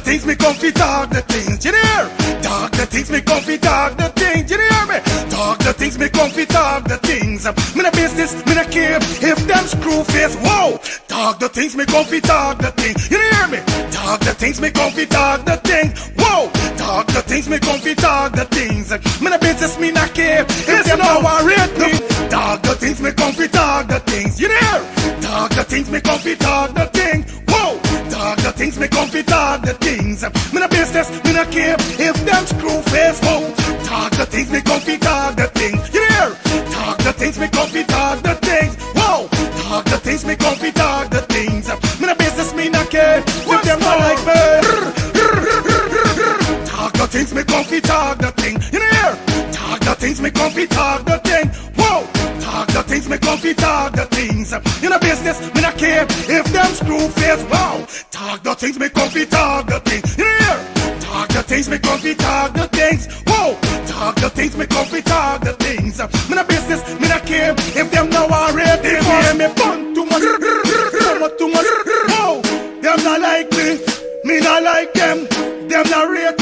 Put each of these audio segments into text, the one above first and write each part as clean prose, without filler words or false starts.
things me come fi talk the things, you hear? Talk the things me come fi talk the things, you hear me? Talk the things me come fi talk the things. Me no business, me no care if them screw face. Whoa! Talk the things me come fi talk the things, you hear me? Talk the things me come fi talk the things. Whoa! Talk the things me come fi talk the things. Me no business, me no care if them no worried me. Talk the things me come fi talk the things, you hear? Talk the things me come fi talk the things. Whoa! Talk the things me come fi talk the things. Me no business, me no care if them screw face. Whoa! Talk the things me come fi talk the things. You hear? Talk the things me come fi talk the things. Whoa! Talk the things me come fi talk the things. Me no business, me no care if them not like me. Talk the things me come fi talk the thing. You hear? Talk the things me come fi talk the thing. Whoa! Talk the things me come fi talk the things. You no business, me no care if them screw face. Wow! Talk the things me come fi talk the things. You hear? Talk the things me come fi talk the things. Whoa! Talk the things me come fi talk the things. Me no business, me no care if them no already hear me bun too much, too much. Whoa! Them not like me not like them. Them not rate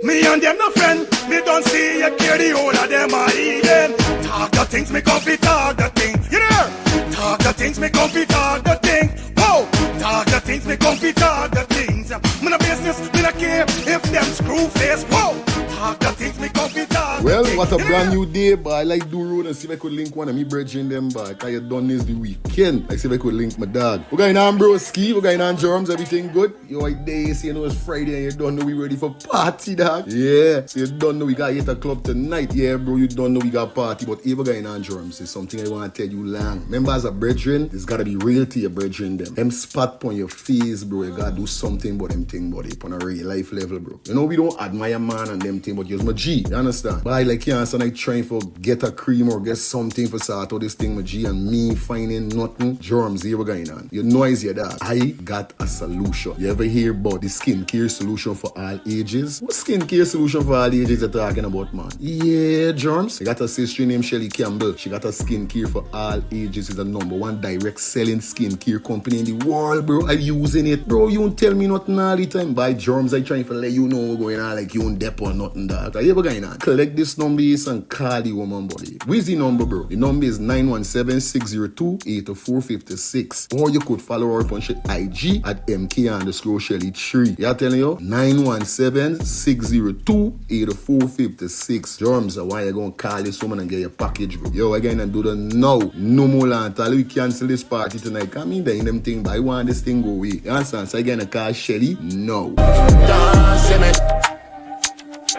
me and them no friend. Me don't see you care the whole of them are eating. Talk the things me come fi talk the thing. You hear? Talk the things me come fi talk the thing. Whoa! Talk the things me come fi talk the things. Me no business, me no care if them screw face. Whoa! Talk the things me come fi talk. Well, what a brand new day, boy. I like do road and see if I could link one of me brethren them, boy. Cause you done this the weekend. I see if I could link my dog. We're going on broski, we're going on germs, everything good. You right there, so you know it's Friday and you don't know we ready for party, dog. Yeah, so you don't know we got hit a club tonight. Yeah, bro, you don't know we got party. But if we're going on germs, it's something I want to tell you long. Remember, as a brethren, it's gotta be real to your brethren them. Them spot on your face, bro. You gotta do something about them thing, buddy, on a real life level, bro. You know, we don't admire man and them thing, but you're my G. You understand? But I like you understand, like trying for get a cream or get something for sort out this thing, my G, and me finding nothing. Germs, here we're going on. You noise your dog. I got a solution. You ever hear about the skincare solution for all ages? What skincare solution for all ages you're talking about, man? Yeah, germs. I got a sister named Shelly Campbell. She got a skincare for all ages. It's the #1 direct selling skincare company in the world, bro. I'm using it. Bro, you don't tell me nothing all the time. By germs, I trying to let you know what's going on, like you don't dep or nothing, dog. So, ever going on? Collect this number and call the woman, buddy. Where's the number, bro? The number is 917-602-8456. Or you could follow her on IG at MK_Shelly3. Yeah, telling you? 917-602-8456. Germs, why you gonna call this woman and get your package, bro? Yo, again, and do the now. No more land. We cancel this party tonight. Come in there in them thing, but I want this thing go away. You understand? So again, I call Shelly. No.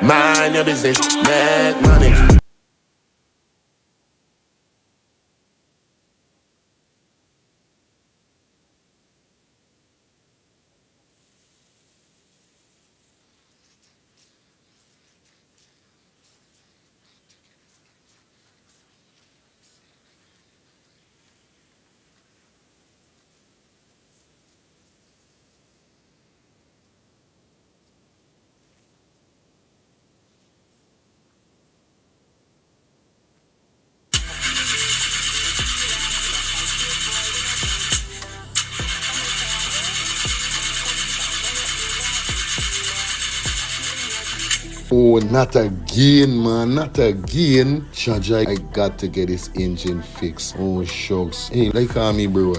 Mind your business, make money. Oh, not again, man. Not again. Chaja, I got to get this engine fixed. Oh, shucks. Hey, like call me, bro.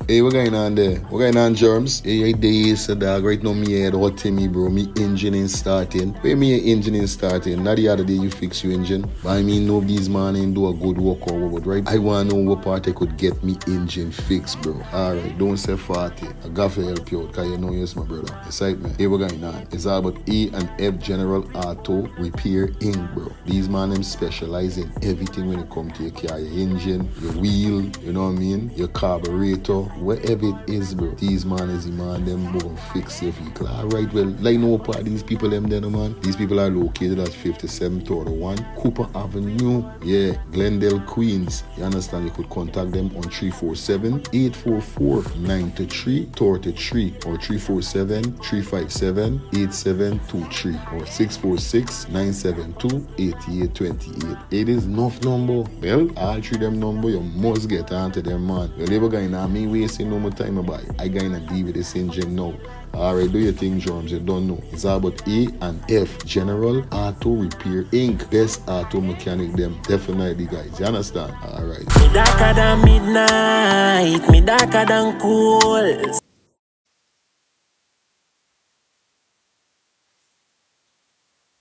Hey, what going on there? What going on, germs? Hey, days, dog. Right now, me head hot to me, bro. Me engine ain't starting. Where me engine ain't starting? Not the other day you fix your engine. But I mean, nobody's man ain't do a good work or what, right? I want to know what part I could get me engine fixed, bro. Alright, don't say 40. I got to help you out, because you know you're my brother. Excitement. Hey, what going on? It's all about E&F General Auto Repair Inc., bro. These man, them specialize in everything when it comes to your car. Your engine, your wheel, you know what I mean? Your carburetor, wherever it is, bro. These man is the man, them won't fix your vehicle. Alright, well, like no part these people them there, man. These people are located at 5731 Cooper Avenue. Yeah, Glendale, Queens. You understand? You could contact them on 347-844-9333 or 347-357-8723 or 646-972-8828. It is enough number. Well, all three them number, you must get onto them, man. You never going to me wasting no more time about it. I going to deal with this engine now. Alright, do your thing, drums. You don't know. It's all about A and F. General Auto Repair Inc. Best auto mechanic them. Definitely, guys. You understand? Alright. Me darker than midnight. Me darker than cool.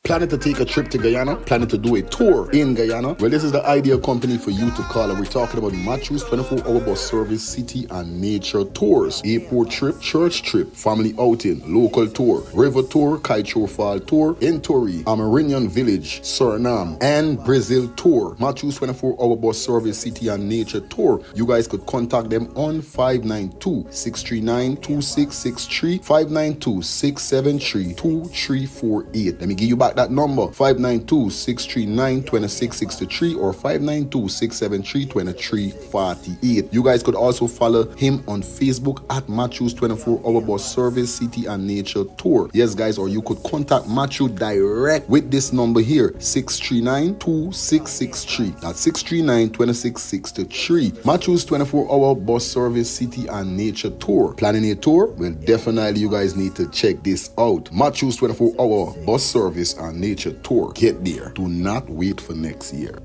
Planning to take a trip to Guyana? Planning to do a tour in Guyana? Well, this is the ideal company for you to call. And we're talking about Matthews 24-hour bus service, city and nature tours. Airport trip, church trip, family outing, local tour, river tour, Kaicho Fall tour, Entori, Amarinian Village, Suriname, and Brazil tour. Matthews 24-hour bus service, city and nature tour. You guys could contact them on 592-639-2663, 592-673-2348. Let me give you back that number, 592-639-2663 or 592-673-2348. You guys could also follow him on Facebook at Matthews 24-hour bus service, city and nature tour. Yes, guys, or you could contact Matthew direct with this number here, 639-2663. That's 639-2663. Matthews 24-hour bus service, city and nature tour. Planning a tour? Well, definitely you guys need to check this out. Matthews 24-hour bus service and nature tour. Get there. Do not wait for next year.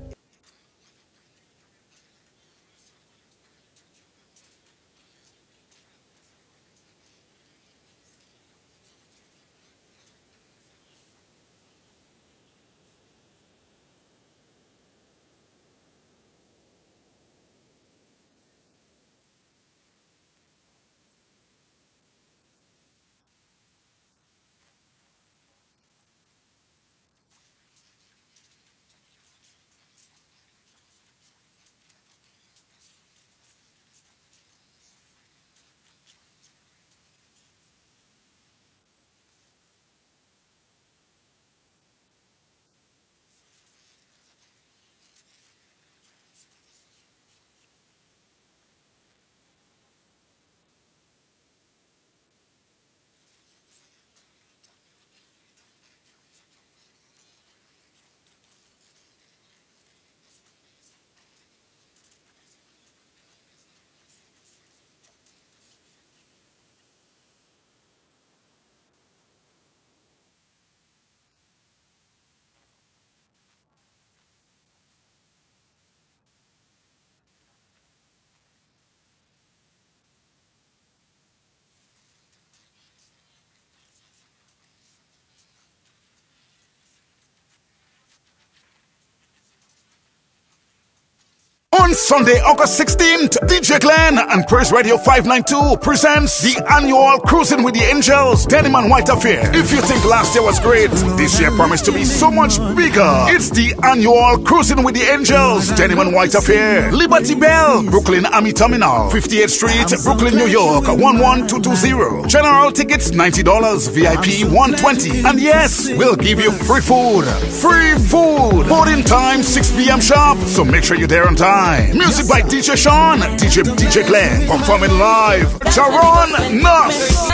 On Sunday, August 16th, DJ Glenn and Praise Radio 592 presents the annual Cruising with the Angels Denim and White Affair. If you think last year was great, this year promised to be so much bigger. It's the annual Cruising with the Angels Denim and White Affair. Liberty Bell, Brooklyn Army Terminal, 58th Street, Brooklyn, New York, 11220. General tickets $90, VIP $120. And yes, we'll give you free food. Free food! Boarding time 6 p.m. sharp, so make sure you're there on time. Music by DJ Sean, DJ Glenn, performing live. Jaron Nuss,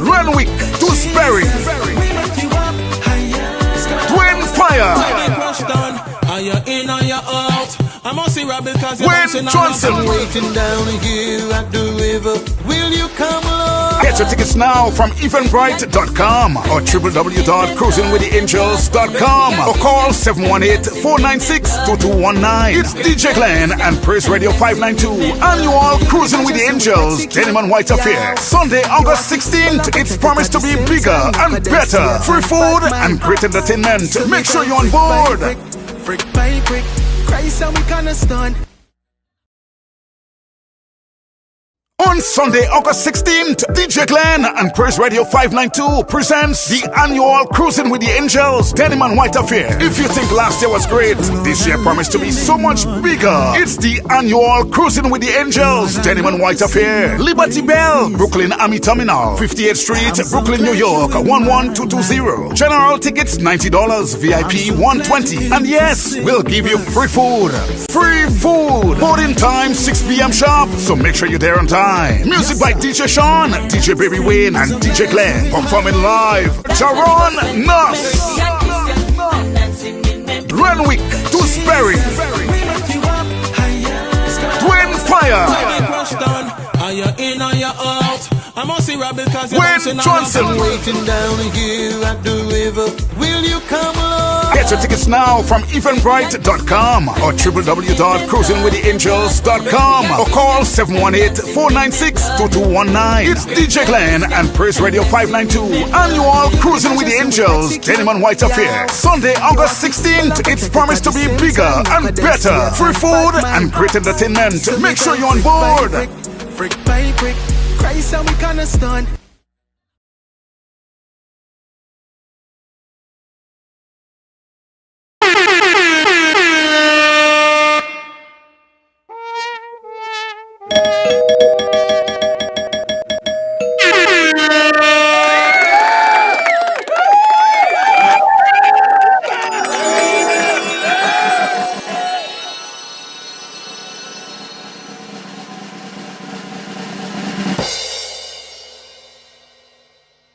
Renwick, Dewsbury, Twin Fire, Wayne Johnson. Get your tickets now from eventbrite.com or www.cruisingwiththeangels.com or call 718-496-2219. It's DJ Glenn and Praise Radio 592 annual Cruising with the Angels Denim and White Affair. Sunday, August 16th. It's promised to be bigger and better. Free food and great entertainment. Make sure you're on board. Brick by brick, Christ and we gonna stun. On Sunday, August 16th, DJ Glenn and Praise Radio 592 presents the annual Cruising with the Angels Denim and White Affair. If you think last year was great, this year promised to be so much bigger. It's the annual Cruising with the Angels Denim and White Affair. Liberty Bell, Brooklyn Army Terminal, 58th Street, Brooklyn, New York, 11220. General tickets $90, VIP $120. And yes, we'll give you free food. Free food. Boarding time 6 p.m. sharp, so make sure you're there on time. Music by DJ Sean, DJ Baby Wayne, and DJ Glenn. Performing live, Jaron Nuss, Renwick, Dewsbury, Twin Fire, Wayne Johnson. Waiting down here at the river. Will you come along? Get your tickets now from eventbrite.com or www.cruisingwiththeangels.com or call 718-496-2219. It's DJ Glenn and Praise Radio 592 annual Cruising with the Angels Denim and White Affair. Sunday, August 16th. It's promised to be bigger and better. Free food and great entertainment. Make sure you're on board. Brick by brick, Christ and we gonna stun.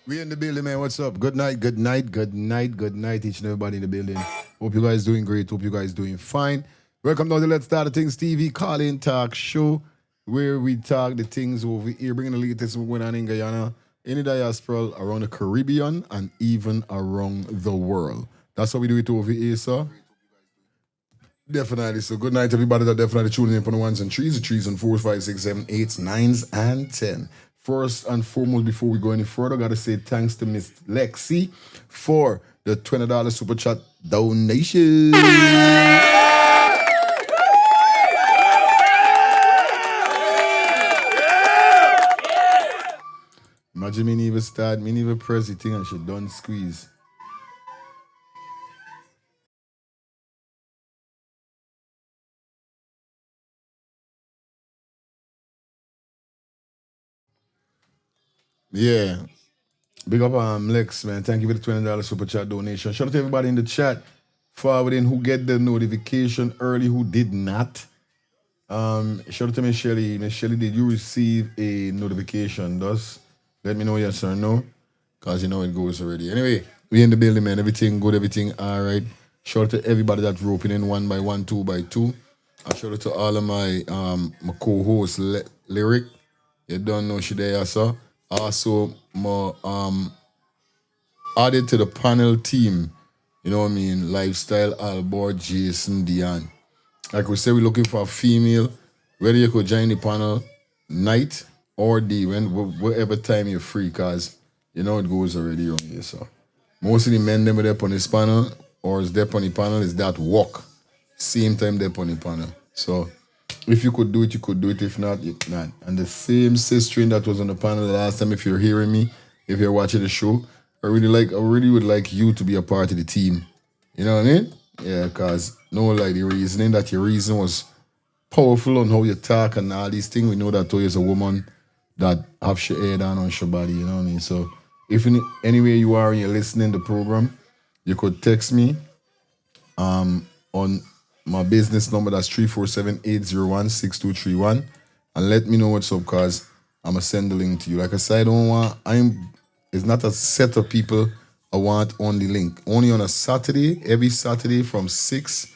We in the building, man. What's up? Good night, good night, good night, good night, each and everybody in the building. Hope you guys doing great. Hope you guys doing fine. Welcome down to Let's Start the Things TV call-in talk show, where we talk the things over here, bringing the latest going on in Guyana, in the diaspora, around the Caribbean, and even around the world. That's how we do it over here, sir. Definitely. So good night, everybody that definitely tuning in for the ones and threes, the threes and 4s, 5s, 6, 7, 8s, 9s, and 10. First and foremost, before we go any further, got to say thanks to Miss Lexi for the $20 super chat donation. Imagine me never start, me never press the thing and she done squeeze. Yeah. Big up Lex, man. Thank you for the $20 super chat donation. Shout out to everybody in the chat forwarding who get the notification early, who did not. Shout out to Miss Shelly. Miss Shelly, did you receive a notification? Thus, let me know yes or no. Because you know it goes already. Anyway, we in the building, man. Everything good, everything all right. Shout out to everybody that's roping in 1 by 1, 2 by 2. And shout out to all of my co-hosts, Lyric. You don't know she there, sir. Also, more added to the panel team, you know what I mean? Lifestyle, Albor, Jason, Dion. Like we said, we're looking for a female, whether you could join the panel night or day, whatever time you're free, because you know it goes already on here. So most of the men them are there on this panel, or is there on the panel, is that walk. Same time they're on the panel. So if you could do it, you could do it. If not, you not. And the same sister that was on the panel last time, if you're hearing me, if you're watching the show, I really would like you to be a part of the team. You know what I mean? Yeah, because no, like the reasoning that your reason was powerful on how you talk and all these things. We know that you're a woman that have your head on your body, you know what I mean? So if in any way you are and you're listening to the program, you could text me on my business number, that's 347-801-6231, and let me know what's up, because I'm going to send the link to you. Like I said, it's not a set of people I want on the link. Only on a Saturday, every Saturday from 6,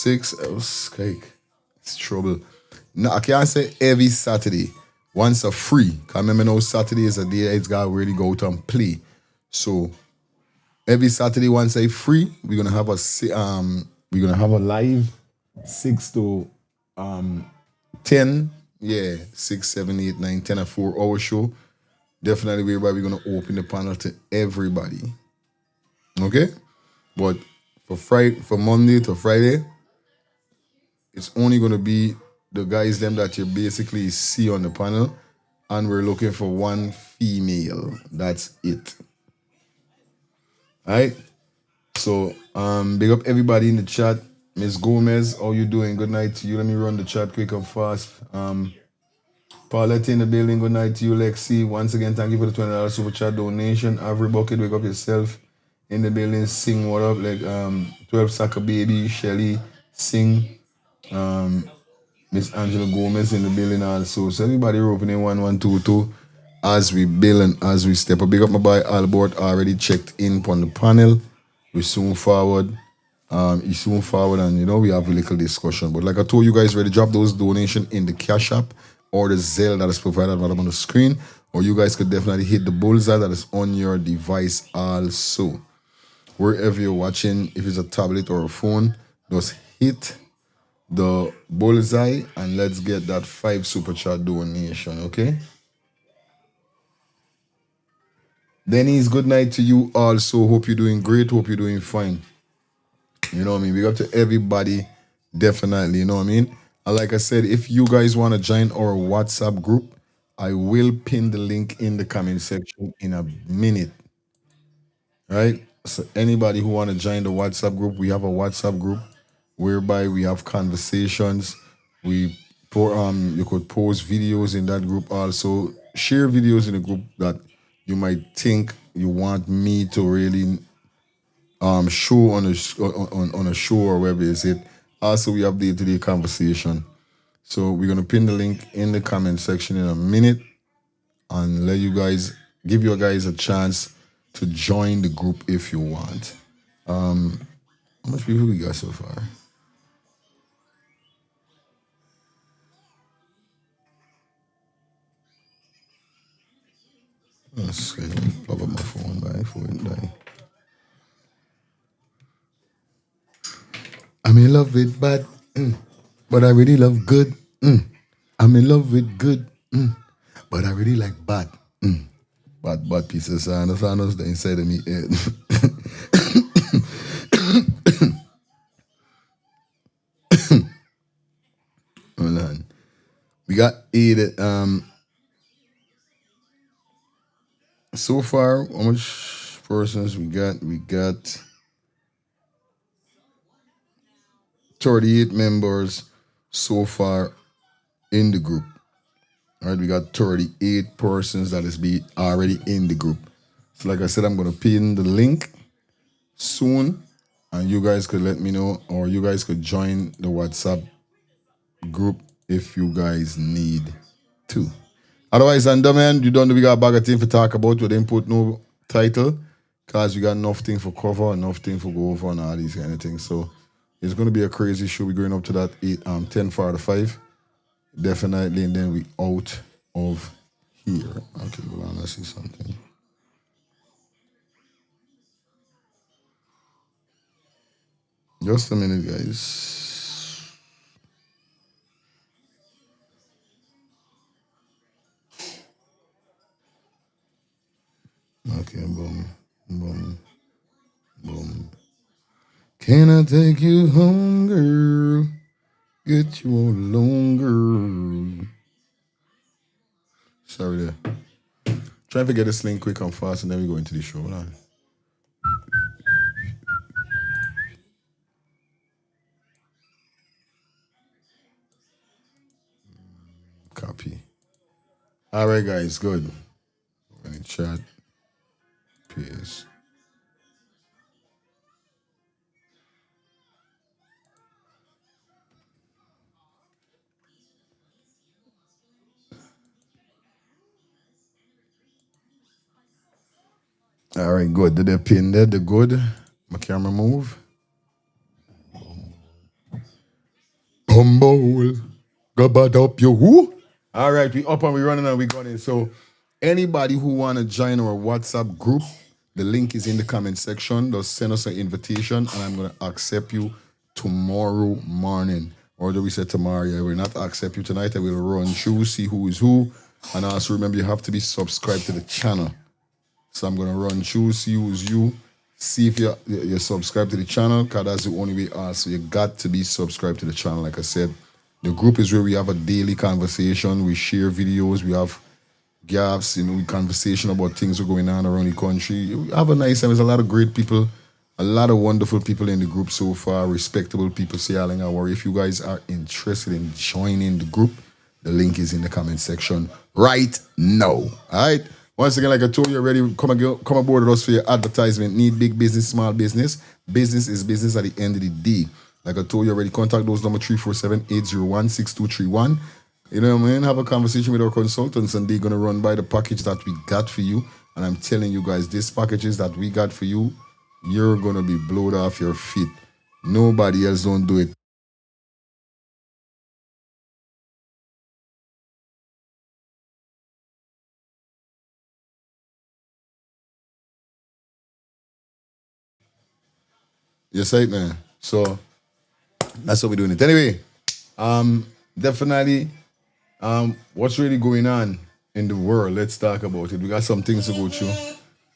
it's trouble. No, I can't say every Saturday. Once a free, because remember now Saturday is a day it's got to really go out and play. So every Saturday, once I free, we're gonna have a live 6 to 10. Yeah, 6, 7, 8, 9, 10, a 4-hour show. Definitely whereby we're gonna open the panel to everybody. Okay? But for Monday to Friday, it's only gonna be the guys them that you basically see on the panel, and we're looking for one female. That's it. All right. So big up everybody in the chat. Miss Gomez, how you doing? Good night to you. Let me run the chat quick and fast. Paulette in the building. Good night to you, Lexi. Once again, thank you for the $20 super chat donation. Avery Bucket, wake up yourself in the building. Sing what up? Like 12 Soccer Baby, Shelly, sing. Miss Angela Gomez in the building also. So everybody are opening 1122 as we build and as we step up. Big up my boy Albert already checked in on the panel. We soon forward. He's soon forward, and we have a little discussion. But like I told you guys, ready drop those donation in the Cash App or the Zelle that is provided right on the screen, or you guys could definitely hit the bullseye that is on your device also. Wherever you're watching, if it's a tablet or a phone, just hit the bullseye and let's get that 5 super chat donation, okay? Denny's, good night to you also. Hope you're doing great. Hope you're doing fine. You know what I mean? Big up to everybody, definitely. You know what I mean? And like I said, if you guys want to join our WhatsApp group, I will pin the link in the comment section in a minute. Right? So anybody who want to join the WhatsApp group, we have a WhatsApp group whereby we have conversations. You could post videos in that group also. Share videos in the group that you might think you want me to really show on a show or wherever is it. Also, we have the day-to-day conversation. So we're gonna pin the link in the comment section in a minute and give you guys a chance to join the group if you want. How much people we got so far? Let's plug up my phone by before it die. I'm in love with bad, but I really love good. I'm in love with good, but I really like bad. Bad pieces of sound the inside of me. Hold on. We got 8. So far, how much persons we got? We got 38 members so far in the group. All right, we got 38 persons that is already in the group. So like I said, I'm going to pin the link soon, and you guys could let me know, or you guys could join the WhatsApp group if you guys need to. Otherwise, man, you don't know we got a bag of things to talk about. We didn't put no title because we got enough thing for cover, enough thing for go over and all these kind of things. So it's going to be a crazy show. We're going up to that 10:45. Definitely, and then we out of here. Okay, hold on, let's see something. Just a minute, guys. Okay, boom. Can I take you home, girl? Get you all alone, girl. Sorry there. Try to get this link quick and fast, and then we go into the show. Hold on. Copy. All right, guys, good. Any chat. Peace. All right, good. Did they pin there? The good. My camera move. Humble. Go bad up you who? All right, we up and we running and we got in. So anybody who want to join our WhatsApp group, the link is in the comment section. Just send us an invitation and I'm going to accept you tomorrow morning. Or do we say tomorrow? Yeah, we'll not accept you tonight. I will run through, see who is who. And also remember, you have to be subscribed to the channel. So I'm going to run through, see who's you. See if you're subscribed to the channel, because that's the only way. So you got to be subscribed to the channel, like I said. The group is where we have a daily conversation. We share videos. We have gaps, we conversation about things that are going on around the country. We have a nice time. There's a lot of great people, a lot of wonderful people in the group so far, respectable people. Say, worry. If you guys are interested in joining the group, the link is in the comment section right now. All right. Once again, like I told you already, come aboard with us for your advertisement. Need big business, small business. Business is business at the end of the day. Like I told you already, contact those number 347-801-6231. You know what I mean? Have a conversation with our consultants and they're going to run by the package that we got for you. And I'm telling you guys, these packages that we got for you, you're going to be blown off your feet. Nobody else don't do it. You say it, man. So that's how we're doing it. Anyway, definitely, what's really going on in the world? Let's talk about it. We got some things to go through.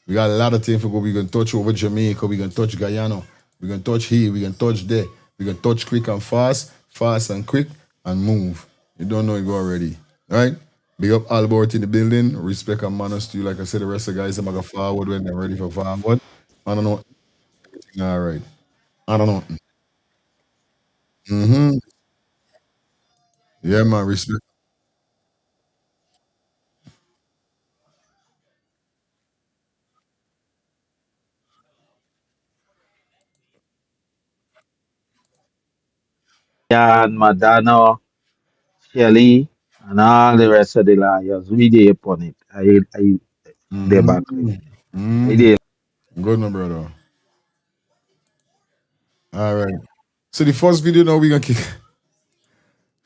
We got a lot of things to go. We're going to touch over Jamaica. We're going to touch Guyana. We're going to touch here. We're going to touch there. We're going to touch quick and fast, fast and quick, and move. You don't know it go already. All right? Big up Albert in the building. Respect and manners to you. Like I said, the rest of the guys, I'm going to go forward when they're ready for forward. I don't know. All right. I don't know. Mm-hmm. Yeah, man. Respect. and Madonna, Shelly, and all the rest of the lawyers. We dey upon it. I dey back Mm-hmm. listening. I Mm-hmm. dey. Good, my brother. All right. So the first video now we're going to kick.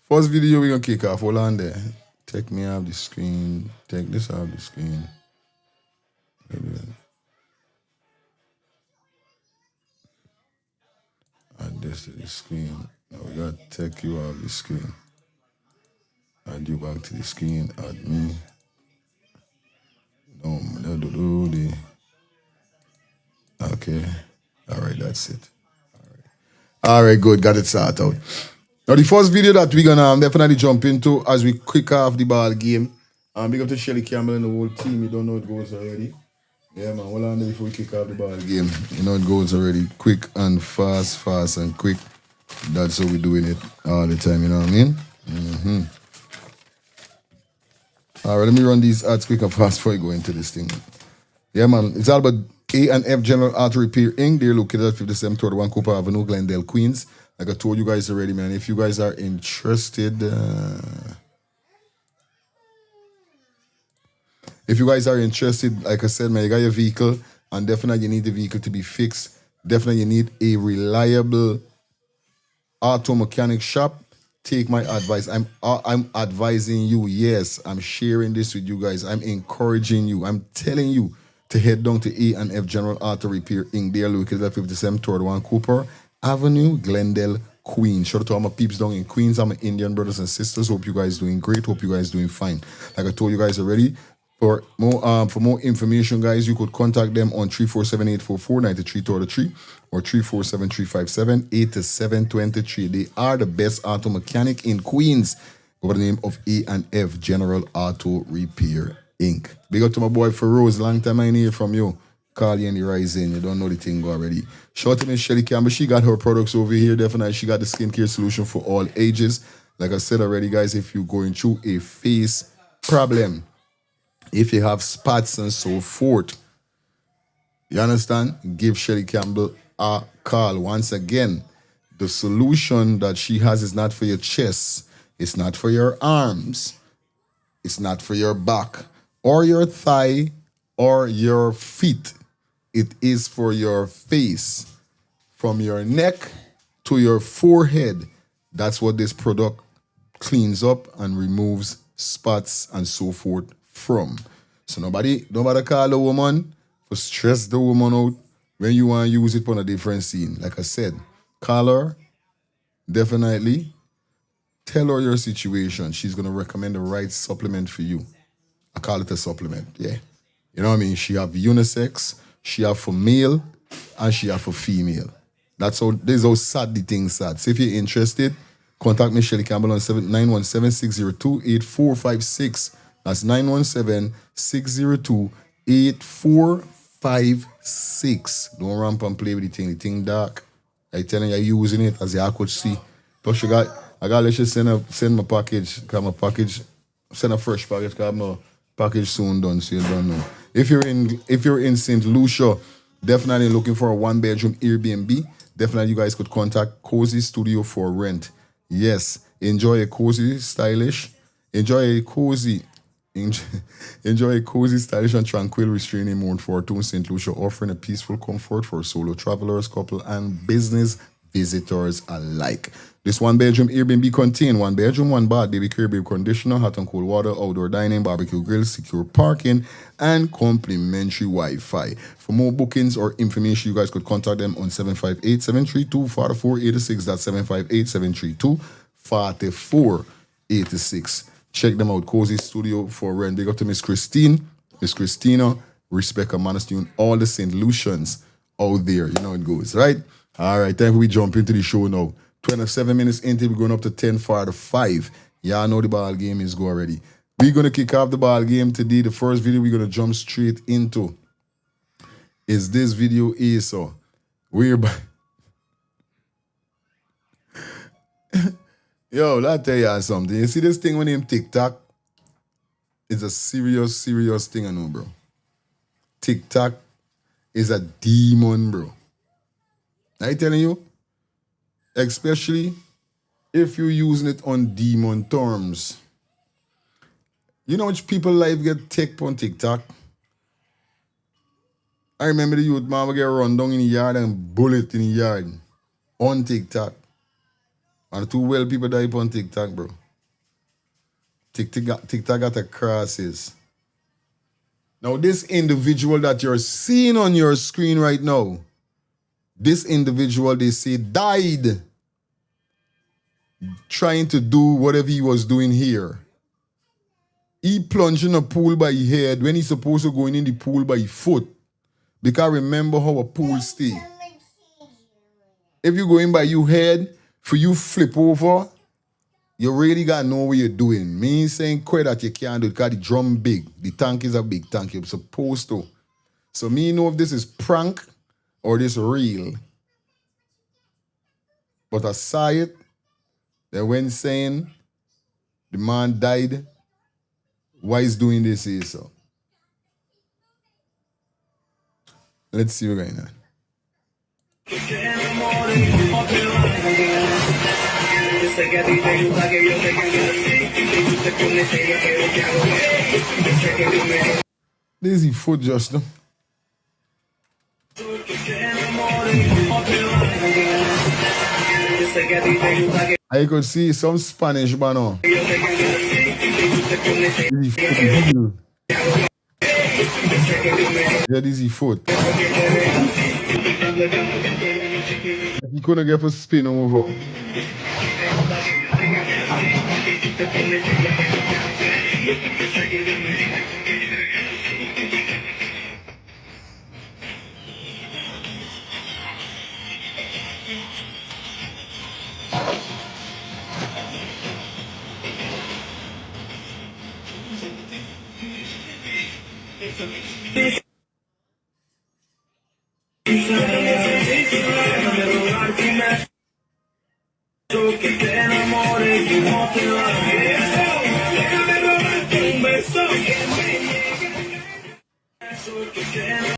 First video we're gonna kick off. Hold on there. Take me off the screen. Take this off the screen. Add this to the screen. Now we gotta take you off the screen. Add you back to the screen. Add me. No, do the. Okay. All right, that's it. All right, good. Got it sorted out. Now the first video that we're gonna definitely jump into as we kick off the ball game. Big up to Shelly Campbell and the whole team. You don't know it goes already. Yeah, man. Hold on there before we kick off the ball game. You know it goes already quick and fast, fast and quick. That's how we're doing it all the time. You know what I mean? Mm-hmm. All right, let me run these ads quick and fast before I go into this thing. Yeah, man. It's all about A&F General Auto Repair Inc. They're located at 5721 Cooper Avenue, Glendale, Queens. Like I told you guys already, man. If you guys are interested, like I said, man, you got your vehicle, and definitely you need the vehicle to be fixed. Definitely you need a reliable auto mechanic shop. Take my advice. I'm advising you. Yes, I'm sharing this with you guys. I'm encouraging you. I'm telling you to head down to A&F General Auto Repair Inc. They are located at 5731 Cooper Avenue, Glendale, Queens. Shout out to all my peeps down in Queens. I'm my Indian brothers and sisters. Hope you guys doing great. Hope you guys doing fine. Like I told you guys already, for more information, guys, you could contact them on 347-844-9333 or 347-357-8723. They are the best auto mechanic in Queens by the name of A&F General Auto Repair Inc. Big up to my boy Feroz. Long time I ain't hear from you. Call you in the rising. You don't know the thing already. Shout out to Miss Shelly Campbell. She got her products over here. Definitely, she got the skincare solution for all ages. Like I said already, guys, if you're going through a face problem, if you have spots and so forth, you understand? Give Shelly Campbell a call. Once again, the solution that she has is not for your chest. It's not for your arms. It's not for your back or your thigh or your feet. It is for your face. From your neck to your forehead. That's what this product cleans up and removes spots and so forth from. So nobody call a woman for stress the woman out when you want to use it on a different scene. Like I said, call her, definitely. Tell her your situation. She's going to recommend the right supplement for you. I call it a supplement, yeah. You know what I mean? She have unisex, she have for male, and she have for female. This is how sad the thing sad. So if you're interested, Contact me, Shelly Campbell, on 917-602-8456. That's 917-602-8456. Don't ramp and play with the thing. The thing dark. I telling you, you're using it as I could see. Plus, I got to let you send my package. Cause my package, send a fresh package. Cause my package soon done, so you don't know. If you're in St. Lucia, definitely looking for a 1 bedroom Airbnb. Definitely, you guys could contact Cozy Studio for rent. Yes, enjoy a cozy, stylish. Enjoy a cozy. Enjoy, enjoy a cozy, stylish, and tranquil restraining mode for Tune St. Lucia, offering a peaceful comfort for solo travelers, couple, and business visitors alike. This 1 bedroom Airbnb contain 1 bedroom, 1 bath, baby crib, baby conditioner, hot and cold water, outdoor dining, barbecue grill, secure parking, and complimentary Wi-Fi. For more bookings or information, you guys could contact them on 758-732-4486. That's 758-732-4486. Check them out. Cozy Studio for rent. Big up to Miss Christine, Miss Christina, Rebecca Manastune, all the St. Lucians out there. You know how it goes, right? All right, time we jump into the show now. 27 minutes into, we're going up to 10 for the 5. Y'all know the ball game is go already. We're going to kick off the ball game today. The first video we're going to jump straight into is this video here, so whereby yo, let me tell y'all something. You see this thing when him TikTok? It's a serious, serious thing, I know, bro. TikTok is a demon, bro. I telling you, especially if you're using it on demon terms. You know which people life get take on TikTok? I remember the youth man would get run down in the yard and bullet in the yard on TikTok. And too well people die on TikTok, bro. TikTok got a crosses. Now, this individual that you're seeing on your screen right now, this individual, they say, died trying to do whatever he was doing here. He plunged in a pool by his head when he's supposed to go in the pool by his foot. Because remember how a pool stay. If you go in by your head, for you flip over, you really got to know what you're doing. Me saying quite that you can't do it because the drum big. The tank is a big tank. You're supposed to. So me know if this is prank or this real. But I saw it. Then when saying the man died, why is doing this here, so? Let's see what's going on. There's his foot just now. I could see some Spanish banner. Yeah, this is his foot. He couldn't get for spin over.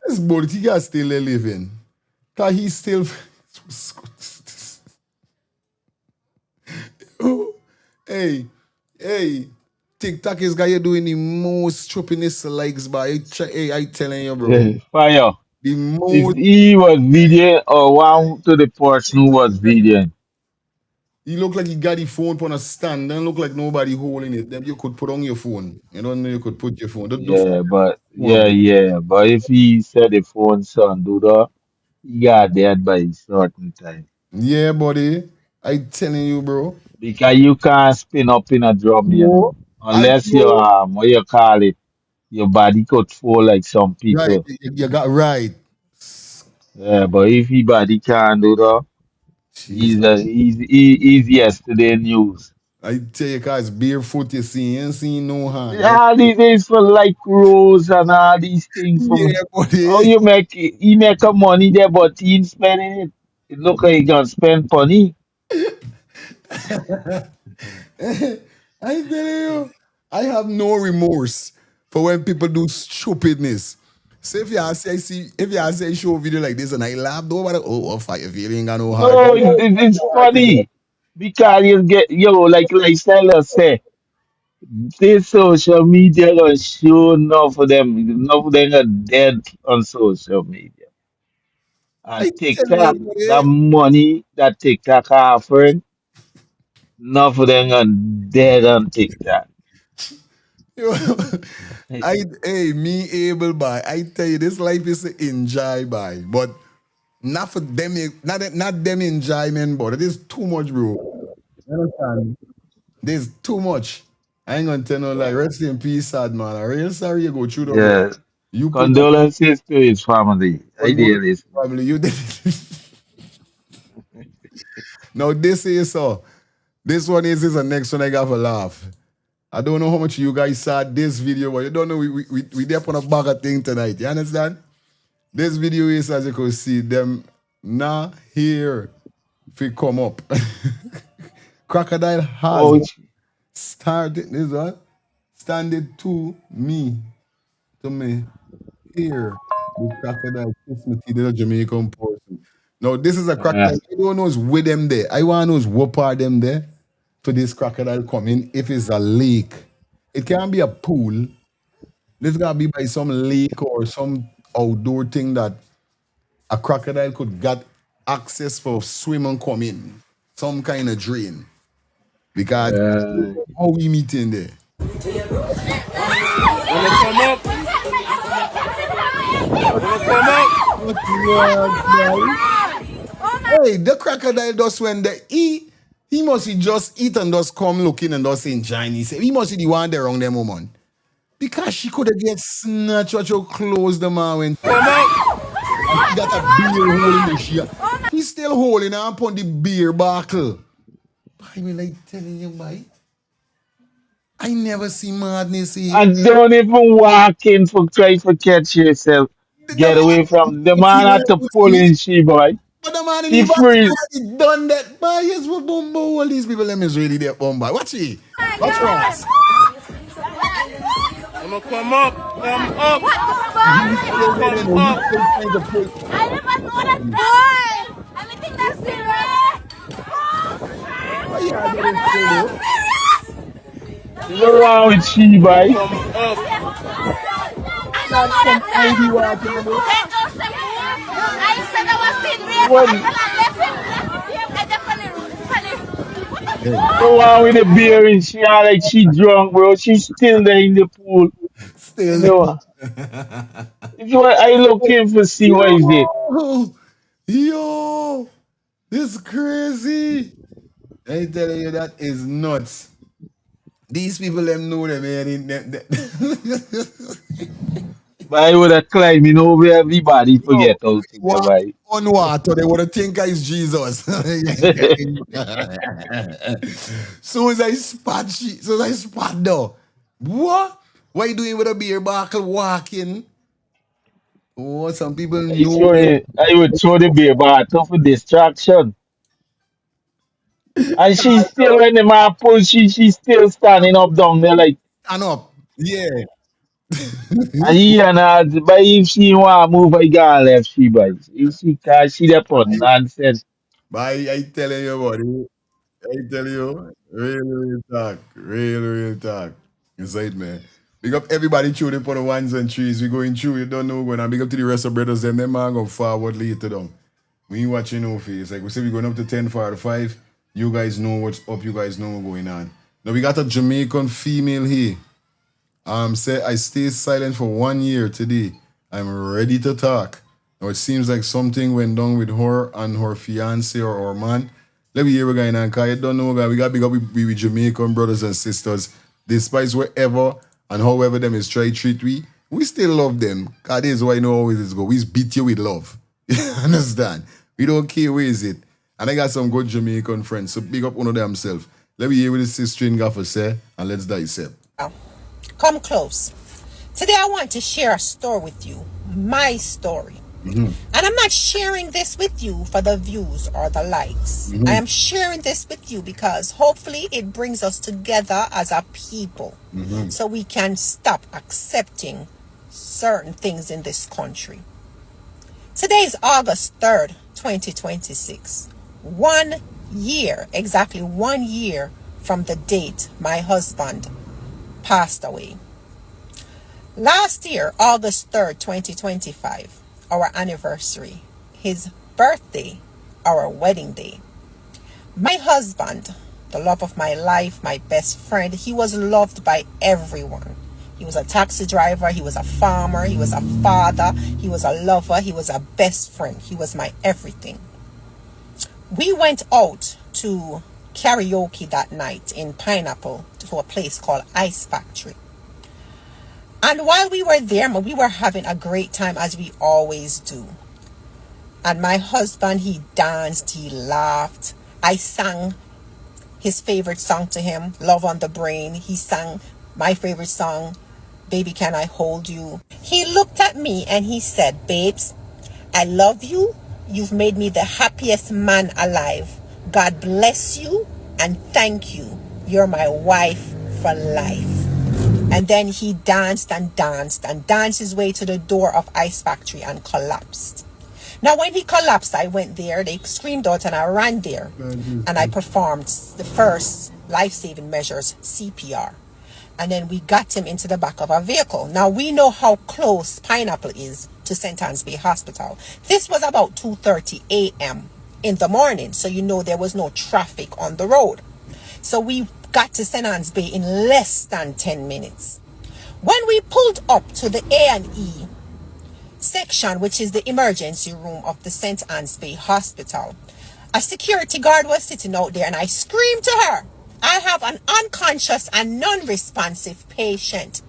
This boy, he got still living. Cause he's still hey, TikTok is guy you doing the most choppiness likes by I telling you, bro. Yeah, fire. The If most he was videoing or one to the person who was videoing. he look like he got the phone on a stand. Don't look like nobody holding it. Then you could put on your phone. You don't know you could put your phone. Yeah, but Phone. But if he said the phone son do that, he got dead by a certain time. Yeah, buddy. I telling you, bro. Because you can't spin up in a drum, you know. No, I Unless you know. what you call it, your body could fall like some Right, people. you got right. Yeah, but if he body can't do that, Jesus. He's yesterday news. I tell you, cause barefoot, you see, you ain't seen no hand. All these things for like rose and all these things from Yeah, how buddy. you make he make a money there, but he ain't spending it. It look like he gonna spend money. I tell you, I have no remorse for when people do stupidness. So if you say show a video like this and I laugh, don't matter. Oh, fire feeling got no heart. No, it's funny because you get like Stella say, this social media gonna show enough of them are dead on social media. I And tell you, TikTok, that buddy. money that TikTok offering, enough of them are dead on TikTok. Yo, hey, me able by. I tell you, this life is to enjoy by, but not for them, not them enjoyment, but it is too much, bro. You understand? There's too much. I ain't gonna tell no lie. Rest in peace, sad man. I'm real sorry you go through that, bro. Yeah. You put that Condolences to his family. on you Ideally. family. You did. Now this is so. This one is the next one I got for laugh. I don't know how much you guys saw this video, but you don't know we there on a bag of thing tonight. You understand? This video is, as you can see, them not here if we come up. Crocodile has Oh, started this one. Standing to me here. The crocodile kiss me to the Jamaican person. Now this is a uh, crocodile. I don't know with them there. I want to know what part them there for this crocodile coming. If it's a lake, it can be a pool. This gotta be by some lake or some outdoor thing that a crocodile could get access for swim and come in. Some kind of drain. Because uh, how we meet in there? What word, boy? Hey, the crocodile does when they eat, he must be just eat and just come looking and just enjoying. He must be the one there wrong them woman. Because she could have get snatched at your clothes the man when she got a beer hole in the shit. He's still holding on upon the beer bottle. I mean, like telling you, boy. I never see madness here. and don't even walk in for try to catch yourself. The Get man, away from the he man don't had to know pull see, in she boy. but the man in the He back freeze. already done that. Boy, yes, we bumbo. All these people, them is really there, bumbo. Watch it. Watch Ross. I'ma come up, come up, He's still there, you come know. He's up. still trying to pull. I never know that boy. Everything that's serious. Oh, yeah, that is still there. What's wrong with she I'ma boy? come up. I don't Not know some that ID boy. walking, you know. Then go say, I said I was serious. What, I left him. I definitely. What the Hey, what's wrong with the beer and she act like she drunk, bro? She's still there in the pool. You still there. know, if you are you looking for see what is it? Yo, yo, this is crazy. I tell you, that is nuts. These people, them know them, man. But I would have climbing over everybody Yo, forget how to there, walk boy. on water, they would think it's Jesus. So as I spot though. What? What you doing with a beer bottle walking? Oh, some people know them. I would throw the beer bottle for distraction. And she's still when the man pull, she's still standing up down there like, Stand up. Yeah. and he and her, but if she want to move, I got left she, but if she can't, she there for nonsense. But I telling you, buddy. I tell you, real talk, real talk. Inside, man. Big up everybody tuning for the ones and threes. We going through, you don't know going on. Big up to the rest of brothers, them man going forward later down. We ain't watching no face. Like we say, we going up to 10:45. You guys know what's up. You guys know what's going on. Now we got a Jamaican female here. Say I stay silent for 1 year today. I'm ready to talk. Now it seems like something went down with her and her fiance or man. Let me hear what going on, cause you don't know, guy. We got big up with Jamaican brothers and sisters. Despite wherever and however them is try treat we still love them. Cause that is why I know always is go. We beat you with love. You understand? We don't care where is it. And I got some good Jamaican friends. So big up one of themselves. Let me hear what this sister in Gaffer say and let's dissect. Come close. Today I want to share a story with you, my story. And I'm not sharing this with you for the views or the likes. I am sharing this with you because hopefully it brings us together as a people so we can stop accepting certain things in this country. Today is August 3rd, 2026. 1 year, exactly 1 year from the date my husband passed away. Last year, August 3rd, 2025, our anniversary, his birthday, our wedding day. My husband, the love of my life, my best friend, he was loved by everyone. He was a taxi driver, he was a farmer, he was a father, he was a lover, he was a best friend, he was my everything. We went out to karaoke that night in Pineapple to a place called Ice Factory. And while we were there, we were having a great time as we always do. And my husband, he danced, he laughed. I sang his favorite song to him, Love on the Brain. He sang my favorite song, Baby Can I Hold You. He looked at me and he said, babes, I love you. You've made me the happiest man alive. God bless you and thank you. You're my wife for life. And then he danced and danced and danced his way to the door of Ice Factory and collapsed. Now, when he collapsed, I went there. They screamed out and I ran there. And I performed the first life-saving measures, CPR. And then we got him into the back of our vehicle. Now, we know how close Pineapple is to St. Anne's Bay Hospital. This was about 2:30 a.m. in the morning. So you know there was no traffic on the road. So we got to St. Anne's Bay in less than 10 minutes. When we pulled up to the A&E section, which is the emergency room of the St. Anne's Bay Hospital, a security guard was sitting out there and I screamed to her, I have an unconscious and non-responsive patient.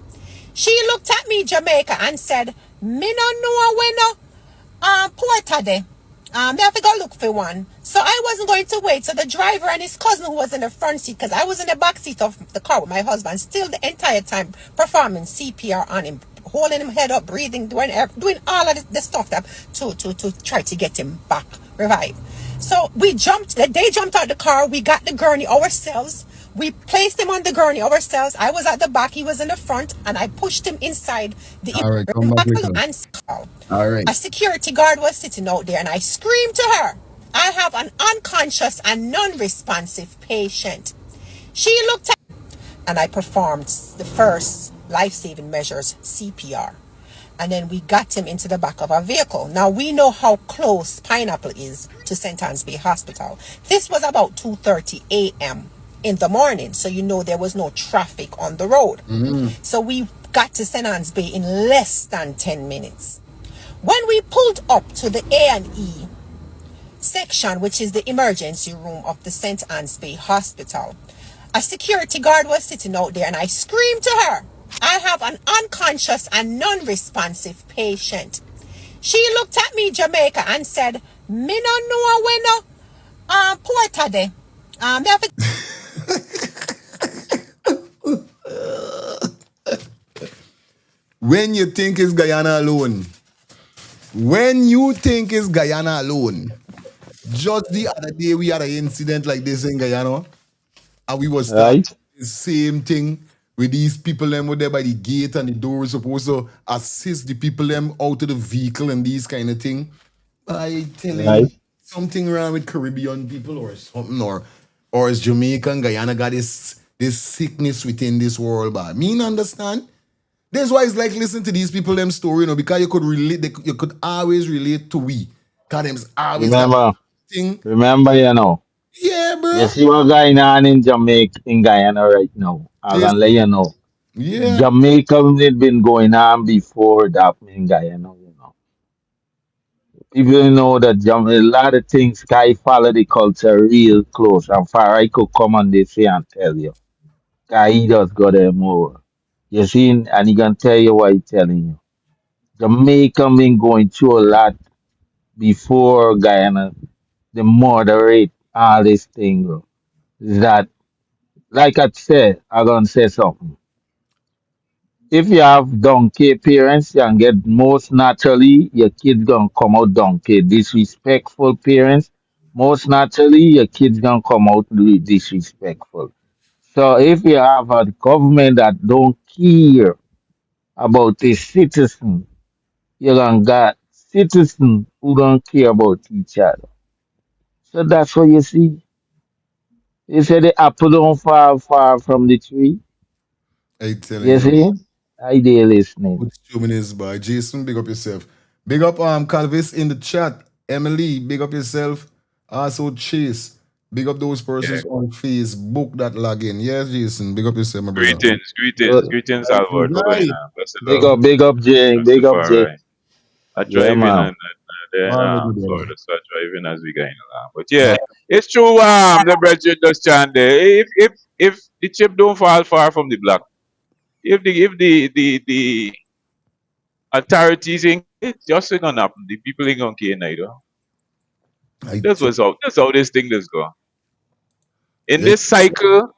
She looked at me, Jamaica, and said, me no know when porter there. They have to go look for one. So I wasn't going to wait. So the driver and his cousin who was in the front seat, because I was in the back seat of the car with my husband, still the entire time performing CPR on him, holding him head up, breathing, doing all of the stuff that to try to get him back revived. So they jumped out the car. We got the gurney ourselves. We placed him on the gurney ourselves. I was at the back, he was in the front, and I pushed him inside the All right, come back later. and All right. a security guard was sitting out there and I screamed to her, I have an unconscious and non-responsive patient. She looked at and I performed the first life-saving measures, CPR. And then we got him into the back of our vehicle. Now we know how close Pineapple is to St. Anne's Bay Hospital. This was about 2:30 a.m. in the morning. So you know there was no traffic on the road. So we got to St. Anne's Bay in less than 10 minutes. When we pulled up to the A&E section, which is the emergency room of the St. Anne's Bay Hospital, a security guard was sitting out there and I screamed to her, I have an unconscious and non-responsive patient. She looked at me, Jamaica, and said, me no know when porter there. They have to When you think it's Guyana alone, when you think it's Guyana alone, just the other day we had an incident like this in Guyana, and we was starting Right? the same thing with these people them were there by the gate and the door was supposed to assist the people them out of the vehicle and these kind of thing. I telling you, Right? something wrong with Caribbean people or something, or is Jamaican Guyana got this sickness within this world, but me not understand. That's why it's like listen to these people them story, because you could relate, you could always relate to we. Cause them's always got Remember, thing. remember, Yeah, you bro. see what going on in Jamaica, in Guyana right now. I'm Yes. gonna let you know. Yeah. Jamaica it been going on before that in Guyana. People know that a lot of things guy follow the culture real close. And far I could come on this way and tell you. Guy he just got them more. You see, and he can tell you what he telling you. Jamaica been going through a lot before Guyana. the moderate all this thing, bro. That like I said, I'm gonna say something. If you have donkey parents, you can get most naturally your kids gonna come out donkey. Disrespectful parents, most naturally your kids gonna come out disrespectful. So if you have a government that don't care about the citizen, you gonna got citizens who don't care about each other. So that's what you see. You say the apple don't fall far from the tree. I telling You you. see? I there listening. Good 2 minutes by Jason. Big up yourself. Big up Calvis in the chat. Emily, big up yourself. Also Chase. Big up those Yeah. persons on Facebook that log in. Yes, Jason. Big up yourself, my brother. Greetings, greetings, Good. greetings, Albert. We're going Right. on. Bless the love. Big up, Jay. Big up, Jay. Rastafari. I Yeah, drive in man. and then Already, brother. Florida start driving as we going along. But yeah, it's true. The brethren just chant there. If the chip don't fall far from the block, if the authorities ain't it just ain't gonna happen. The people ain't gonna care neither. I That's how this thing does go. In yeah, this cycle,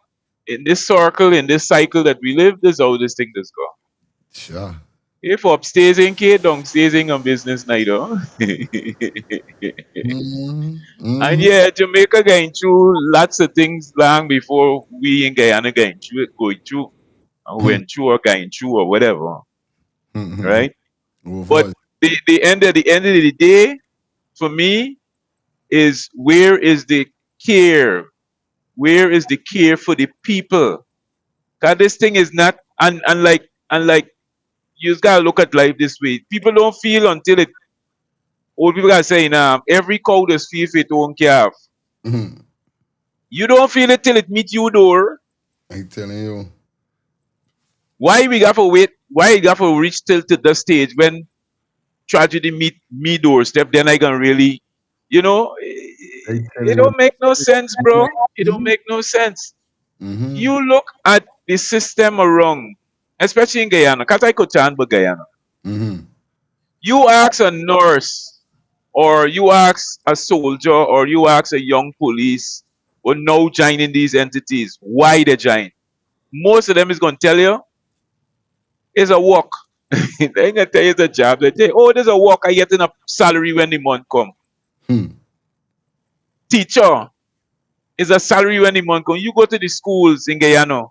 in this circle, in this cycle that we live, this is how this thing does go. sure. If upstairs ain't care, downstairs ain't on business neither. Mm-hmm. And Mm-hmm. yeah, Jamaica going through lots of things long before we in Guyana going through it, going through, or went through or going through or whatever, Mm-hmm. right? But Over. the end of the day, for me, is where is the care? Where is the care for the people? Cause this thing is not and like you just gotta look at life this way. People don't feel until it. Old people are saying, every cow does feel for its own calf. Mm-hmm. You don't feel it till it meets you door. I telling you. Why we got to wait? Why we got to reach till to the stage when tragedy meet me doorstep? Then I can really, I it telling you. don't make no sense, bro. It don't make no sense. Mm-hmm. You look at the system around, especially in Guyana, because I could chant but Guyana. Mm-hmm. You ask a nurse, or you ask a soldier, or you ask a young police, or no joining these entities, why they join? Most of them is going to tell you it's a work. They ain't gonna tell you it's a job. They tell you, oh, there's a work. I get enough salary when the month come. Hmm. Teacher is a salary when the month come. You go to the schools in Guyana.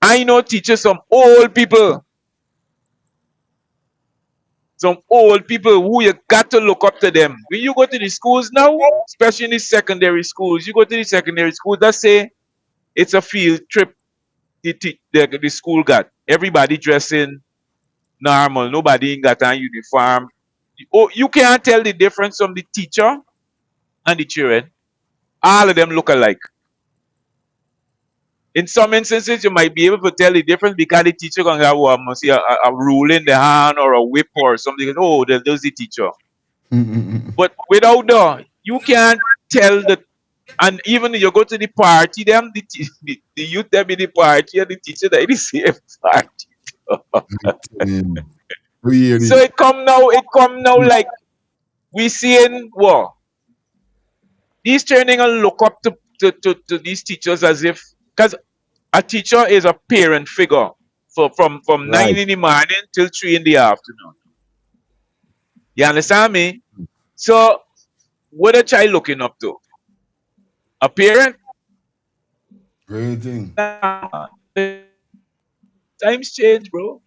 I know teachers, some old people who you got to look up to them. When you go to the schools now, especially in the secondary schools, you go to the secondary schools, let's say it's a field trip the school got. Everybody dressing normal. Nobody ain't got a uniform. Oh, you can't tell the difference from the teacher and the children. All of them look alike. In some instances, you might be able to tell the difference because the teacher can have a rule in the hand or a whip or something. Oh, there's the teacher. Mm-hmm. But without that, you can't tell the. And even if you go to the party, them the youth them in the party and the teacher they the same party. So Really. it come now like we seeing what these training and look up to these teachers as if because a teacher is a parent figure from nine Right. in the morning till 3 in the afternoon. You understand me? So what a child looking up to? A parent? Great thing. Nah. Times change, bro.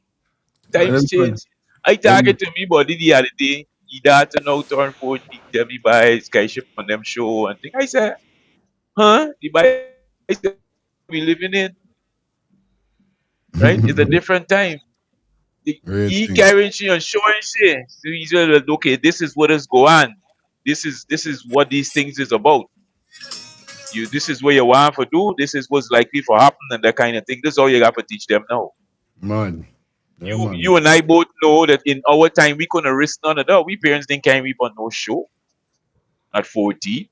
Times Everybody. change. I Every, target to me body the other day. He that now turn 40, tell me buy skyship on them show and thing. I said, huh? The buy we living in, right? It's a different time. great He thing. carrying you and showing shit. So he's like, okay, this is what is going on. This is what these things is about. This is what you want to do. This is what's likely to happen and that kind of thing. This is all you got to teach them now. Man. Yeah, You man. you and I both know that in our time we couldn't risk none of that. We parents didn't carry me on no show at 40.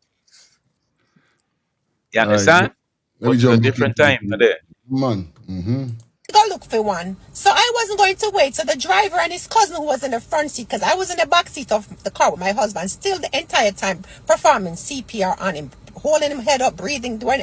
You All right. understand? Let me But it's a jump back different into time. it. There. Man. Mm-hmm. go look for one. So I wasn't going to wait. So the driver and his cousin who was in the front seat, because I was in the back seat of the car with my husband, still the entire time performing CPR on him, holding him head up, breathing, doing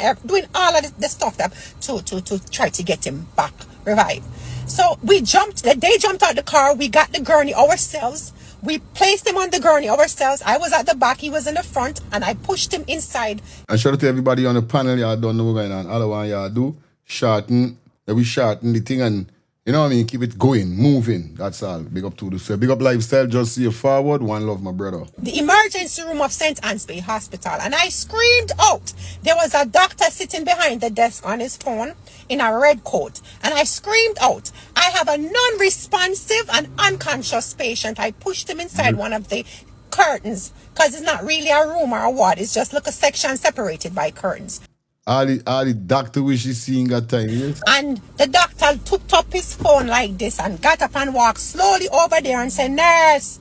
all of the stuff that to try to get him back revived. So they jumped out the car. We got the gurney ourselves. We placed him on the gurney ourselves. I was at the back, he was in the front, and I pushed him inside. And shout out to everybody on the panel, y'all don't know what's going on. All I want y'all do, shorten, we shorten the thing and, you know what I mean, keep it going, moving. That's all. Big up to the so big up lifestyle, just see you forward. One love, my brother. The emergency room of St. Anne's Bay Hospital, and I screamed out. There was a doctor sitting behind the desk on his phone in a red coat, and I screamed out, I have a non-responsive and unconscious patient. I pushed him inside one of the curtains, because it's not really a room or a ward, it's just like a section separated by curtains. All the doctor wish he seen that time, yes? And the doctor took up his phone like this and got up and walked slowly over there and said, nurse,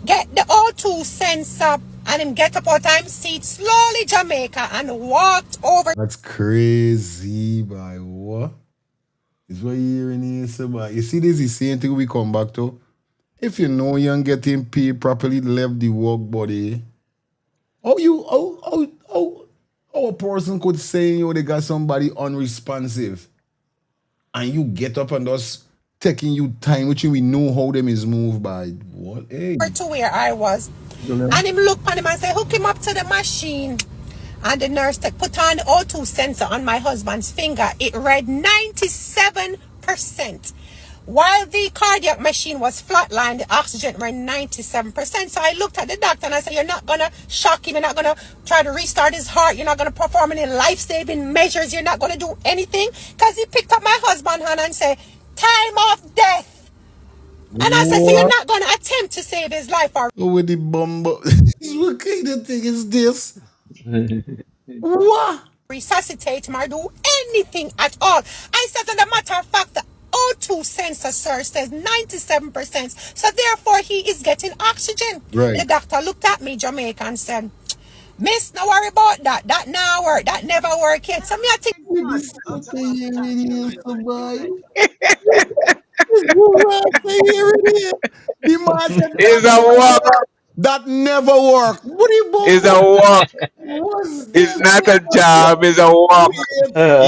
get the O2 sensor. And him get up out of his seat slowly, Jamaica, and walked over. That's crazy, boy. What? Is what you hearing here, so boy. You see, this is the same thing we come back to. If you know you ain't getting paid properly, left the work body. How a person could say you they got somebody unresponsive and you get up and just taking you time, which we know how them is moved by what? Hey. To where I was. And him look on him and say, hook him up to the machine. And the nurse put on the O2 sensor on my husband's finger. It read 97%. While the cardiac machine was flatlined, the oxygen read 97%. So I looked at the doctor and I said, you're not going to shock him. You're not going to try to restart his heart. You're not going to perform any life-saving measures. You're not going to do anything. Because he picked up my husband's hand and said, time of death. And I said, so you're not going to attempt to save his life or With the bomb. What kind of thing is this? What? resuscitate him or do anything at all. I said, as a matter of fact, the O2 sensor, sir, says 97%. So therefore, he is getting oxygen. Right. The doctor looked at me, Jamaica, and said, miss, no worry about that. That now work. That never work yet. So me, I think, The man said It's a walk. that never work. What do you It's a walk. It's not a job. It's a walk.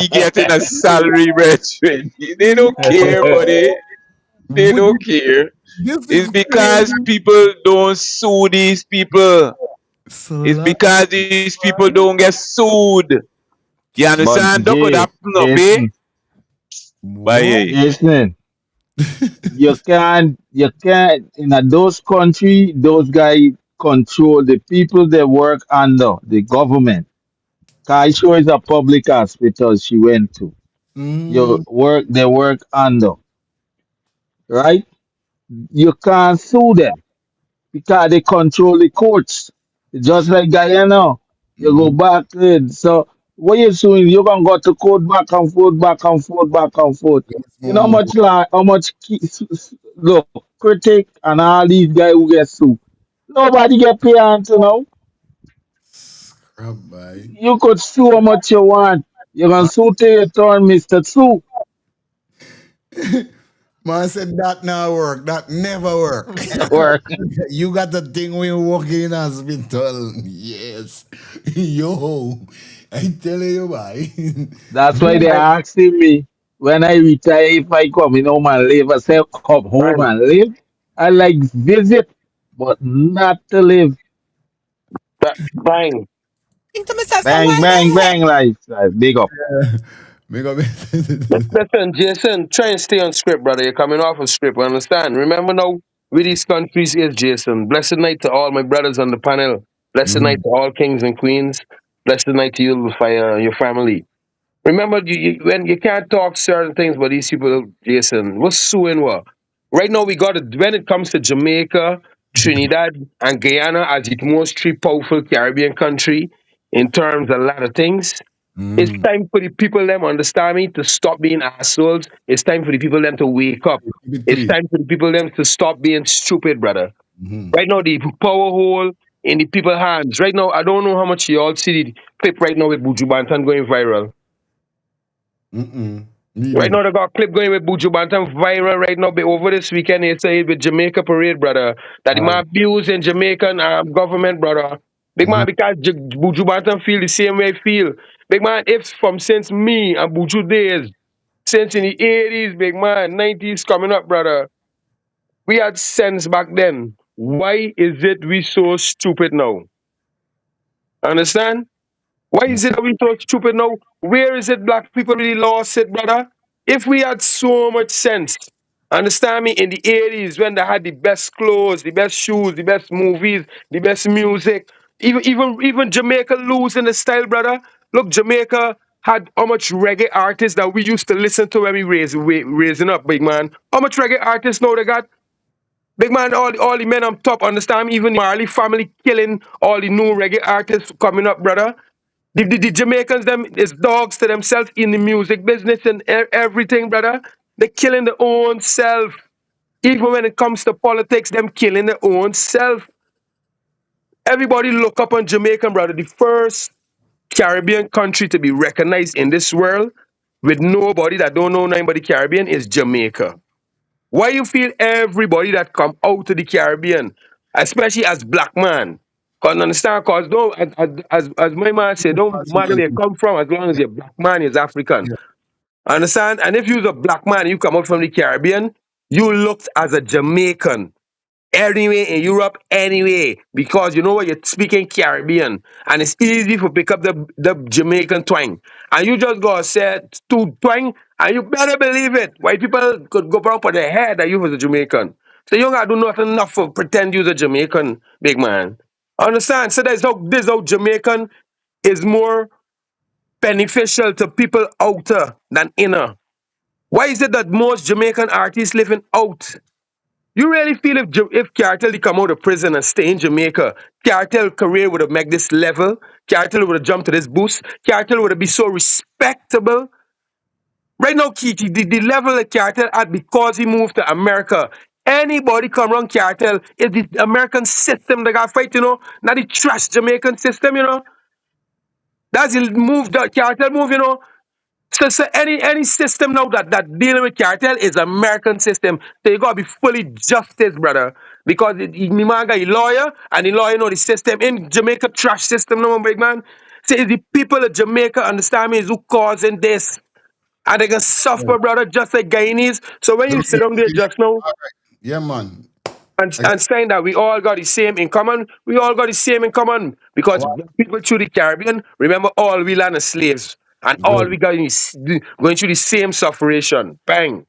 He getting a salary, brethren. They don't care, buddy. They don't care. It's because people don't sue these people. It's because these people don't get sued. You But understand? Don't go that no, Jason, Bye. Jason, you can't in those country, those guys control the people they work under, the government. Kaisho is a public hospital she went to. They work under, right? You can't sue them because they control the courts. Just like Guyana, you go back in. So what you doing? You're gonna go to court back and forth, back and forth, back and forth. You know how much look, critic and all these guys who get sued. Nobody get paid until now. Crap, boy. You could sue how much you want. You can sue till your turn, Mr. Sue. Man said that now work. That never work. Work. You got the thing when you walk in hospital. Yes. Yo. I tell you, boy. That's why they asking me when I retire if I come home and live. I say come home Bang, and live. I like visit, but not to live. bang. think to myself, so Bang, why bang, the heck? bang, life. Big up. Make up. Listen, Jason, try and stay on script, brother. You're coming off of script, understand? Remember now, with these countries is Jason. Blessed night to all my brothers on the panel. Blessed night to all kings and queens. Blessed night to you, fire, your family. Remember, when you can't talk certain things, but these people, Jason, what's suing what? Right now, we got it. When it comes to Jamaica, Trinidad, and Guyana as the most three powerful Caribbean country in terms of a lot of things, it's time for the people them understand me to stop being assholes. It's time for the people them to wake up. It's time for the people them to stop being stupid, brother. Right now, the power hole in the people hands. Right now, I don't know how much you all see the clip right now with Buju Banton going viral. Right now, they got a clip going with Buju Bantam viral right now. But over this weekend, they say with Jamaica Parade, brother, that the man abusing Jamaican government, brother. Big man, because Buju Bantam feel the same way I feel. Big man, if from since me and Buju days, since in the 80s, big man, 90s coming up, brother, we had sense back then. Why is it we so stupid now? Understand? Why is it that we so stupid now? Where is it black people really lost it, brother? If we had so much sense, understand me, in the 80s when they had the best clothes, the best shoes, the best movies, the best music, even Jamaica losing the style, brother. Look, Jamaica had how much reggae artists that we used to listen to when we raising up, big man. How much reggae artists now they got? Big man, all the men on top, understand me? Even the Marley family killing all the new reggae artists coming up, brother. The Jamaicans, them is dogs to themselves in the music business and everything, brother. They're killing their own self. Even when it comes to politics, them killing their own self. Everybody look up on Jamaican, brother. The first Caribbean country to be recognized in this world with nobody that don't know nothing but the Caribbean is Jamaica. Why you feel everybody that come out to the Caribbean, especially as black man, can understand? Cause don't, as my man said, don't matter where you come from, as long as you're black man, is African. Understand? And if you're a black man, you come out from the Caribbean, you looked as a Jamaican. Anyway, in Europe, anyway, because you know what, you're speaking Caribbean, and it's easy to pick up the Jamaican twang. And you just go say to twang, and you better believe it. White people could go around for their head that you was a Jamaican. So you don't gotta do nothing enough for pretend you're a Jamaican, big man. Understand? So this how Jamaican is more beneficial to people outer than inner. Why is it that most Jamaican artists living out? You really feel if Cartel they come out of prison and stay in Jamaica, Cartel career would have made this level, Cartel would have jumped to this boost, Cartel would have been so respectable. Right now, Kiki, the level of Cartel at because he moved to America. Anybody come around Cartel is the American system that got fight, not the trash Jamaican system, That's the move that Cartel move, So any system now that dealing with cartel is American system. So you gotta be fully justice, brother. Because me man got a lawyer and the lawyer know the system in Jamaica trash system, no big man. So it's the people of Jamaica understand me is who causing this. And they can suffer, brother, just like Guyanese. So when you sit down there just now Yeah, man. and saying that we all got the same in common, we all got the same in common. Because black people through the Caribbean, remember all we land as slaves. And all we got is going through the same sufferation. Bang.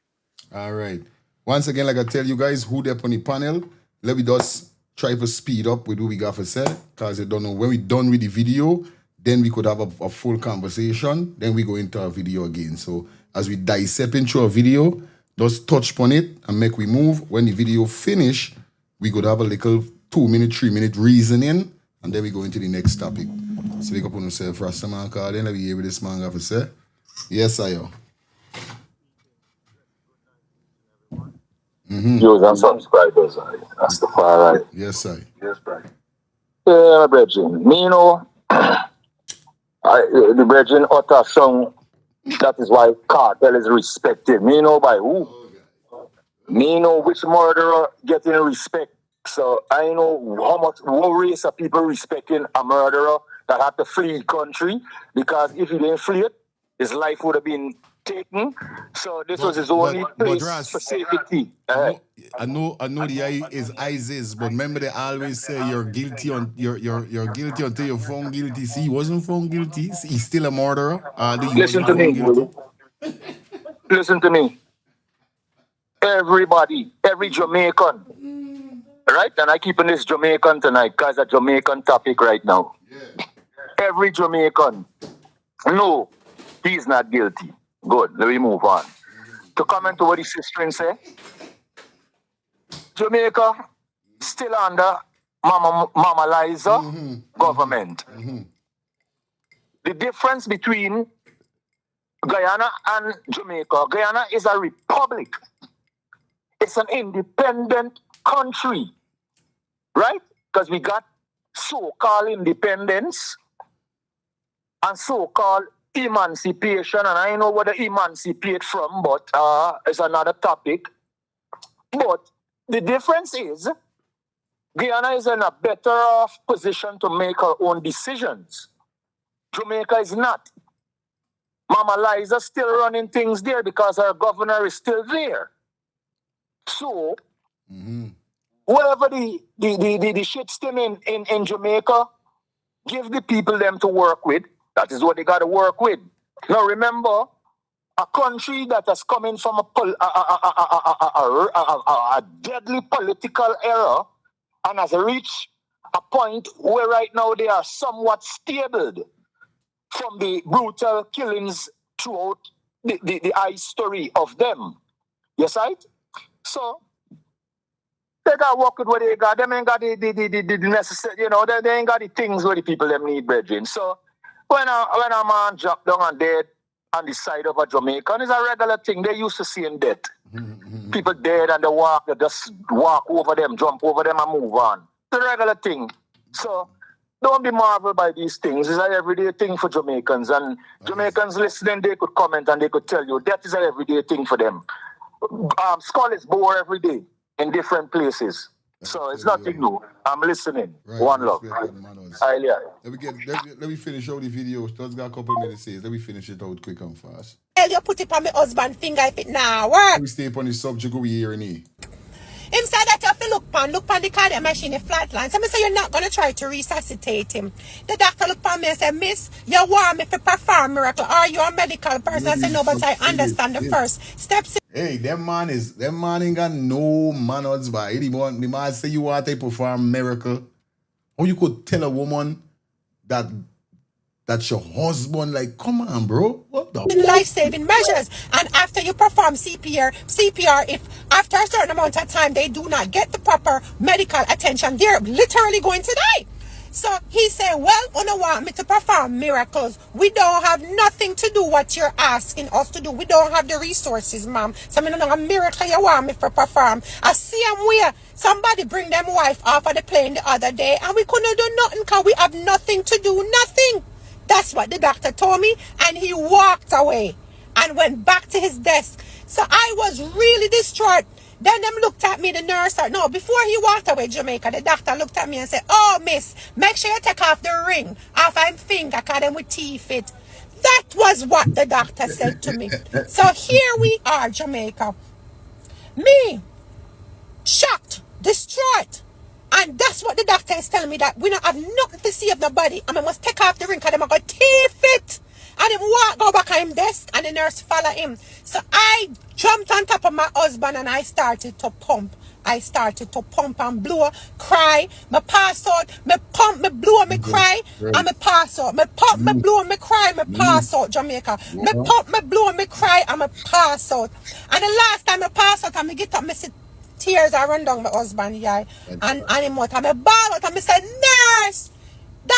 All right. Once again, like I tell you guys, who there on the panel, let me just try to speed up with what we got to say, because I don't know when we done with the video, then we could have a full conversation, then we go into a video again. So as we dissecting through a video, just touch upon it and make we move. When the video finish, we could have a little 2-minute, 3-minute reasoning, and then we go into the next topic. So we up on yourself, Rastaman, call then let me hear what this man got to say. Yes, I am. Viewers and subscribers, that's the far right. Yes, sir. Yes, right. My brethren, me the brethren utter song, that is why cartel is respected. Me know by who? Me know which murderer getting respect. So I know how much, what race of people respecting a murderer that had to flee country, because if he didn't flee it, his life would have been taken. So this was his only place for safety. I know the eye is ISIS, but remember they always say you're guilty you're guilty until you're found guilty. See, he wasn't found guilty. See, he's still a murderer. Listen to me. Listen to me. Everybody, every Jamaican, right? And I keeping this Jamaican tonight because a Jamaican topic right now. Yeah. Every Jamaican, no, he's not guilty. Good, let me move on. To comment to what the sister say, Jamaica still under Mama Liza government. The difference between Guyana and Jamaica, Guyana is a republic. It's an independent country, right? Because we got so-called independence and so-called emancipation, and I know where to emancipate from, but it's another topic. But the difference is, Guyana is in a better off position to make her own decisions. Jamaica is not. Mama Liza still running things there because her governor is still there. So, whoever the shit stem in Jamaica, give the people them to work with. That is what they got to work with. Now remember, a country that has come in from a deadly political era and has reached a point where right now they are somewhat stabled from the brutal killings throughout the story of them. Yes, right? So, they got to work with what they got. Them ain't got the necessary, they ain't got the things where the people them need, brethren. So, when a man drop down and dead on the side of a Jamaican, it's a regular thing. They used to seeing death. People dead and they just walk over them, jump over them and move on. It's a regular thing. So, don't be marveled by these things. It's an everyday thing for Jamaicans. And Jamaicans listening, they could comment and they could tell you that is an everyday thing for them. Skull is bore every day in different places. So it's nothing new. I'm listening. Right, One love. Let me finish out the video. Just got a couple minutes says. Let me finish it out quick and fast. You put it on my husband's finger if it now work. We stay on the subject we hearing here. Him said that you have to look pan the cardiac machine in flatline. So I say you're not going to try to resuscitate him. The doctor looked at me and said, Miss, you want me to perform miracle? Are you a medical person? I said, no, but I understand the first steps. Hey, that man ain't got no manners, but the man say you want to perform miracle. Or you could tell a woman that's your husband, like, come on, bro. What the life-saving measures. And after you perform CPR, if after a certain amount of time they do not get the proper medical attention, they're literally going to die. So he said, well, you don't want me to perform miracles. We don't have nothing to do what you're asking us to do. We don't have the resources, ma'am. So I don't know a miracle you want me to perform. I see him where somebody bring them wife off of the plane the other day and we couldn't do nothing because we have nothing to do, nothing. That's what the doctor told me, and he walked away and went back to his desk. So I was really distraught. Then them looked at me, the nurse, before he walked away, Jamaica, the doctor looked at me and said, oh, miss, make sure you take off the ring off my finger because them with teeth it. That was what the doctor said to me. So here we are, Jamaica. Me, shocked, distraught. And that's what the doctor is telling me, that we don't have nothing to save nobody. And I must take off the ring because I'm going to teeth it. And him go back on his desk and the nurse follow him. So I jumped on top of my husband and I started to pump. I started to pump and blow, cry, me pass out, me pump, me blow, me cry, and me pass out. Me pump, me blow, me cry, me pass out, Jamaica. Me pump, me blow, me cry, and me pass out. And the last time I pass out, and me get up, me sit, tears are run down my husband, and him out, and me ball out, and me say, nurse!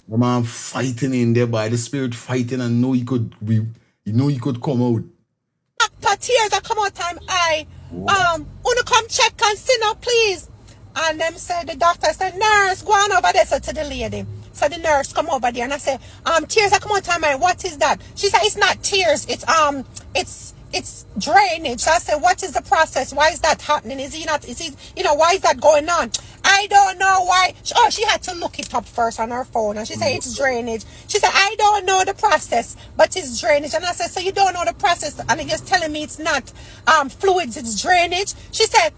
The man fighting in there by the spirit fighting and know he could come out. After tears that come out time, wanna come check and see now, please. And them said, the doctor said, nurse, go on over there, so to the lady. So the nurse come over there and I said, tears that come out time, what is that? She said, it's not tears, it's drainage. So I said, what is the process? Why is that happening? Why is that going on? I don't know why. She had to look it up first on her phone. And she said, it's drainage. She said, I don't know the process, but it's drainage. And I said, so you don't know the process? And you're just telling me it's not fluids, it's drainage? She said,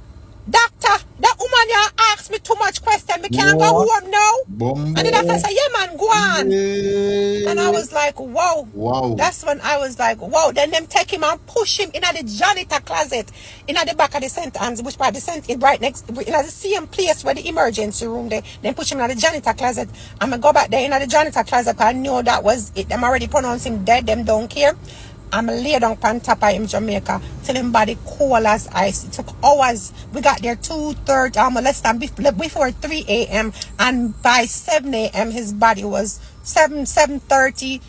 doctor, that woman you asked me too much question. Me can't go home now. And the doctor said, yeah, man, go on. And I was like, whoa. Wow. That's when I was like, whoa. Then them take him and push him in the janitor closet in the back of the sentence, which part the sentence right next, in the same place where the emergency room there. Then push him in the janitor closet. I'm going to go back there in the janitor closet because I knew that was it. Them already pronounced him dead. Them don't care. I'm lay down on top of him, Jamaica, till him body cool as ice. It took hours. We got there 2:30, less than before 3 a.m. And by 7 a.m. his body was 7:30,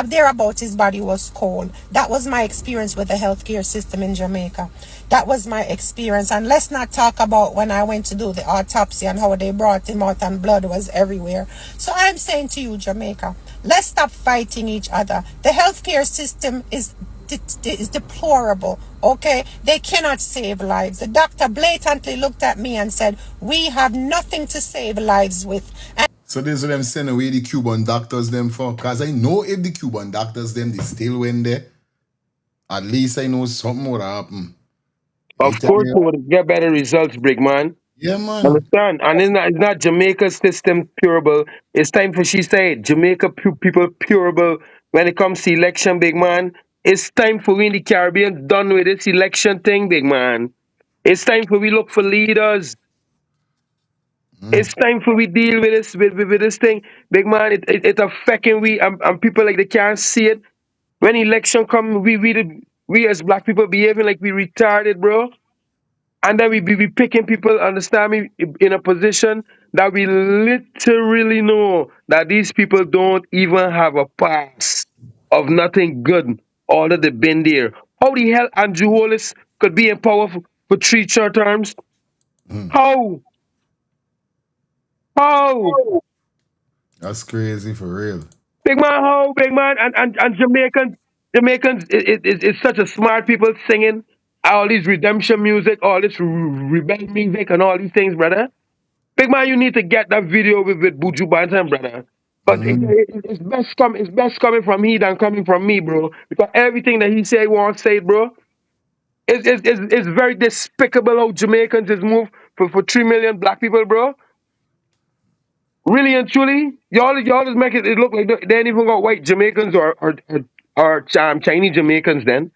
thereabout his body was cold. That was my experience with the healthcare system in Jamaica. That was my experience. And let's not talk about when I went to do the autopsy and how they brought him out and blood was everywhere. So I'm saying to you, Jamaica, let's stop fighting each other. The healthcare system is deplorable. Okay, they cannot save lives. The doctor blatantly looked at me and said, we have nothing to save lives with. And So this is what I'm sending away the Cuban doctors them for. Because I know if the Cuban doctors them, they still went there, at least I know something would happen. Of course, we would get better results, big man. Yeah, man. Understand? And it's not Jamaica's system curable. It's time for she say Jamaica people curable when it comes to election, big man. It's time for we in the Caribbean done with this election thing, big man. It's time for we look for leaders. It's time for we deal with this with this thing, big man. It affecting we and people like they can't see it. When election come, we as black people behaving like we retarded, bro. And then we be picking people, understand me, in a position that we literally know that these people don't even have a pass of nothing good, all that they've been there. How the hell Andrew Hollis could be in power for 3 short terms? How? How? That's crazy for real. Big man, how? Big man, and Jamaicans is such a smart people singing all these redemption music, all this rebel music, and all these things, brother. Big man, you need to get that video with Buju Banton, brother. But it's best coming from he than coming from me, bro. Because everything that he say, he won't say, bro. It's very despicable how Jamaicans is moved for 3 million black people, bro. Really and truly, y'all just make it look like they ain't even got white Jamaicans or Chinese Jamaicans then.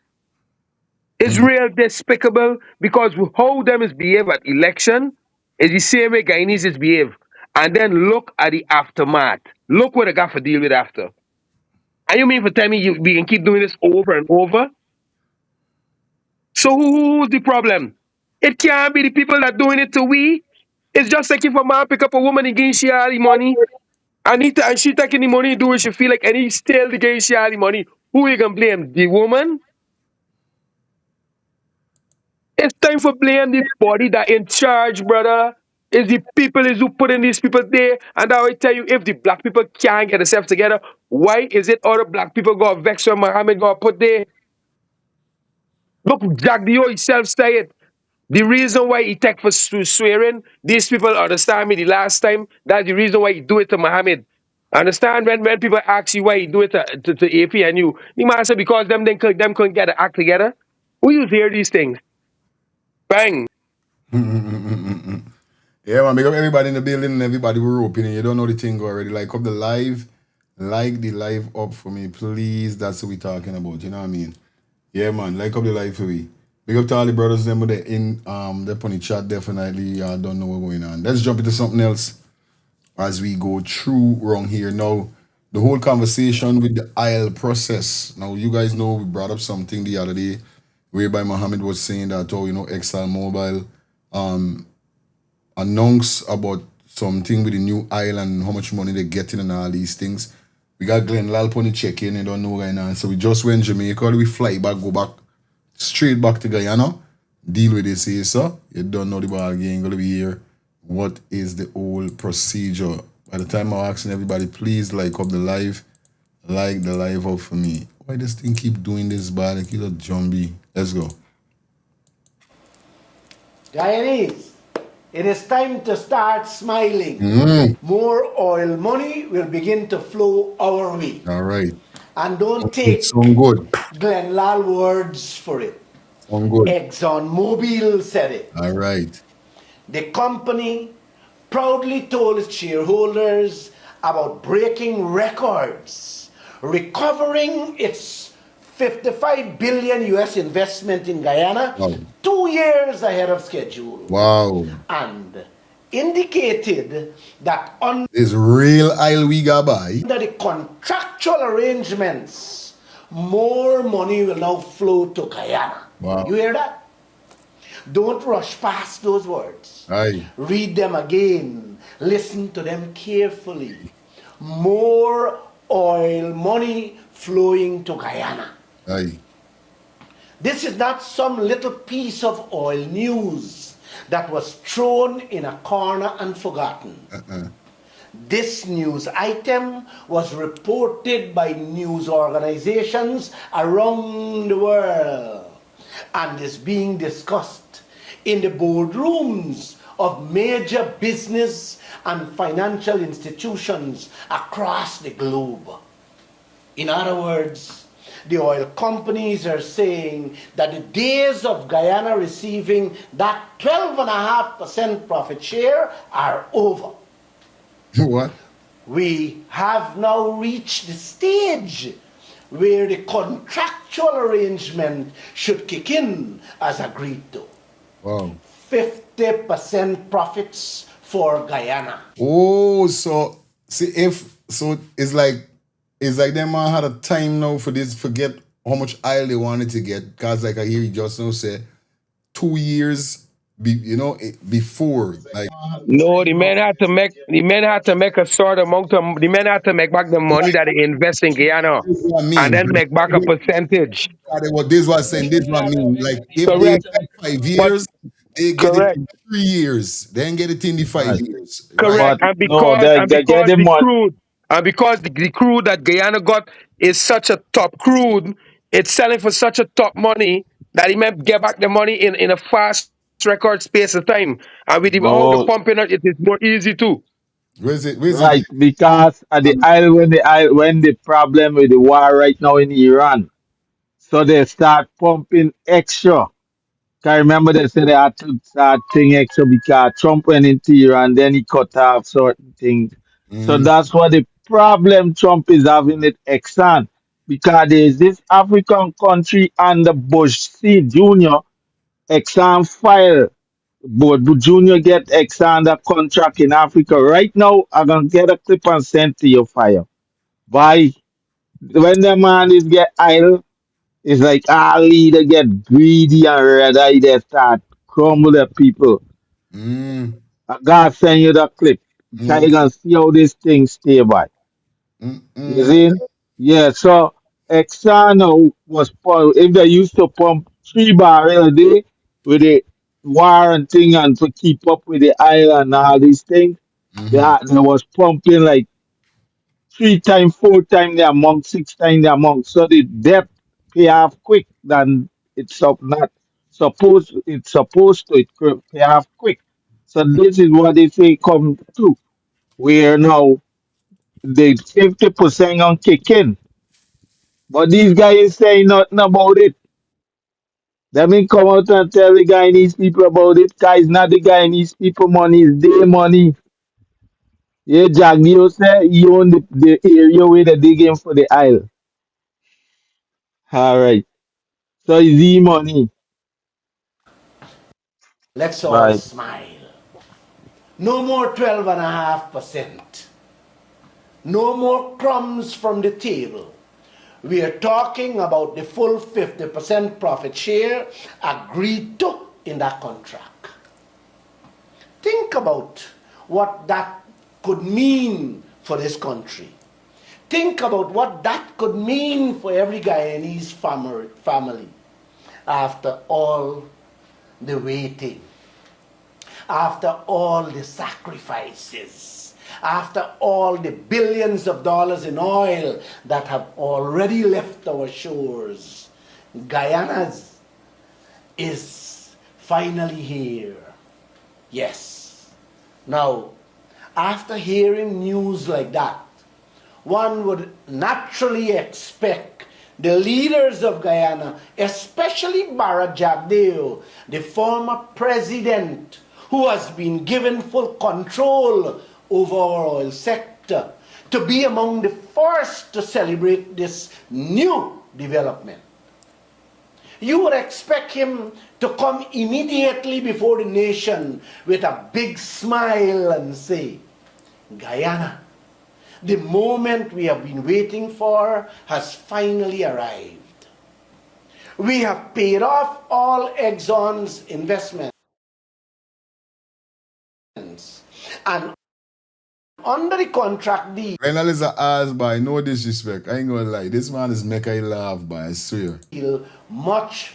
It's real despicable because how them is behave at election is the same way Guyanese is behave. And then look at the aftermath. Look what they got for deal with after. And you mean for tell me we can keep doing this over and over? So who's the problem? It can't be the people that doing it to we. It's just like if a man pick up a woman and give she all the money. And she taking the money and do what she feel like and he still the give she all the money. Who you gonna blame? The woman? It's time for blame the body that in charge, brother. It's the people is who putting these people there. And I will tell you, if the black people can't get themselves together, why is it other black people got vexed when Muhammad got put there? Look, Jack Dio himself say it. The reason why he take for swearing, these people understand me the last time, that's the reason why he do it to Muhammad. Understand when people ask you why he do it to AP and you might say because them couldn't get the act together. Who you hear these things? Bang. Yeah, man, because everybody in the building and everybody we're opening. You don't know the thing already. Like up the live, like the live up for me, please. That's what we talking about. You know what I mean? Yeah, man, like up the live for me. Big up to all the brothers them with the in they're on the chat definitely. Y'all don't know what's going on. Let's jump into something else as we go through around here. Now, the whole conversation with the aisle process. Now, you guys know we brought up something the other day whereby Mohammed was saying that Exxon Mobil announce about something with the new aisle and how much money they're getting and all these things. We got Glenn Lal on the check-in, you don't know right now. So we just went Jamaica, we fly back, go back, straight back to Guyana, deal with this here, so you don't know the ball game, gonna be here. What is the whole procedure? By the time I'm asking everybody, please like up the live up for me. Why this thing keep doing this bad? Like it's a zombie. Let's go. Guyanese, it is time to start smiling. More oil money will begin to flow our way. All right. And don't take Sound good. Glenn Lal words for it. Sound good. Exxon Mobil said it. All right. The company proudly told its shareholders about breaking records, recovering its 55 billion US investment in Guyana 2 years ahead of schedule. Wow. And indicated that under It's real oil we got by. the contractual arrangements, more money will now flow to Guyana. Wow. You hear that? Don't rush past those words. Aye. Read them again. Listen to them carefully. More oil money flowing to Guyana. Aye. This is not some little piece of oil news that was thrown in a corner and forgotten. This news item was reported by news organizations around the world and is being discussed in the boardrooms of major business and financial institutions across the globe. In other words, the oil companies are saying that the days of Guyana receiving that 12.5% profit share are over. What? We have now reached the stage where the contractual arrangement should kick in as agreed to. Wow. 50% profits for Guyana. Oh, so see if so it's like them man had a time now for this forget how much oil they wanted to get. Cause like I hear you just now say 2 years before. Like No, the men had to make a sort amount of the men had to make back the money that they invest in Guyana this is what I and mean. then make back a percentage. This is what I'm saying, this is what I mean. Like if they Correct. get 5 years, But they get it correct. in 3 years. Then get it in the five Right. years. Right. Correct. But no, they get And the money. because the crude that Guyana got is such a top crude, it's selling for such a top money that he may get back the money in a fast record space of time. And with all the No, pumping out, it is more easy too. Where's it? right, because at the island when the problem with the war right now in Iran, so they start pumping extra. I remember they said they had to start thing extra because Trump went into Iran, then he cut off certain things. So Mm-hmm. that's what the problem Trump is having with Exxon. Because there's this African country under Bush C. Jr. Exxon file. But the Junior get Exxon the contract in Africa. Right now, I'm gonna get a clip and send to your file. Why? When the man is get idle, it's like our leader get greedy and red eye they start crumble the people. Mm-hmm. I gotta send you the clip. So you Okay. can see how this thing stay by. You Mm-mm. see? Yeah, so Exxon was if they used to pump 3 barrels a day with the war and thing and to keep up with the oil and all these things, Mm-hmm. they was pumping like 3 times, 4 times the amount, 6 times the amount. So the debt pay off quick than it's up not supposed to it could pay off quick. So this is what they say come to where now the 50% on kick in. But these guys say nothing about it. They mean come out and tell the Guyanese people about it. Guys, not the Guyanese people money, it's their money. Yeah, Jack Dio say he own the area where they digging for the oil. All right. So it's the money. Let's all Right. smile. No more 12.5%. No more crumbs from the table. We are talking about the full 50% profit share agreed to in that contract. Think about what that could mean for this country. Think about what that could mean for every Guyanese family after all the waiting, after all the sacrifices, after all the billions of dollars in oil that have already left our shores. Guyana's is finally here. Yes. Now, after hearing news like that, one would naturally expect the leaders of Guyana, especially Barra Jagdeo, the former president who has been given full control over our oil sector, to be among the first to celebrate this new development. You would expect him to come immediately before the nation with a big smile and say, Guyana, the moment we have been waiting for has finally arrived. We have paid off all Exxon's investments and Under the contract deal, Renal is a ass, boy. No disrespect. I ain't gonna lie. This man is make I laugh, boy. I swear.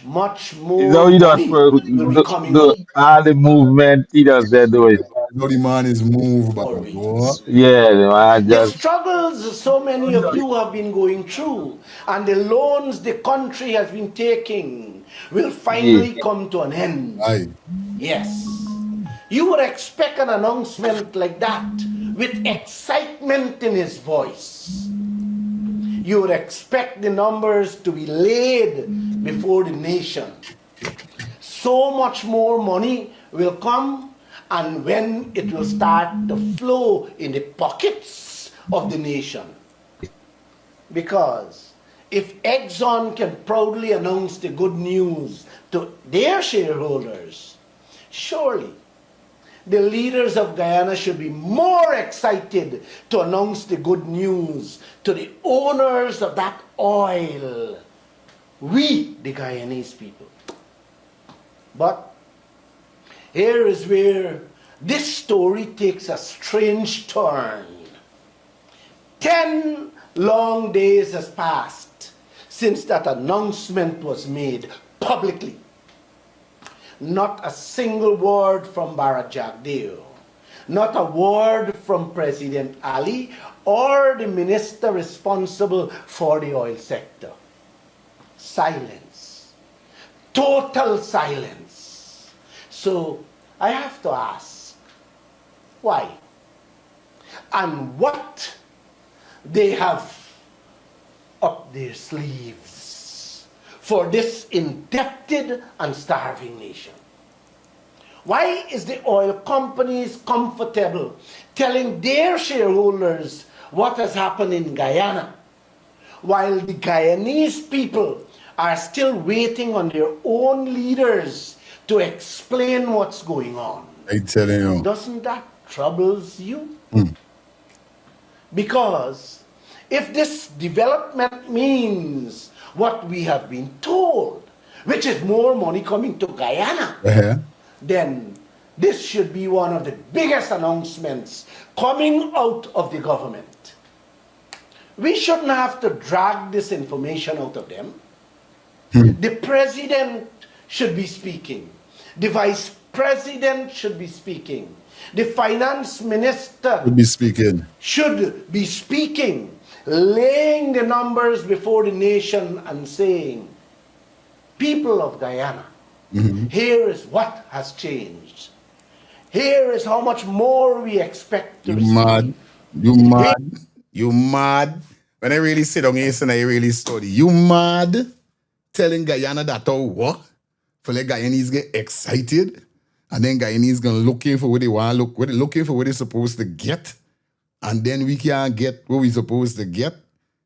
much You more know, you just money will be coming the all the movement he does they're doing. Know the man is moved, boy. forward. What? Yeah, the man The just struggles so many of you have been going through and the loans the country has been taking will yeah. finally come to an end. Aye. Yes. You would expect an announcement like that with excitement in his voice. You would expect the numbers to be laid before the nation. So much more money will come, and when it will start to flow in the pockets of the nation. Because if Exxon can proudly announce the good news to their shareholders, surely the leaders of Guyana should be more excited to announce the good news to the owners of that oil. We, the Guyanese people. But here is where this story takes a strange turn. 10 long days has passed since that announcement was made publicly. Not a single word from Barra Jagdeo, not a word from President Ali or the minister responsible for the oil sector. Silence, total silence. So I have to ask, why? And what they have up their sleeves for this indebted and starving nation. Why is the oil companies comfortable telling their shareholders what has happened in Guyana, while the Guyanese people are still waiting on their own leaders to explain what's going on? I telling you. Doesn't that troubles you? Mm. Because if this development means what we have been told, which is more money coming to Guyana, Uh-huh. then this should be one of the biggest announcements coming out of the government. We shouldn't have to drag this information out of them. The president should be speaking. The vice president should be speaking. The finance minister We'll be speaking. should be speaking, laying the numbers before the nation and saying, people of Guyana, here is what has changed. Here is how much more we expect to You receive. mad? You mad? You mad? When I really sit down here and I really study, you mad? Telling Guyana that or what? For let Guyanese get excited, and then Guyanese gonna looking for what they want, looking for what they're supposed to get, and then we can't get what we supposed to get.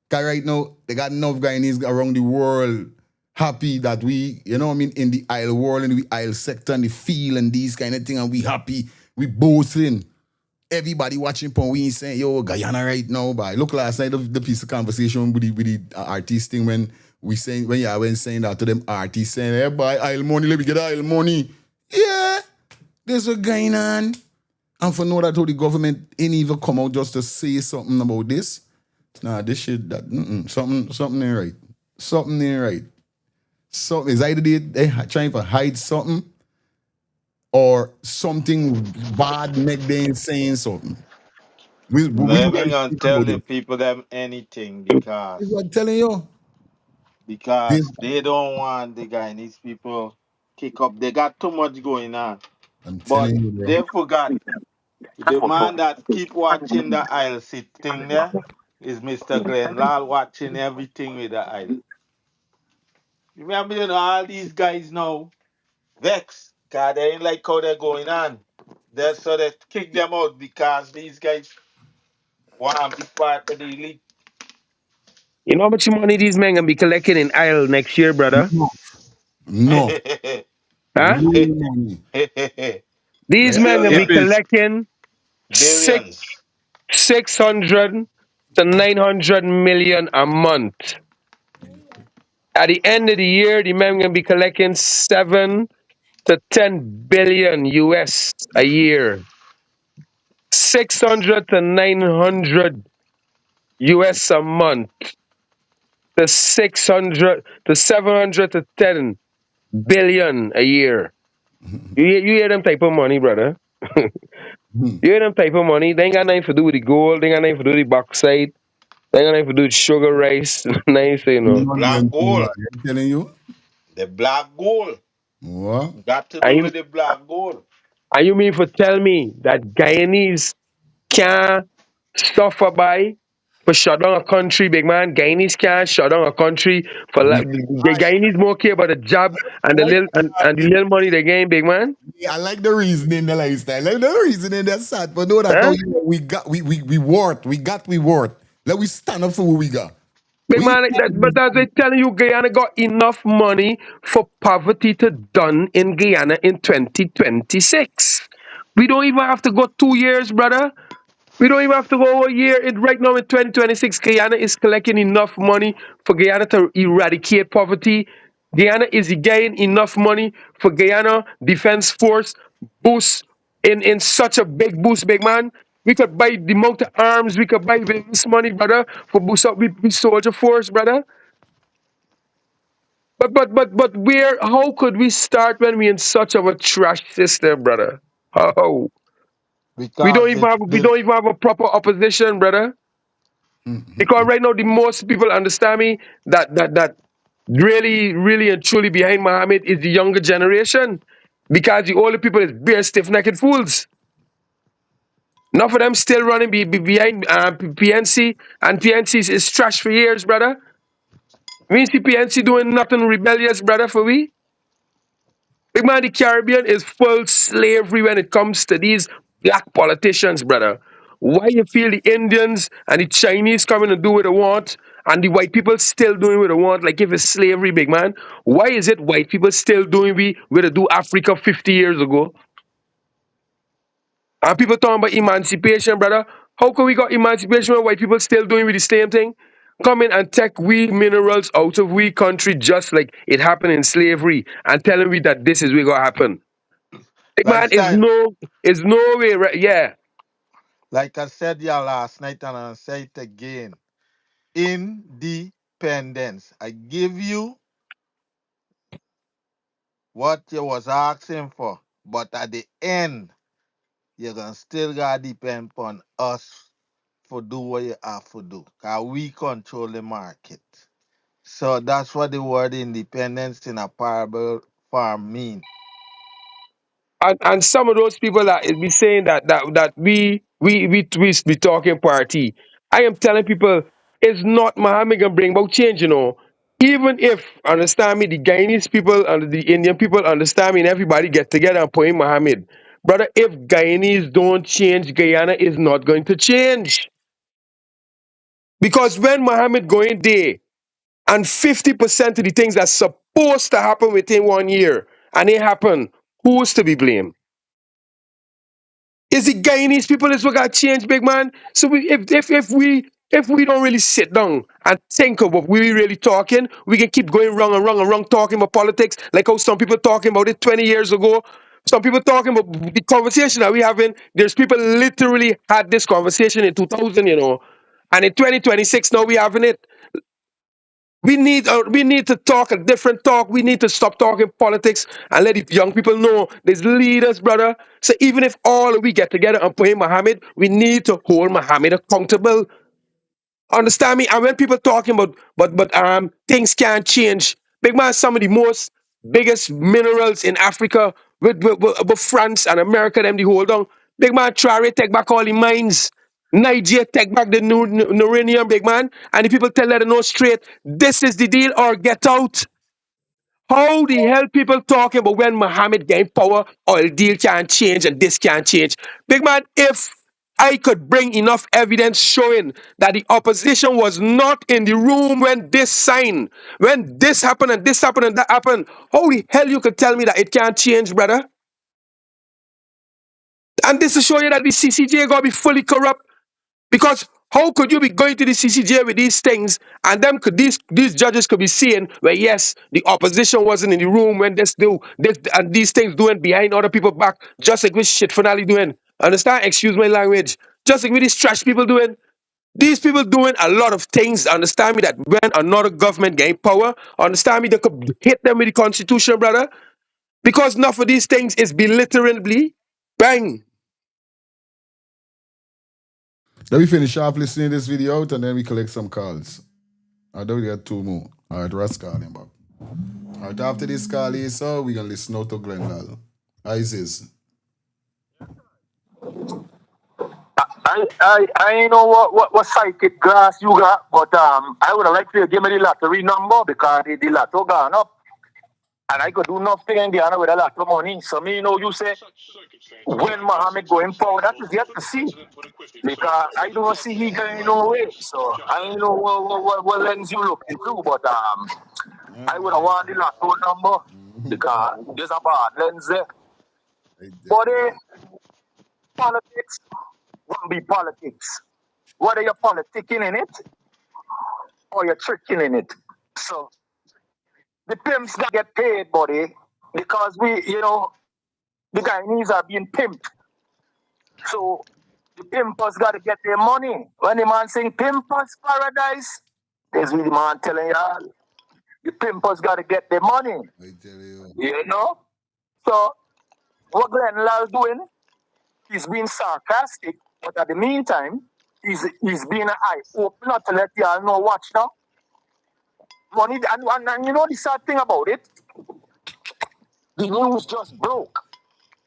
Cause right now they got enough Guyanese around the world happy that we, you know what I mean, in the oil world, in the oil sector, and the field and these kind of thing, and we happy, we boasting. Everybody watching porn, we ain't saying, yo, Guyana right now, but look last night of the piece of conversation with the artist thing when we saying, when you went saying that to them artists saying, hey, boy, oil money, let me get oil money. Yeah, there's what going on. And for know that how the government ain't even come out just to say something about this. Nah, this shit, something ain't right. Something ain't right. Something is either they trying to hide something or something bad make them saying something. We Let me gotta gonna speak tell about the it. people them anything This is what I'm telling you. This, because they don't want the Guyanese people kick up. They got too much going on. I'm But telling you, bro. they forgot the man that keep watching the aisle sit thing there is Mr. Glenn Lal watching everything with the aisle. Remember, all these guys now vex. Cause they ain't like how they're going on. So they kick them out because these guys want to be part of the elite. You know how much money these men gonna be collecting in Isle next year, brother? No, no, Huh? real money. These Yeah, men gonna Billions. be If it's collecting six Billions. 600 to 900 million a month. At the end of the year, the men gonna be collecting 7 to 10 billion US a year. 600 to 900 US a month to 600 to 700 to 10 billion a year. You hear them type of money, brother? You hear them type of money? They ain't got nothing to do with the gold. They ain't got nothing to do with the bauxite. They ain't got nothing to do with sugar, rice. Nothing, you The know. Money black and power, gold. I'm telling you. The black gold. What? Got to And do you, with the black gold. and you mean for tell me that Guyanese can't suffer by for shut down a country, big man? Guyanese can't shut down a country for the Guyanese more care about the job and the little and the little money they gain, big man. Yeah, I like the reasoning, the lifestyle. I like the reasoning that's sad. But know that Huh? though, you know, we worth. We worth. Let we stand up for what we got. Big We man, but as I telling you, Guyana got enough money for poverty to done in Guyana in 2026. We don't even have to go 2 years, brother. We don't even have to go a year. Right now in 2026, Guyana is collecting enough money for Guyana to eradicate poverty. Guyana is getting enough money for Guyana Defense Force boost in such a big boost, big man. We could buy the amount of arms, we could buy this money, brother, for boost up with soldier force, brother. But where how could we start when we in such of a trash system, brother? How? Because We don't even have a proper opposition, brother. Because right now, the most people understand me that really, really and truly behind Muhammad is the younger generation. Because the older people is bare stiff necked fools. Enough of them still running behind PNC, and PNC is trash for years, brother. We see PNC doing nothing rebellious, brother, for we. Big man, the Caribbean is full slavery when it comes to these black politicians, brother. Why you feel the Indians and the Chinese coming to do what they want, and the white people still doing what they want, like if it's slavery, big man? Why is it white people still doing what they do Africa 50 years ago? And people talking about emancipation, brother. How can we got emancipation when white people still doing with the same thing? Coming and take we minerals out of we country just like it happened in slavery and telling me that this is what gonna happen. Big man, lifestyle, is no way, right? Yeah. like I said yeah last night and I'll say it again. Independence. I give you what you was asking for. But at the end, you're gonna still gotta depend on us for do what you have to do. Cause we control the market. So that's what the word independence in a parable farm mean. And some of those people that is be saying that we be talking party. I am telling people it's not Muhammad gonna bring about change, you know. Even if understand me, the Guyanese people and the Indian people understand me and everybody get together and point Muhammad. Brother, if Guyanese don't change, Guyana is not going to change. Because when Muhammad going there and 50% of the things that's supposed to happen within 1 year and it happen, who's to be blamed? Is it Guyanese people is what got changed, big man? So if we don't really sit down and think of what we really talking, we can keep going wrong and wrong and wrong talking about politics, like how some people talking about it 20 years ago. Some people talking about the conversation that we having. There's people literally had this conversation in 2000, you know, and in 2026 now we having it. We need to talk a different talk. We need to stop talking politics and let the young people know there's leaders, brother. So even if all we get together and put Muhammad, we need to hold Muhammad accountable. Understand me? And when people talking about but things can't change. Big man, some of the most biggest minerals in Africa with France and America, them the hold on. Big man, try take back all the mines. Nigeria take back the uranium, big man. And the people tell them no straight, this is the deal or get out. How the hell people talking about when Muhammad gained power, oil deal can't change and this can't change? Big man, if I could bring enough evidence showing that the opposition was not in the room when this signed, when this happened and that happened, how the hell you could tell me that it can't change, brother? And this to show you that the CCJ gonna be fully corrupt. Because how could you be going to the CCJ with these things and them could these judges could be seeing where yes, the opposition wasn't in the room when this and these things doing behind other people back, just like this shit finale doing. Understand? Excuse my language. Just like with these trash people doing. These people doing a lot of things, understand me, that when another government gain power, understand me, they could hit them with the constitution, brother. Because enough of these things is belittlingly bang. Let me finish off listening to this video out and then we collect some calls. I don't get 2 more. All right, Ross calling back. All right, after this call is so we're gonna listen out to Glenn Lal. Isis. I know what psychic glass you got, but I would have liked to give me the lottery number because the lotto gone up. And I could do nothing in Guyana with a lot of money. So me know you say when Muhammad going forward, that is yet to see. Because I don't see he going nowhere. So I don't know what lens you looking through, but I would have wanted the lotto number because there's a bad lens there. But politics won't be politics. Whether you're politicking in it or you're tricking in it. So the pimps that get paid, buddy, because the Guyanese are being pimped. So the pimpers got to get their money. When the man saying pimpers paradise, there's really man telling y'all, the pimpers got to get their money. I tell you. You know? So what Glenn Lal doing, he's being sarcastic, but at the meantime, he's being an eye opener to let y'all know, watch now. Money, and you know the sad thing about it? The news just broke.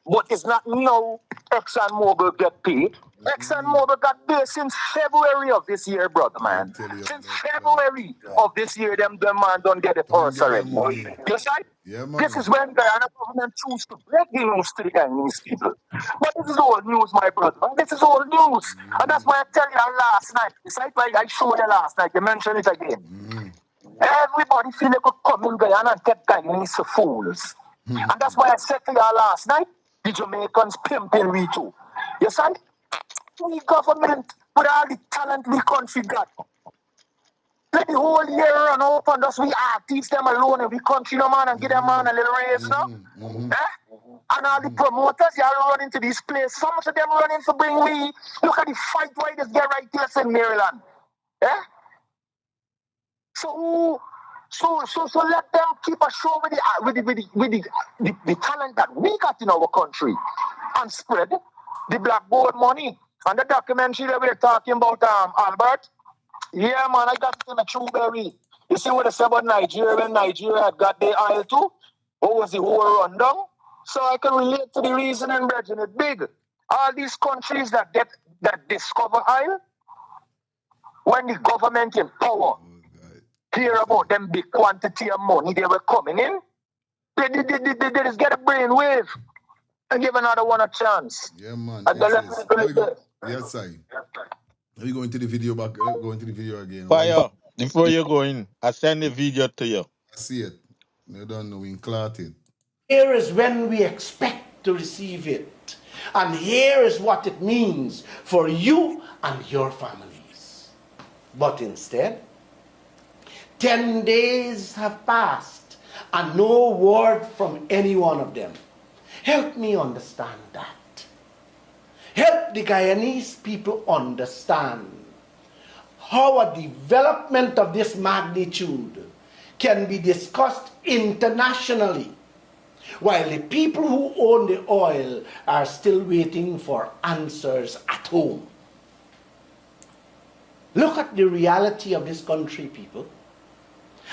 But it's not now ExxonMobil get paid. ExxonMobil got paid since February of this year, brother, man. Since February of this year, them man don't get a purse already. You see? Yeah, man. This is when Guyana government choose to break the news to the Guyanese people. But this is old news, my brother. This is old news. And that's why I tell you last night. The site why I showed you last night, you mentioned it again. Everybody feel they could come in Guyana and get Guyanese for fools. And that's why I said to you last night, the Jamaicans pimping we too. You see? We government, with all the talent we country got, let the whole year run open, thus we teach them alone in we country, no man, and give them man a little raise, no? And all the promoters, y'all run into this place. Some of them running to bring we. Look at the fight why this get right here in Maryland. So let them keep a show with the talent that we got in our country and spread the blackboard money. And the documentary that we're talking about, Albert, yeah, man, I got it in a true berry. You see what they say about Nigeria when Nigeria had got their oil too? What was the whole rundown? So I can relate to the reasoning, Brethren. It's big. All these countries that discover oil, when the government in power hear about them big quantity of money they were coming in, they just get a brainwave and give another one a chance. Yeah, man. Yes, I. Let me go into the video back. Go into the video again. Fire, before you go in, I send the video to you. I see it. You don't know, we clot it. Here is when we expect to receive it. And here is what it means for you and your families. But instead, 10 days have passed and no word from any one of them. Help me understand that. Help the Guyanese people understand how a development of this magnitude can be discussed internationally while the people who own the oil are still waiting for answers at home. Look at the reality of this country, people.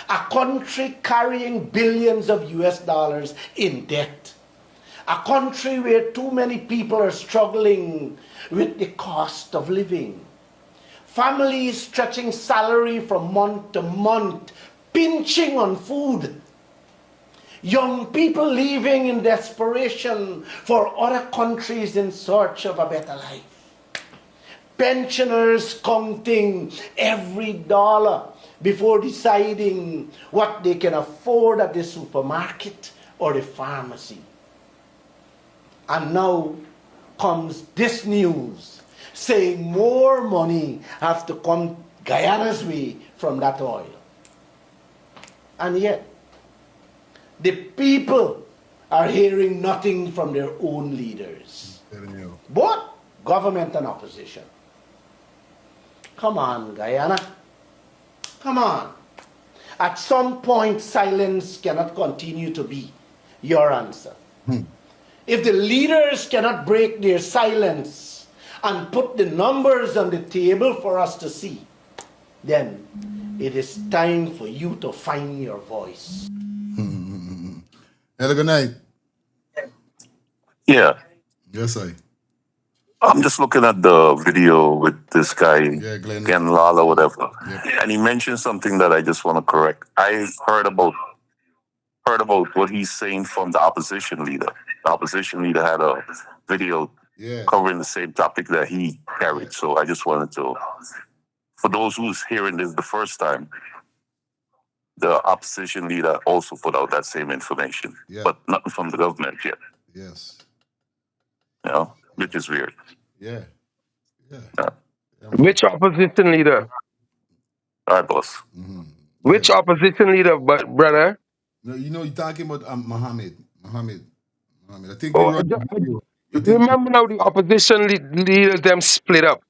A country carrying billions of US dollars in debt. A country where too many people are struggling with the cost of living. Families stretching salary from month to month, pinching on food. Young people leaving in desperation for other countries in search of a better life. Pensioners counting every dollar before deciding what they can afford at the supermarket or the pharmacy. And now comes this news saying more money have to come Guyana's way from that oil. And yet, the people are hearing nothing from their own leaders. But government and opposition. Come on, Guyana. Come on. At some point, silence cannot continue to be your answer. If the leaders cannot break their silence and put the numbers on the table for us to see, then it is time for you to find your voice. Hello, good night. Yeah, Yes, I. I'm just looking at the video with this guy, Yeah, Glenn. Ken Lala, whatever, Yeah. and he mentioned something that I just want to correct. I heard about what he's saying from the opposition leader. The opposition leader had a video Yeah. covering the same topic that he carried. So I just wanted to, for those who's hearing this the first time, the opposition leader also put out that same information, Yeah. but nothing from the government yet. Yes. You know, which is weird. Yeah. Yeah. Which opposition leader? All right, boss. Which opposition leader, brother? No, you know, you're talking about Mohammed. I think Oh, we run the video. remember now the opposition leaders them split up.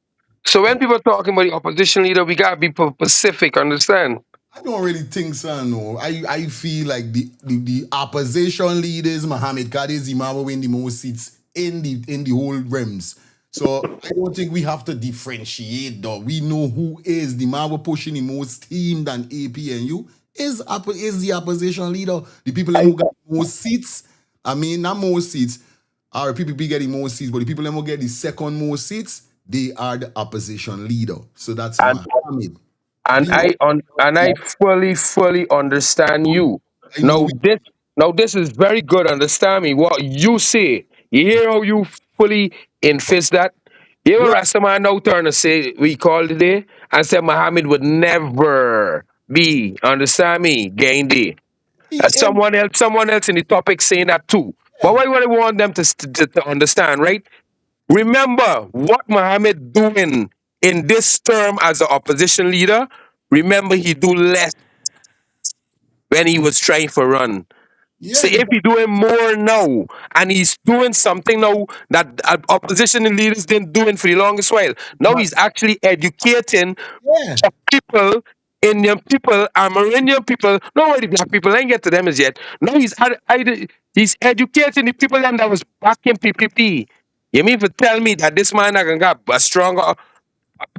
So when people talking about the opposition leader, we gotta be specific, understand? I don't really think so, no. I feel like the opposition leaders, Mohammed Kadi Zimbabwe win the most seats in the whole realms. So I don't think we have to differentiate though. We know who is the man pushing the most team than APNU is the opposition leader. The people who got most seats, I mean not most seats, our PPP getting most seats, but the people who get the second most seats, they are the opposition leader. So that's Mohammed. And I fully understand you. Now this is very good. Understand me. What you say. You hear how you fully infist that? You hear what Rastaman now turn to say we called today and said Muhammad would never be, understand me, gain day. Someone else in the topic saying that too. But what I want them to understand, right? Remember what Muhammad doing in this term as an opposition leader. Remember he do less when he was trying for run. So if he doing more now, and he's doing something now that opposition leaders didn't do for the longest while. Now he's actually educating people, Indian people, Amerindian people, not only black people, I ain't get to them as yet. Now he's educating the people them that was back in PPP. You mean to tell me that this man not gonna get a stronger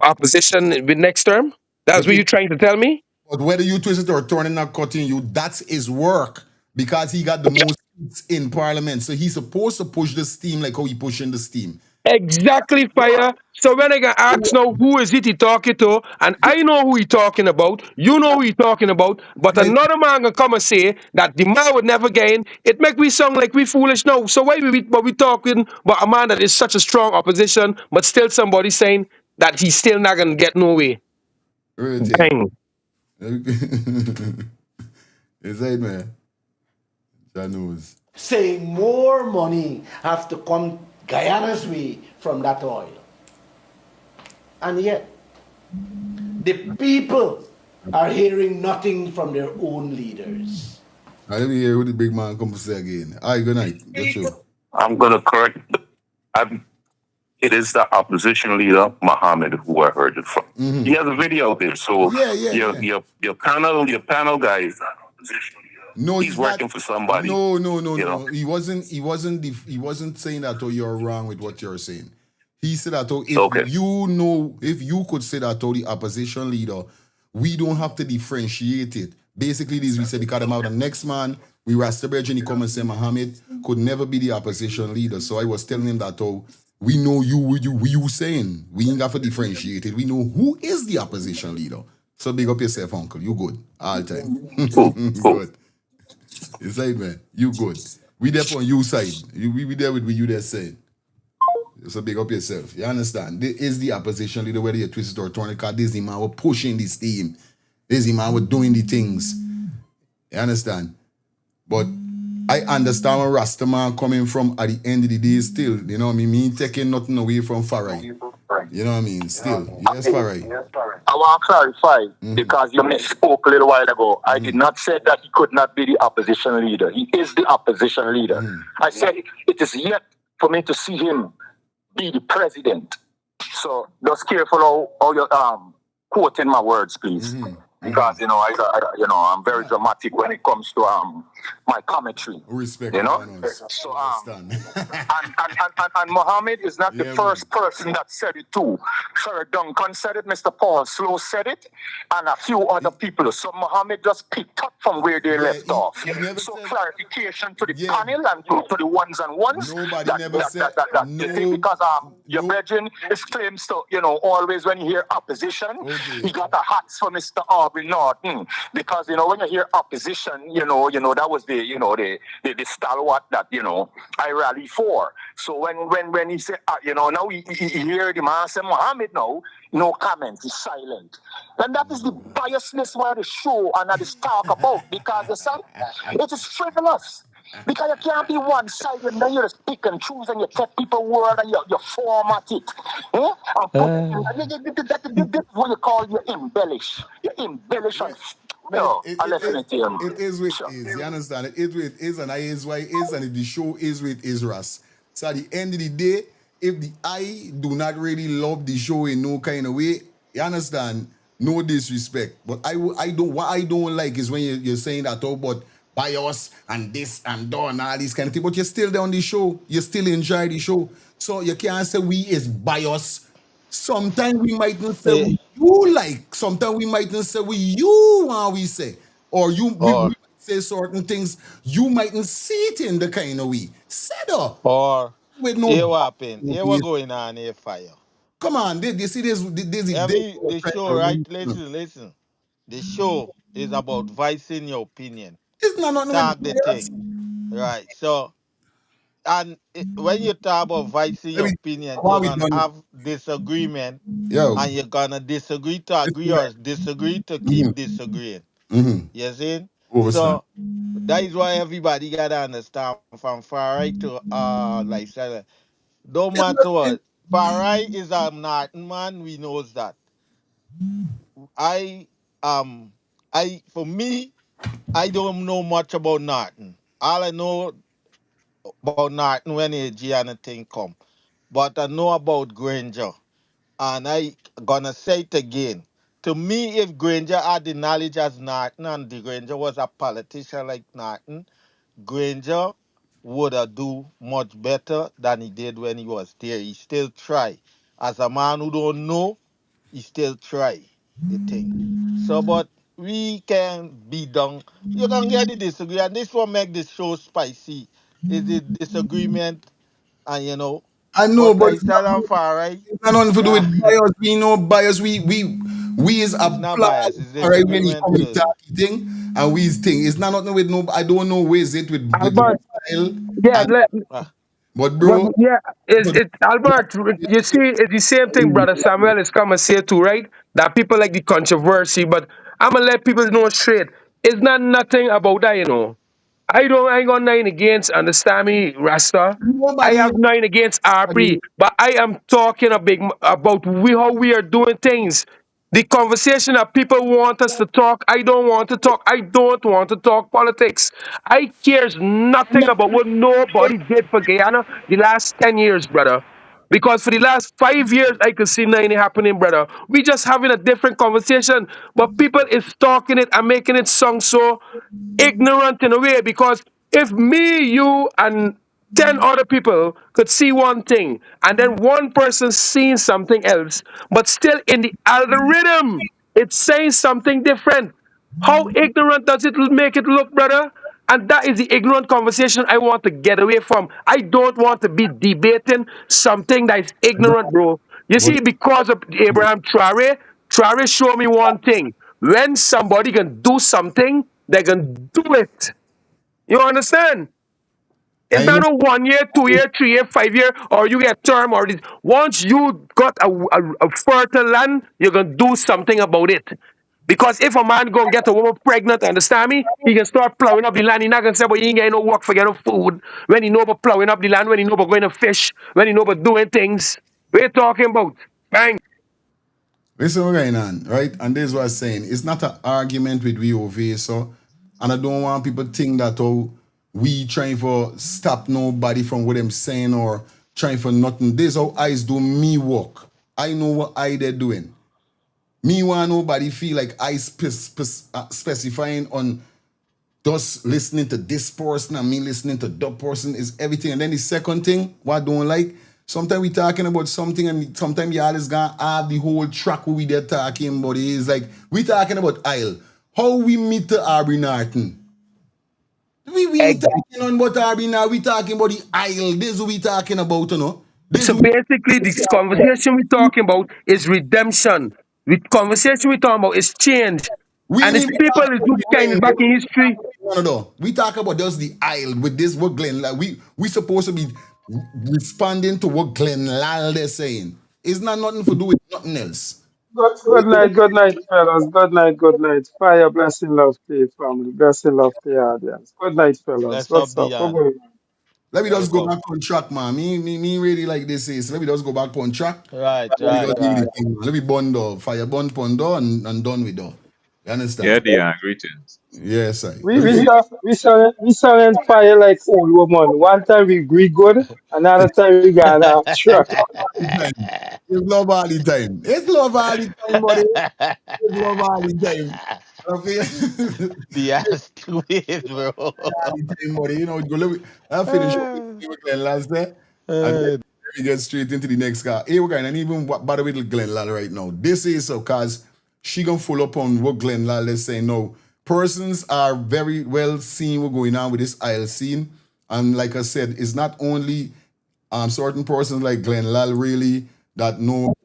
opposition with next term? That's what you're trying to tell me? But whether you twist it or turning or cutting you, that's his work. Because he got the most seats in parliament. So he's supposed to push this team like how he pushing this team. Exactly, fire. So when I can ask now who is it he talking to, and I know who he talking about, you know who he talking about, but another man gonna come and say that the man would never gain, it make we sound like we foolish now. So why we talking about a man that is such a strong opposition, but still somebody saying that he's still not gonna get no way? Bang. Is that man? That knows. Saying more money have to come Guyana's way from that oil. And yet, the people are hearing nothing from their own leaders. Let me hear what the big man come to say again. All right, good night. Get you. I'm going to correct. It is the opposition leader, Muhammad, who I heard it from. He has a video there. So your panel guys, no, he's working for somebody. No. He wasn't saying that. Oh, you're wrong with what you're saying. He said that. Oh, if you could say that. Oh, the opposition leader, we don't have to differentiate it. Basically, this we say because I'm out the next man. We Rastabridge and he come and say Muhammad could never be the opposition leader. So I was telling him that. Oh, we know you saying we ain't got to differentiate it. We know who is the opposition leader. So big up yourself, uncle. You good all the time. Good. Inside, man. You good. We there on you side. We there with you there saying. So big up yourself. You understand? This is the opposition leader, whether you twist it or turn it, because this man we're pushing this team. This man we're doing the things. You understand? But I understand where Rastaman coming from at the end of the day still. You know what I mean? Me taking nothing away from Farai. You know what I mean? Still. Yes, Farai. I want to clarify because you misspoke a little while ago. I did not say that he could not be the opposition leader. He is the opposition leader. I said it is yet for me to see him be the president. So just careful how you quoting my words, please. Because I'm very dramatic when it comes to my commentary. Respect, You know, Manos. so Understand. and Mohammed is not the first person that said it too. Sir Duncan said it, Mr. Paul Slow said it, and a few other people. So Mohammed just picked up from where they left off. So clarification to the panel and to the ones and ones. Nobody never said The thing, because your brethren is claims to, always when you hear opposition, you got a hats for Mr. Aubrey Norton. Because when you hear opposition, that was the stalwart that I rally for. So when he said now he hear the man say Mohammed now, no comment, he's silent. And that is the biasness where the show and this talk about, because it is frivolous. Because you can't be one-sided and then you just pick and choose and you take people's word and you format it. And put it, this is what you call you embellish. You embellish and it is what it is. You understand? It is what it is, and I is why it is, and if the show is what it is, Russ. So at the end of the day, if the I do not really love the show in no kind of way, you understand? No disrespect. But what I don't like is when you're saying that about bias and this and that and all these kind of things, but you're still there on the show. You still enjoy the show. So you can't say we is bias. Sometimes we mightn't say we you like. Sometimes we mightn't say we you want we say. Or we might say certain things you mightn't see it in the kind of way. Set up. Or With no here what happened? Here what going on here, fire? come on, you see this I mean, the show, right? it's Listen. The show is about voicing your opinion. not nothing Talk with the bias. thing. Right. So, and when you talk about voicing your opinion, Why you're we going to done have disagreement yo. and you're going to disagree to agree or disagree to keep disagreeing. You see? Overstand. So, that is why everybody got to understand from far right to lifestyle. Don't matter what. Far right is a Norton man, we knows that. I um for me, I don't know much about Norton. All I know about Norton when AG and the thing come. But I know about Granger. And I gonna say it again. To me, if Granger had the knowledge as Norton and the Granger was a politician like Norton, Granger would have do much better than he did when he was there. He still try. As a man who don't know, he still try the thing. So, but we can be done. You can get the disagree, and this will make the show spicy. Is the disagreement, and I know, but but like said on far right, it's not nothing to do with the, bias. We know bias. We is it's not applaud. bias. It's All right, when he disagreement come with to talky thing and we thing. It's not nothing with no. I don't know where is it with Albert, style. yeah, ah, But bro, yeah, but Albert, you see, it's the same thing, brother Samuel is come and say too, right? That people like the controversy, but I'm gonna let people know straight. It's not nothing about that. I ain't got nothing against, understand me, Rasta. I nobody. have nothing against Aubrey, but I am talking about how we are doing things. The conversation that people want us to talk, I don't want to talk. I don't want to talk politics. I cares nothing about what nobody did for Guyana the last 10 years, brother. Because for the last 5 years, I could see nothing happening, brother. We just having a different conversation, but people is talking it and making it sound so ignorant in a way. Because if me, you, and 10 other people could see one thing, and then one person seeing something else, but still in the algorithm, it's saying something different. How ignorant does it make it look, brother? And that is the ignorant conversation I want to get away from. I don't want to be debating something that is ignorant, bro. You But see, because of Abraham Traore, Traore showed me one thing. When somebody can do something, they can do it. You understand? It's I know. not a 1 year, 2 year, 3 year, 5 year, or you get term or this. Once you got a fertile land, you're gonna do something about it. Because if a man go and get a woman pregnant, understand me, he can start plowing up the land. He not gonna say, but he ain't getting no work for getting food. When he know about plowing up the land, when he know about going to fish, when he know about doing things. We're talking about. Bang. Listen what's going on, right? And this is what I'm saying. It's not an argument with we over here, so. And I don't want people to think that we trying to stop nobody from what I'm saying or trying for nothing. This how eyes do me work. I know what I they're doing. Me want nobody feel like I specifying on just listening to this person and me listening to that person is everything. And then the second thing, what I don't like, sometimes we talking about something and sometimes you always gonna have the whole track where we there talking about it. It's like, we talking about Isle. How we meet the Aubrey Norton? We ain't talking on about Aubrey now, we talking about the Isle. This is what we talking about, you know. So basically, this conversation we're talking about is redemption. The conversation we're talking about is change. We And ain't it's even people talking is about look kind of back in history. no. We talk about just the Isle with this what Glenn, like we supposed to be responding to what Glenn Lal they're saying. It's not nothing to do with nothing else. Good night, fellas. Good night. Fire, blessing, love to your family. Blessing, love to your audience. Good night, fellas. Bless up, What's up? Dion. Let me just Wake go up. back on track, man. Me really like this is. Let me just go back on track. Right, Let me right, just give you right. the thing. Let me bond off. Fire bond pondo and done with that. You Yeah, understand? Dion, greetings. Yes, I. We Let me we finish. saw we saw we sound fire like old woman. One time we agree good, another time we got off track. It's love all the time. It's love all the time, buddy. It's love all the time. Okay? Dion stupid, bro. All the time, buddy. You know, I'll finish up with Glenn Lal there. And then we get straight into the next guy. Hey, we're going and even bother with Glenn Lal right now. This is so because she gonna follow up on what Glenn Lal is saying now. Persons are very well seen what's going on with this aisle scene. And like I said, it's not only certain persons like Glenn Lal really that know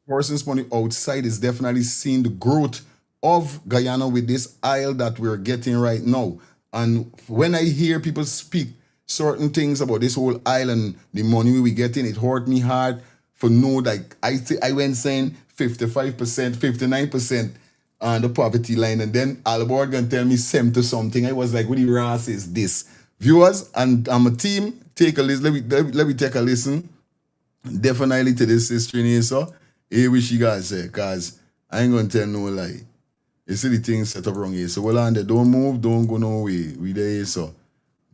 persons money outside is definitely seeing the growth of Guyana with this aisle that we're getting right now. And when I hear people speak certain things about this whole island, the money we getting, it hurt me hard for know like I went saying 55%, 59% on the poverty line, and then Albert gonna tell me 70 something. I was like, what the Ross is this? Viewers and I'm a team, take a listen. Let me take a listen. Definitely to this history here, so hear what she got to say, cause I ain't gonna tell no lie. You see the things set up wrong here. So well on there, don't move, don't go no way. We there here, so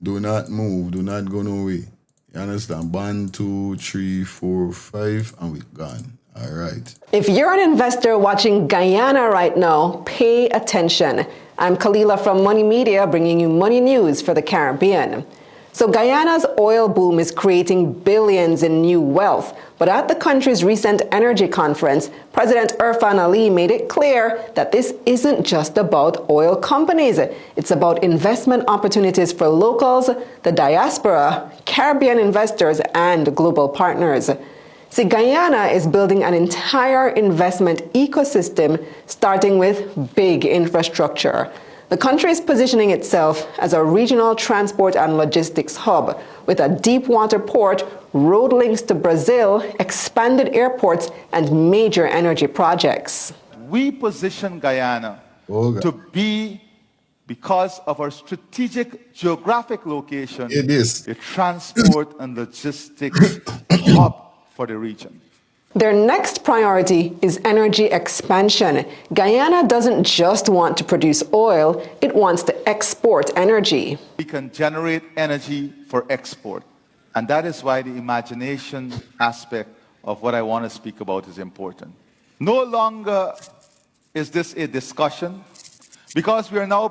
do not move, do not go no way. You understand? 1, 2, 3, 4, 5, and we gone. All right. If you're an investor watching Guyana right now, pay attention. I'm Kalila from Money Media, bringing you money news for the Caribbean. So Guyana's oil boom is creating billions in new wealth. But at the country's recent energy conference, President Irfan Ali made it clear that this isn't just about oil companies. It's about investment opportunities for locals, the diaspora, Caribbean investors, and global partners. See, Guyana is building an entire investment ecosystem, starting with big infrastructure. The country is positioning itself as a regional transport and logistics hub with a deep water port, road links to Brazil, expanded airports, and major energy projects. We position Guyana to be, because of our strategic geographic location, a transport and logistics hub for the region. Their next priority is energy expansion. Guyana doesn't just want to produce oil, it wants to export energy. We can generate energy for export. And that is why the imagination aspect of what I want to speak about is important. No longer is this a discussion, because we are now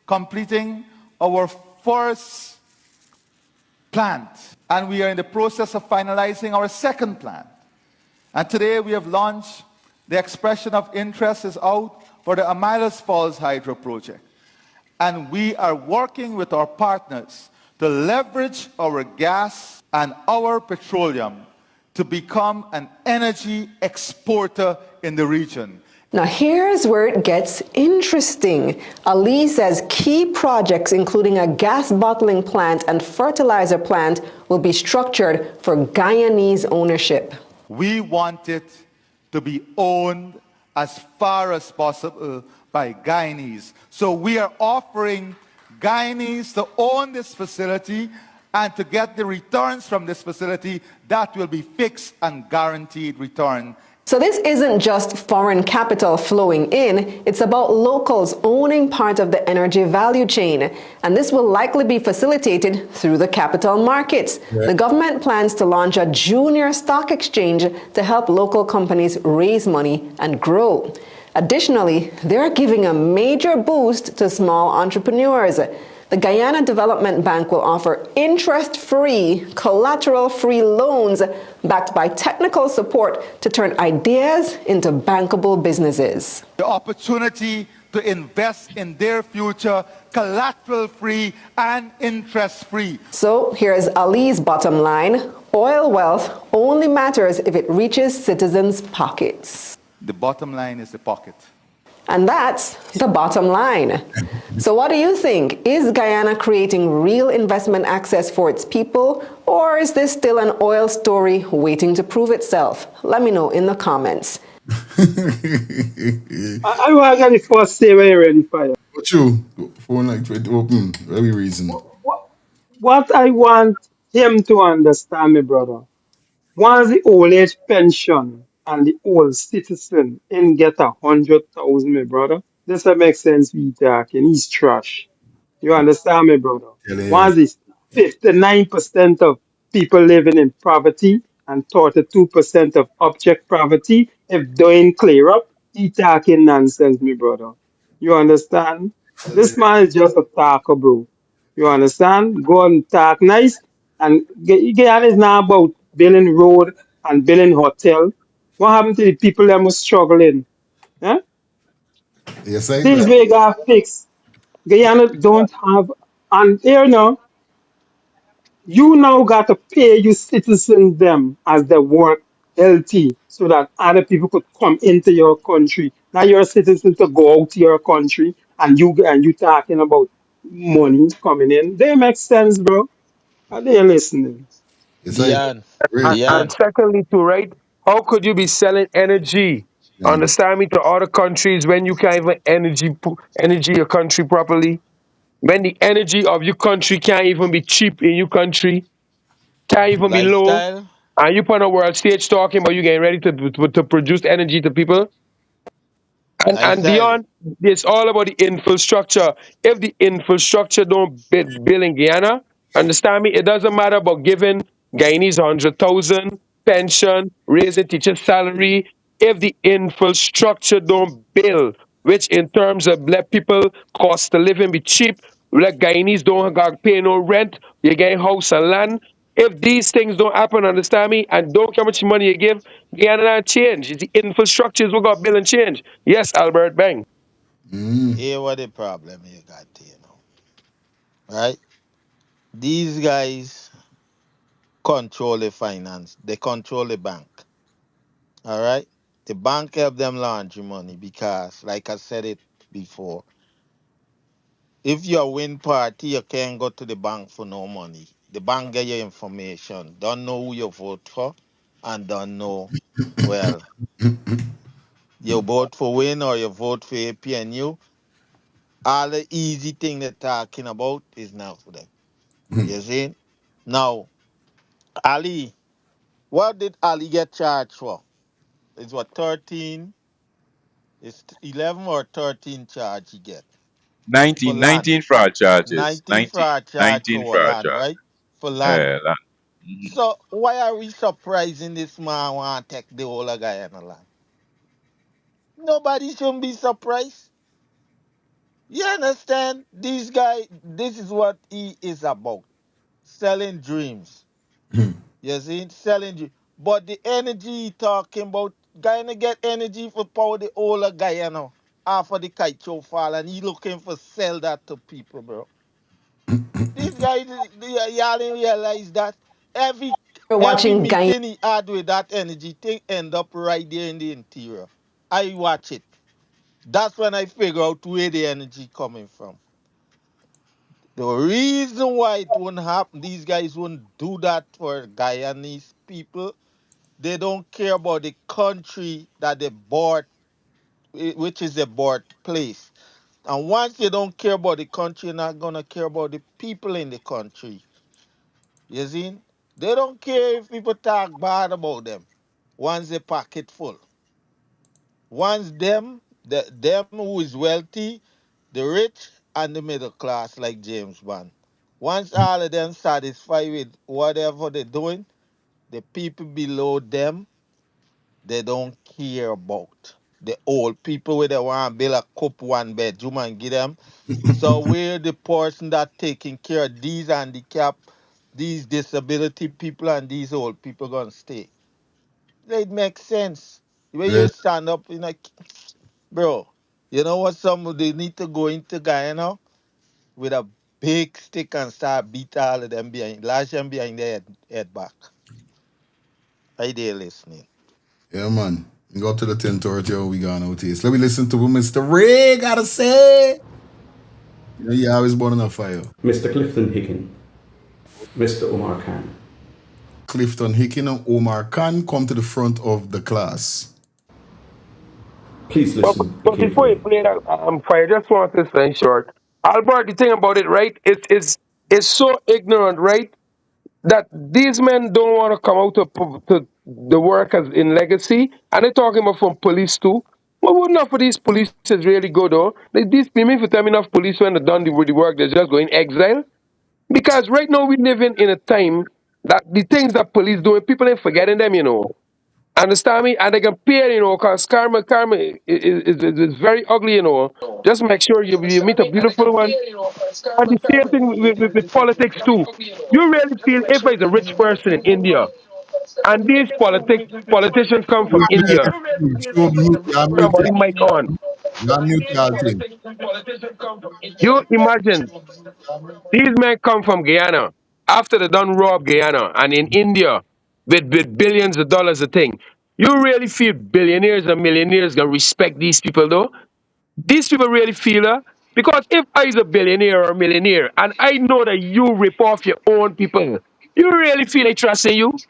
completing our first plant, and we are in the process of finalizing our second plant. And today we have launched, the expression of interest is out for the Amilas Falls Hydro Project. And we are working with our partners to leverage our gas and our petroleum to become an energy exporter in the region. Now here's where it gets interesting. Ali says key projects, including a gas bottling plant and fertilizer plant, will be structured for Guyanese ownership. We want it to be owned as far as possible by Guyanese. So we are offering Guyanese to own this facility and to get the returns from this facility that will be fixed and guaranteed return So this isn't just foreign capital flowing in, it's about locals owning part of the energy value chain. And this will likely be facilitated through the capital markets. Yeah. The government plans to launch a junior stock exchange to help local companies raise money and grow. Additionally, they're giving a major boost to small entrepreneurs. The Guyana Development Bank will offer interest-free, collateral-free loans backed by technical support to turn ideas into bankable businesses. The opportunity to invest in their future collateral-free and interest-free. So here's Ali's bottom line. Oil wealth only matters if it reaches citizens' pockets. The bottom line is the pocket. And that's the bottom line. So what do you think? Is Guyana creating real investment access for its people, or is this still an oil story waiting to prove itself? Let me know in the comments. I want to get the first say when you're ready, fire. What you? Phone like 20 open. Very reason. What I want him to understand, my brother, once the old age pension and the old citizen in get 100,000, my brother, this will make sense we talking. He's trash. You understand me, brother? Telling you. Once it's 59% of people living in poverty and 32% of object poverty, if they ain't clear up, he talking nonsense, me brother. You understand? This man is just a talker, bro. You understand? Go and talk nice and get is now about building road and building hotel. What happened to the people that was struggling? Eh? Yes, I Things do. we got fixed. Guyana don't have, and here now, you now got to pay your citizens them as they work healthy so that other people could come into your country. Now you're a citizen to go out to your country and you talking about money coming in. They make sense, bro. Are they listening? Yes, I do. Dion, Real. And Dion, secondly, too, right? How could you be selling energy? Yeah. Understand me to other countries when you can't even energy your country properly? When the energy of your country can't even be cheap in your country, can't even be low, lifestyle, and you put on a world stage talking about you getting ready to produce energy to people. And lifestyle. beyond, it's all about the infrastructure. If the infrastructure don't build in Guyana, understand me, it doesn't matter about giving Guyanese 100,000 pension, raising teacher salary. If the infrastructure don't build, which in terms of let people cost of living be cheap, let Guyanese don't got to pay no rent, you get house and land. If these things don't happen, understand me, and don't care how much money you give, Guyana not change. It's the infrastructure is what got build and change. Yes, Albert, bang. Here what the problem you got here now, right? These guys control the finance. They control the bank. All right? The bank help them laundry money because, like I said it before, if you win party, you can't go to the bank for no money. The bank get your information. Don't know who you vote for and don't know, well, you vote for win or you vote for APNU. All the easy thing they're talking about is now for them. You see? Now, Ali, what did Ali get charged for? It's what, 13? It's 11 or 13 charge he get for 19, land. 19 fraud charges. 19 19, fraud charge 19 for fraud land, charges. right? For land. Mhm. So why are we surprising this man want to take the whole of Guyana land? Nobody shouldn't be surprised. You understand? This guy, this is what he is about. Selling dreams. You see? Selling dreams. But the energy he talking about, Guyana get energy for power the whole of Guyana. After the kite show fall and he looking for sell that to people, bro. These guys, y'all didn't realize that every You're every watching Guyana. meeting he had with that energy thing end up right there in the interior. I watch it. That's when I figure out where the energy coming from. The reason why it wouldn't happen, these guys wouldn't do that for Guyanese people. They don't care about the country that they bought, which is their birthplace. And once you don't care about the country, you're not gonna care about the people in the country. You see? They don't care if people talk bad about them once they pocket full. Once them who is wealthy, the rich and the middle class, like James Bond. Once all of them satisfied with whatever they're doing, the people below them, they don't care about. The old people where they want to build a cup one bedroom and give them. So we're the person that taking care of these handicapped, these disability people and these old people gonna stay. It makes sense. When you Right. stand up in a bro, you know what some they need to go into Guyana with a big stick and start beat all of them behind lash them behind their head back. Are they listening? Yeah, man. We go up to the 10:30, we gonna notice. Let me listen to what Mr. Ray gotta say. You know, you always born on a fire. Mr. Clifton Hicken, Mr. Omar Khan. Clifton Hicken and Omar Khan come to the front of the class. Please But, listen but before you carefully. play that, I just want to say short. Albert, the thing about it, right? It's so ignorant, right? That these men don't want to come out to the work as in legacy, and they're talking about from police too. Well, what enough of these police is really good, though? These people, if you tell me enough police when they're done with the work, they're just going exile. Because right now we living in a time that the things that police doing, people ain't forgetting them, you know. Understand me? And they can pay, you know, because karma is very ugly, you know. Just make sure you meet a beautiful one. And the same thing with politics too. You really feel if it's a rich person in India and these politicians come from India. Show mute, you Put mute, somebody mic on. you mute y'all thing. You imagine these men come from Guyana after they done rob Guyana and in India with billions of dollars a thing. You really feel billionaires and millionaires gonna respect these people though? These people really feel that? Because if I is a billionaire or a millionaire and I know that you rip off your own people, you really feel they trust in you?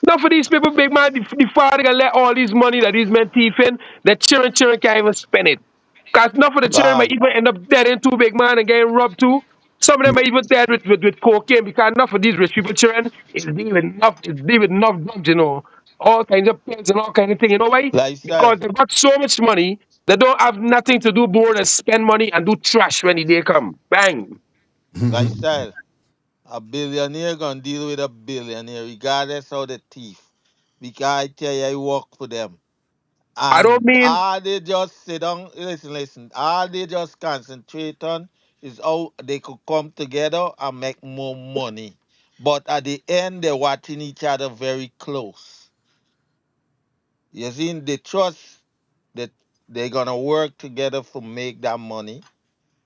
Now for these people, big man, the father gonna let all this money that these men thief in, the children can't even spend it. Because enough of the children might Bob, even end up dead in too, big man, and getting robbed too. Some of them are even dead with cocaine because enough of these rich people children is dealing with enough drugs, you know. All kinds of pills and all kinds of things. You know why? lifestyle, Because they've got so much money, they don't have nothing to do more than spend money and do trash when the day come. Bang. lifestyle. A billionaire gonna deal with a billionaire regardless of the thief. Because I tell you, I work for them. I don't And mean all they just sit down, listen, all they just concentrate on is how they could come together and make more money. But at the end, they're watching each other very close. You see, they trust that they're gonna work together to make that money,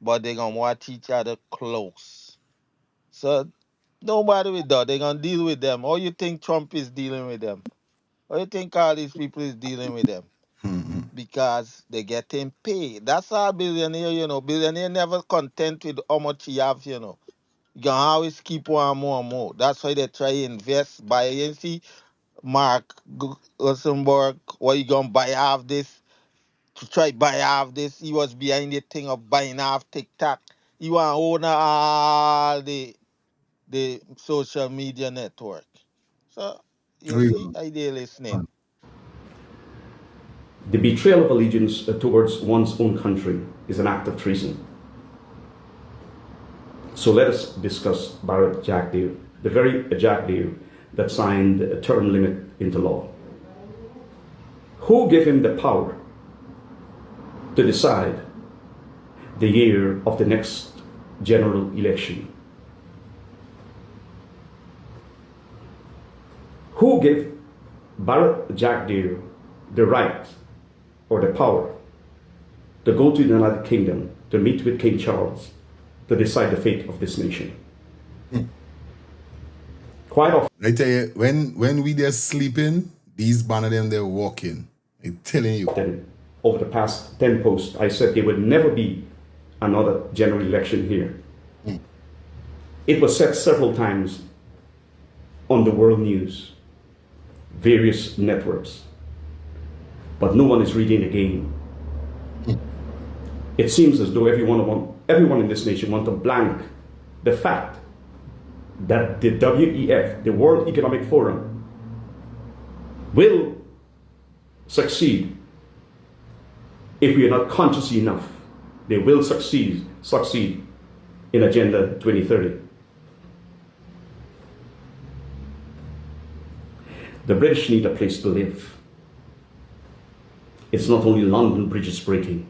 but they're gonna watch each other close. So nobody with that, they're gonna deal with them. How you think Trump is dealing with them? How you think all these people is dealing with them? Because they getting paid. That's how billionaire, you know. Billionaire never content with how much he have, you know. You can always keep one more and more. That's why they try to invest. Buy, you see, Mark Luxembourg, what you gonna buy half this? To try buy half this. He was behind the thing of buying half TikTok. He want own all the social media network. So you Oh, yeah. see, I they listening. The betrayal of allegiance towards one's own country is an act of treason. So let us discuss Barrett Jack Deere, the very Jack Deere that signed a term limit into law. Who gave him the power to decide the year of the next general election? Who gave Barrett Jack Deere the right or the power to go to the United Kingdom to meet with King Charles to decide the fate of this nation? Quite often. I tell you, when we there sleeping, these banner them they're walking. I'm telling you. Over the past 10 posts, I said there would never be another general election here. It was said several times on the world news, various networks, but no one is reading the game. It seems as though everyone in this nation wants to blank the fact that the WEF, the World Economic Forum, will succeed if we are not conscious enough. They will succeed in Agenda 2030. The British need a place to live. It's not only London Bridge is breaking.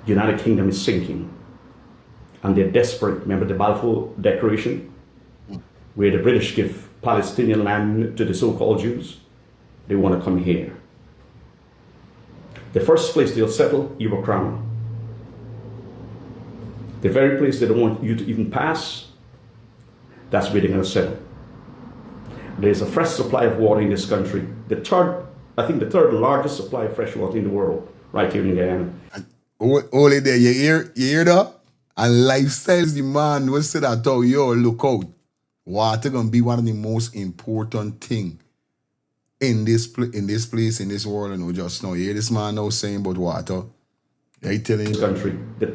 United Kingdom is sinking. And they're desperate. Remember the Balfour Declaration? Where the British give Palestinian land to the so-called Jews? They want to come here. The first place they'll settle, Euro Crown. The very place they don't want you to even pass, that's where they're going to settle. There's a fresh supply of water in this country. The third largest supply of fresh water in the world, right here in Guyana. Only there, you hear that? And lifestyles demand, we say that, oh, yo, look out. Water gonna be one of the most important thing in this place, in this world, and we just know. You hear this man now saying about water. I telling you. Country. The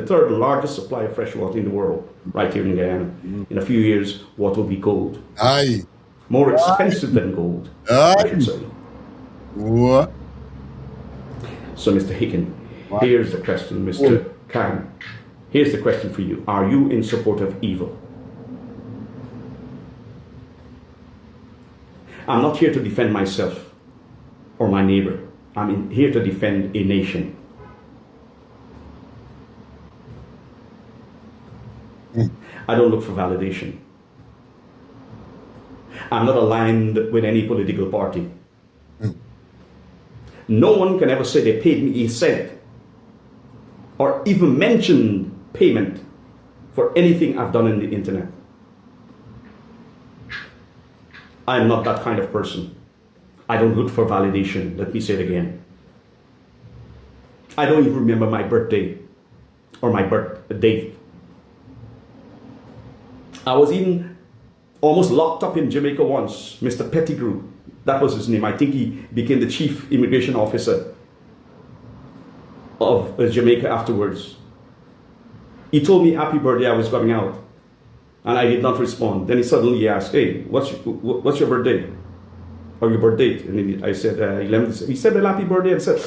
third largest supply of fresh water in the world, right here in Guyana. In a few years, water will be gold. Aye. More expensive than gold, Aye. I should say. What? So, Mr. Hicken, here's the question, Mr. Khan. Here's the question for you. Are you in support of evil? I'm not here to defend myself or my neighbor. I'm here to defend a nation. I don't look for validation. I'm not aligned with any political party. No one can ever say they paid me a cent or even mention payment for anything I've done on the internet. I'm not that kind of person. I don't look for validation. Let me say it again. I don't even remember my birthday or my birth date. I was even almost locked up in Jamaica once. Mr. Pettigrew, that was his name. I think he became the chief immigration officer of Jamaica afterwards. He told me happy birthday, I was coming out. And I did not respond. Then he suddenly asked, hey, what's your birthday? Or your birth date? And then I said, 11th. He said, well, happy birthday. I said,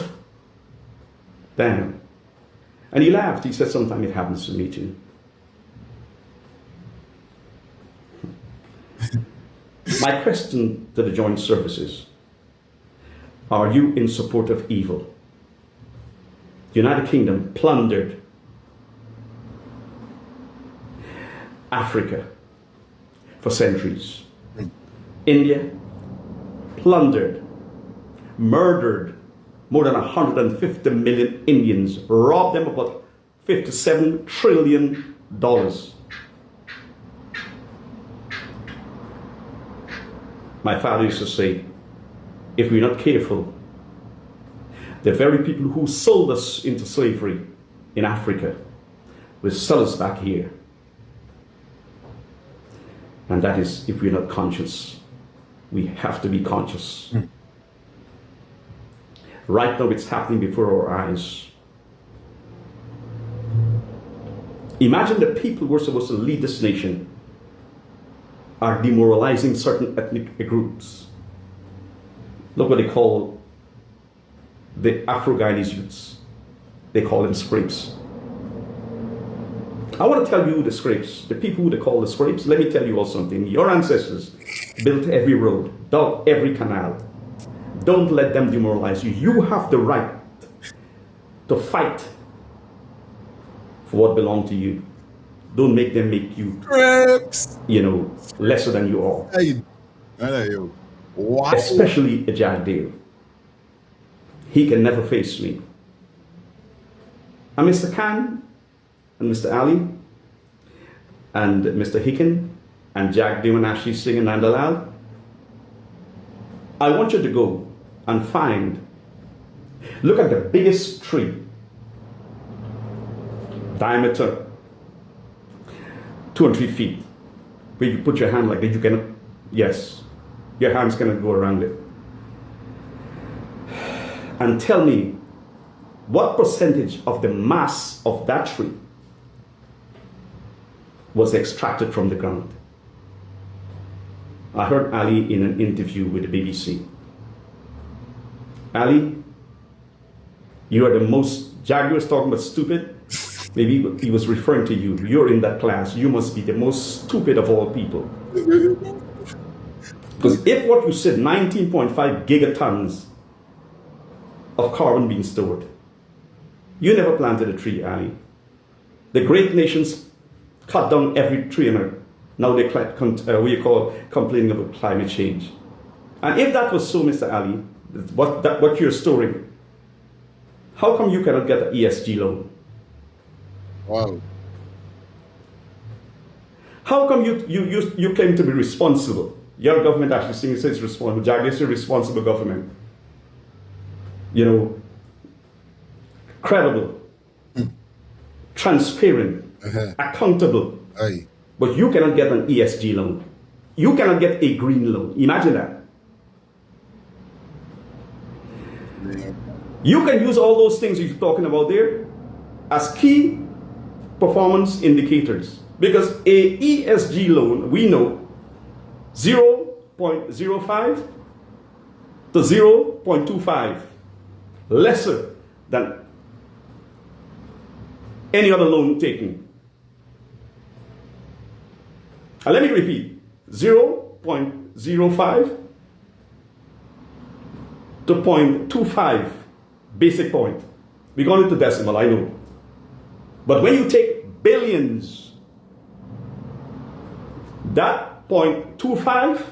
damn. And he laughed. He said, sometimes it happens to me too. My question to the joint services, are you in support of evil? The United Kingdom plundered Africa for centuries. India plundered, murdered more than 150 million Indians, robbed them of about $57 trillion. My father used to say, if we're not careful, the very people who sold us into slavery in Africa will sell us back here. And that is if we're not conscious. We have to be conscious. Right now it's happening before our eyes. Imagine the people who are supposed to lead this nation are demoralizing certain ethnic groups. Look what they call the Afro-Guyanese youths. They call them scrapes. I want to tell you the scrapes, the people who they call the scrapes. Let me tell you all something. Your ancestors built every road, dug every canal. Don't let them demoralize you. You have the right to fight for what belongs to you. Don't make them make you, lesser than you are. Wow. Especially a Jack Dale. He can never face me. And Mr. Khan and Mr. Ali and Mr. Hicken and Jack Dale and Ashley Singh and Nandalal, I want you to go and look at the biggest tree, diameter 2 and 3 feet, where you put your hand like that, you cannot, yes, your hands cannot go around it. And tell me, what percentage of the mass of that tree was extracted from the ground? I heard Ali in an interview with the BBC. Ali, you are the most, Jagger was talking about stupid. Maybe he was referring to you. You're in that class. You must be the most stupid of all people. Because if what you said, 19.5 gigatons of carbon being stored, you never planted a tree, Ali. The great nations cut down every tree, and now they complaining about climate change. And if that was so, Mr. Ali, what you're storing, how come you cannot get an ESG loan? Wow. How come you claim to be responsible? Your government actually says it's responsible. Jagger is a responsible government. You know, credible, transparent, accountable. Aye. But you cannot get an ESG loan. You cannot get a green loan. Imagine that. You can use all those things you're talking about there as key performance indicators. Because a ESG loan, we know, 0.05 to 0.25, lesser than any other loan taken. And let me repeat, 0.05 to 0.25 basic point. We're going into decimal, I know. But when you take billions, that 0.25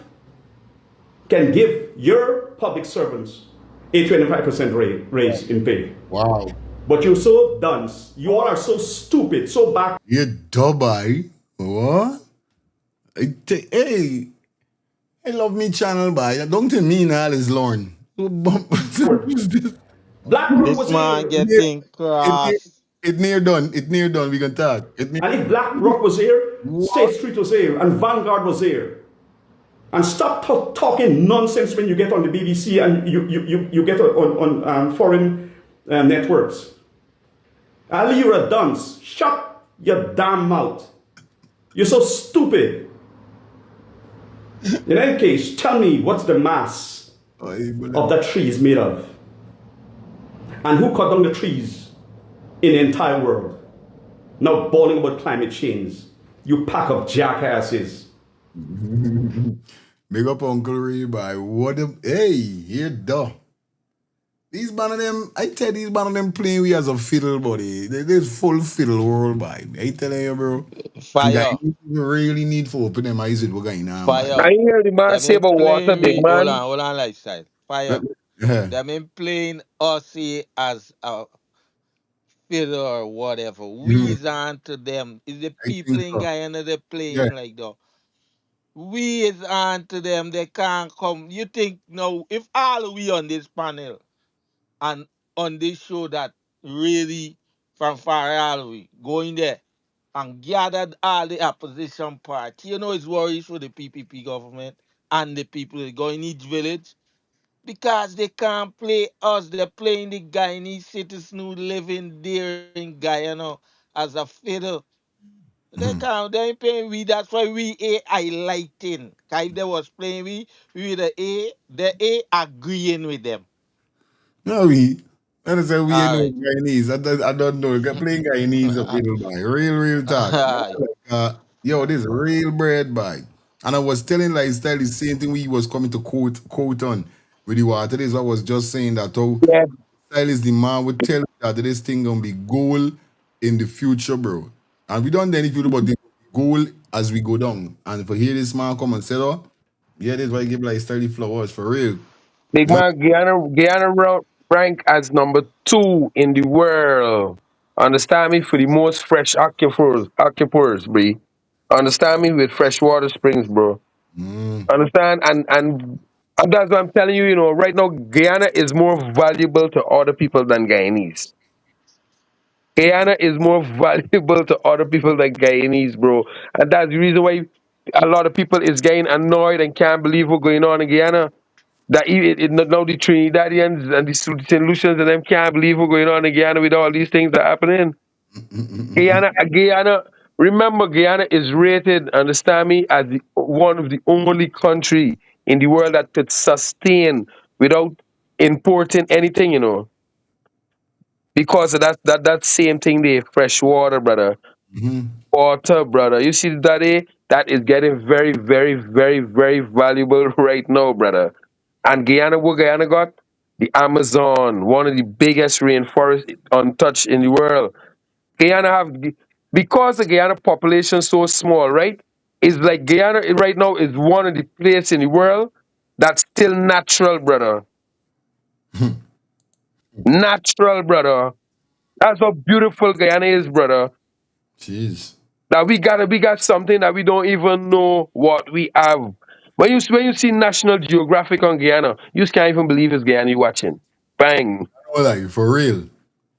can give your public servants a 25% raise in pay. Wow. But you're so dunce. You all are so stupid, so back. You Dubai. What? Hey, I love me channel, boy. Don't tell me now is Lauren. BlackRock This was man here. getting cross. It near done. It near done. We can talk. And if BlackRock was here, State Street was here, and Vanguard was here. And stop talking nonsense when you get on the BBC and you get on foreign networks. Ali, you're a dunce. Shut your damn mouth. You're so stupid. In any case, tell me what's the mass of that tree is made of? And who cut down the trees in the entire world? Now bawling about climate change. You pack of jackasses. Big up Uncle Ray, boy. What a hey, here duh. These man of them, I tell these man of them playing we as a fiddle, buddy. There's full fiddle world, boy. I telling you, bro. Fire. You really need to open them eyes with what going on, boy. I Fire. hear the man Them say in about water, playing big me. man. Hold on, lifestyle. Fire. Yeah. Them in playing Aussie as a fiddle or whatever. We is on to them. Is the I think people in so. Guyana they Yeah. playing like that? We is on to them. They can't come. You think no? If all we on this panel and on this show that really from far away going there and gathered all the opposition party, you know, it's worries for the PPP government and the people that go in each village because they can't play us. They're playing the Guyanese citizens who living there in Guyana as a fiddle. They can't. They ain't playing we. That's why we A highlighting. 'Cause if they was playing we the A agreeing with them. No, we. That is how we All know right. Guyanese. I don't know. Playing Guyanese up fiddle, boy. Real talk. Aye. Yo, this real bread, boy. And I was telling Lifestyle the same thing we was coming to quote on with the water. This I was just saying that how Yeah. Style is the man would tell you that this thing gonna be goal in the future, bro. And we don't anything about the goal as we go down. And for hear this man come and say, oh, yeah, this why I give Lifestyle the flowers for real. Big man, Guyana rank as number 2 in the world. Understand me? For the most fresh aquifers, bro. Understand me? With freshwater springs, bro. Understand? And that's what I'm telling you, you know, right now, Guyana is more valuable to other people than Guyanese. Guyana is more valuable to other people than Guyanese, bro. And that's the reason why a lot of people is getting annoyed and can't believe what's going on in Guyana. That now the Trinidadians and the St. Lucians and them can't believe what's going on in Guyana with all these things that are happening. Guyana, Remember, Guyana is rated, understand me, as one of the only country in the world that could sustain without importing anything, you know. Because of that same thing there, fresh water, brother. Water, brother. You see that that is getting very, very, very, very valuable right now, brother. And Guyana, what Guyana got? The Amazon, one of the biggest rainforests untouched in the world. Guyana have, because the Guyana population so small, right? It's like Guyana right now is one of the places in the world that's still natural, brother. Natural, brother. That's how beautiful Guyana is, brother. Jeez. That we got something that we don't even know what we have. When you see National Geographic on Guyana, you just can't even believe it's Guyana you're watching. Bang. Oh, like, for real.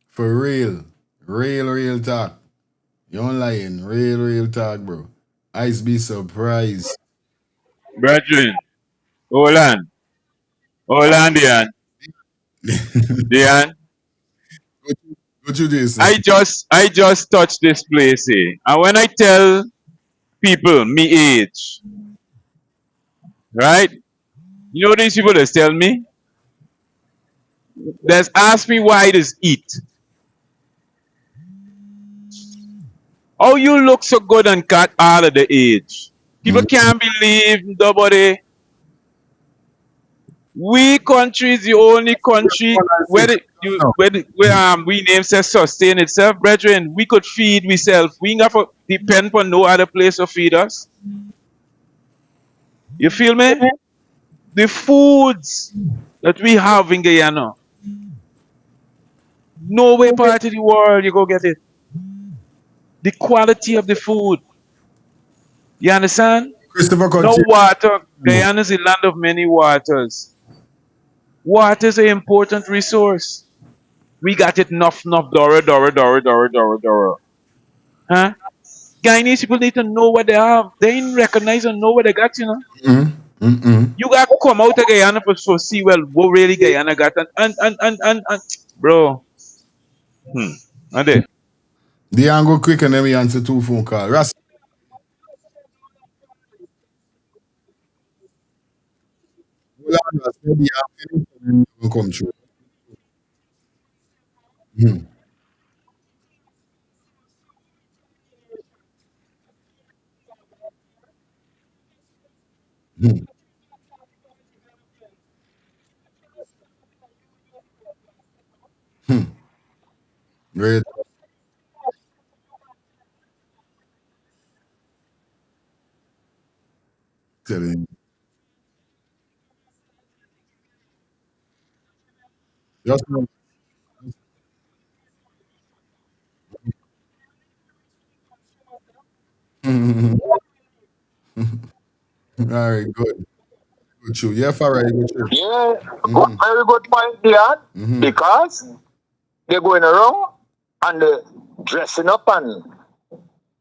For real. Real talk. You don't lying. Real talk, bro. I's be surprised. Brethren, hold on, Dian. Dian, What you Jason? I just touched this place, eh? And when I tell people me age, right? You know what these people just tell me? They ask me why this eat. Oh, you look so good and cut out of the age. People can't believe nobody. We country is the only country where we name says sustain itself, brethren. We could feed ourselves. We ain't got to depend on no other place to feed us. You feel me? The foods that we have in Guyana, nowhere part of the world you go get it. The quality of the food. You understand? Christopher No Country. water. Guyana is a land of many waters. Water is an important resource. We got it enough, Dora. Huh? Guyanese people need to know what they have. They ain't recognize and know what they got, you know. You got to come out of Guyana for see well what really Guyana got and bro. And there. Dion go quick and then we answer 2 phone calls. Ras. Hold on, Ras. Maybe I'm finished and then we'll come through. Great. Telling you. Just know. All right, good. Good show. Yeah, Farah, good show. Yeah, very good point, Dion. Because they're going around and they're dressing up and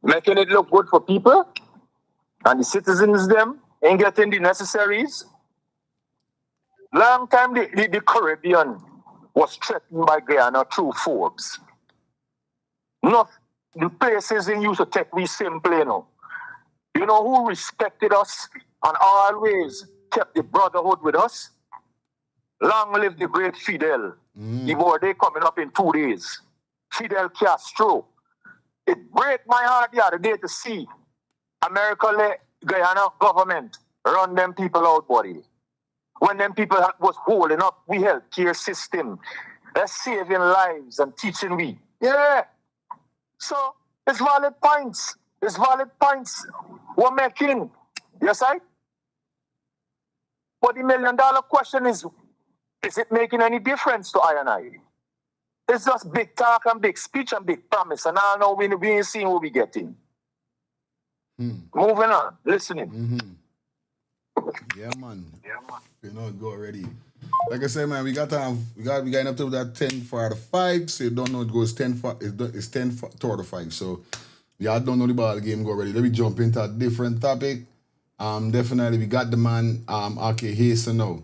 making it look good for people, and the citizens them ain't getting the necessaries. Long time the Caribbean was threatened by Guyana through Forbes. Not the places they used to take we simply, you know. You know who respected us and always kept the brotherhood with us? Long live the great Fidel. The birthday coming up in 2 days. Fidel Castro. It break my heart the other day to see America let Guyana government run them people out, buddy. When them people was holding up we healthcare system, they're saving lives and teaching we. Yeah. So it's valid points. It's valid points we're making. Yes, I? But the $1 million question is it making any difference to I and I? It's just big talk and big speech and big promise, and I know we ain't seeing what we getting. Moving on, listening. Yeah, man. You know, go already. Like I said, man, we got up to that 10 for the 5. So you don't know it goes 10 for it's 10 for toward the 5. So y'all don't know the ball game go already. Let me jump into a different topic. Definitely we got the man okay, Hasten now.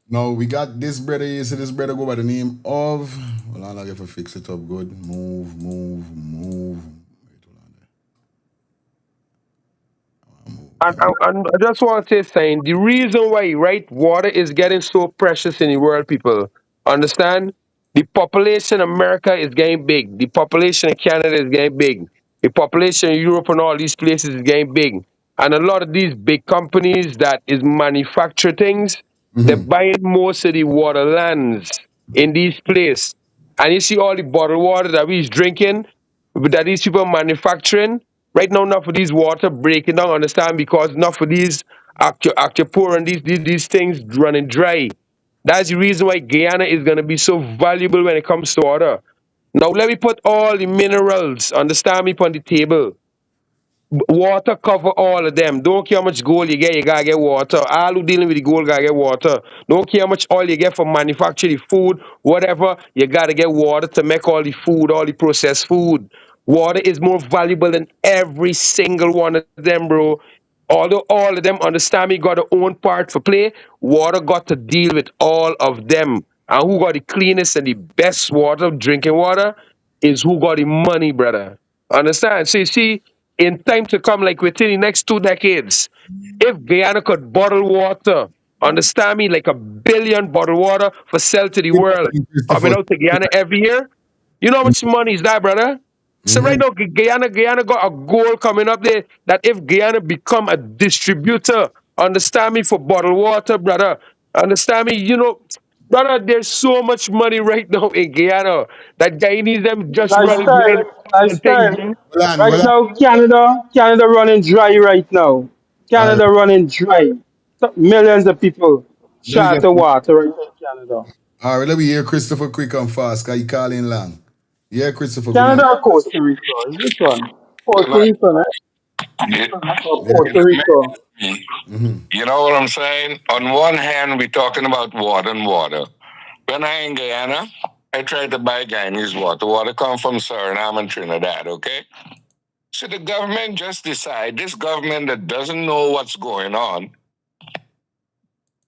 Now we got this brother here. So this brother go by the name of, hold on, I have to fix it up good. Move. And I just want to say, saying the reason why, right, water is getting so precious in the world, people understand. The population in America is getting big. The population in Canada is getting big. The population in Europe and all these places is getting big. And a lot of these big companies that is manufacture things, they're buying most of the water lands in these places. And you see all the bottled water that we is drinking, that these people manufacturing. Right now, not for these water breaking down, understand? Because not for these octopus and these things running dry. That's the reason why Guyana is going to be so valuable when it comes to water. Now, let me put all the minerals, understand me, on the table. Water cover all of them. Don't care how much gold you gotta get water. All who dealing with the gold gotta get water. Don't care how much oil you get for manufacture the food, whatever, you gotta get water to make all the food, all the processed food. Water is more valuable than every single one of them, bro. Although all of them, understand me, got their own part for play, water got to deal with all of them. And who got the cleanest and the best water, drinking water, is who got the money, brother. Understand? So you see, in time to come, like within the next 2 decades, if Guyana could bottle water, understand me, like 1 billion bottled water for sell to the world, coming out to Guyana every year, you know how much money is that, brother? So right now, Guyana got a goal coming up there that if Guyana become a distributor, understand me, for bottled water, brother, understand me, brother, there's so much money right now in Guyana that Guyanese them just running Lifestyle, behind and things, lifestyle. bro. Right now, Canada running dry right now. Canada running dry. So millions of people Let me get short of water right now in Canada. all right, let me hear Christopher quick and fast, cause you calling long. Yeah, Christopher, good night. Canada or Costa Rica? Which one? Puerto Like, Rico, right? Or Puerto Rico? you know what I'm saying? On one hand, we're talking about water and water. When I in Guyana, I tried to buy Guyanese water. Water come from Suriname and Trinidad, okay? So the government just decide, this government that doesn't know what's going on,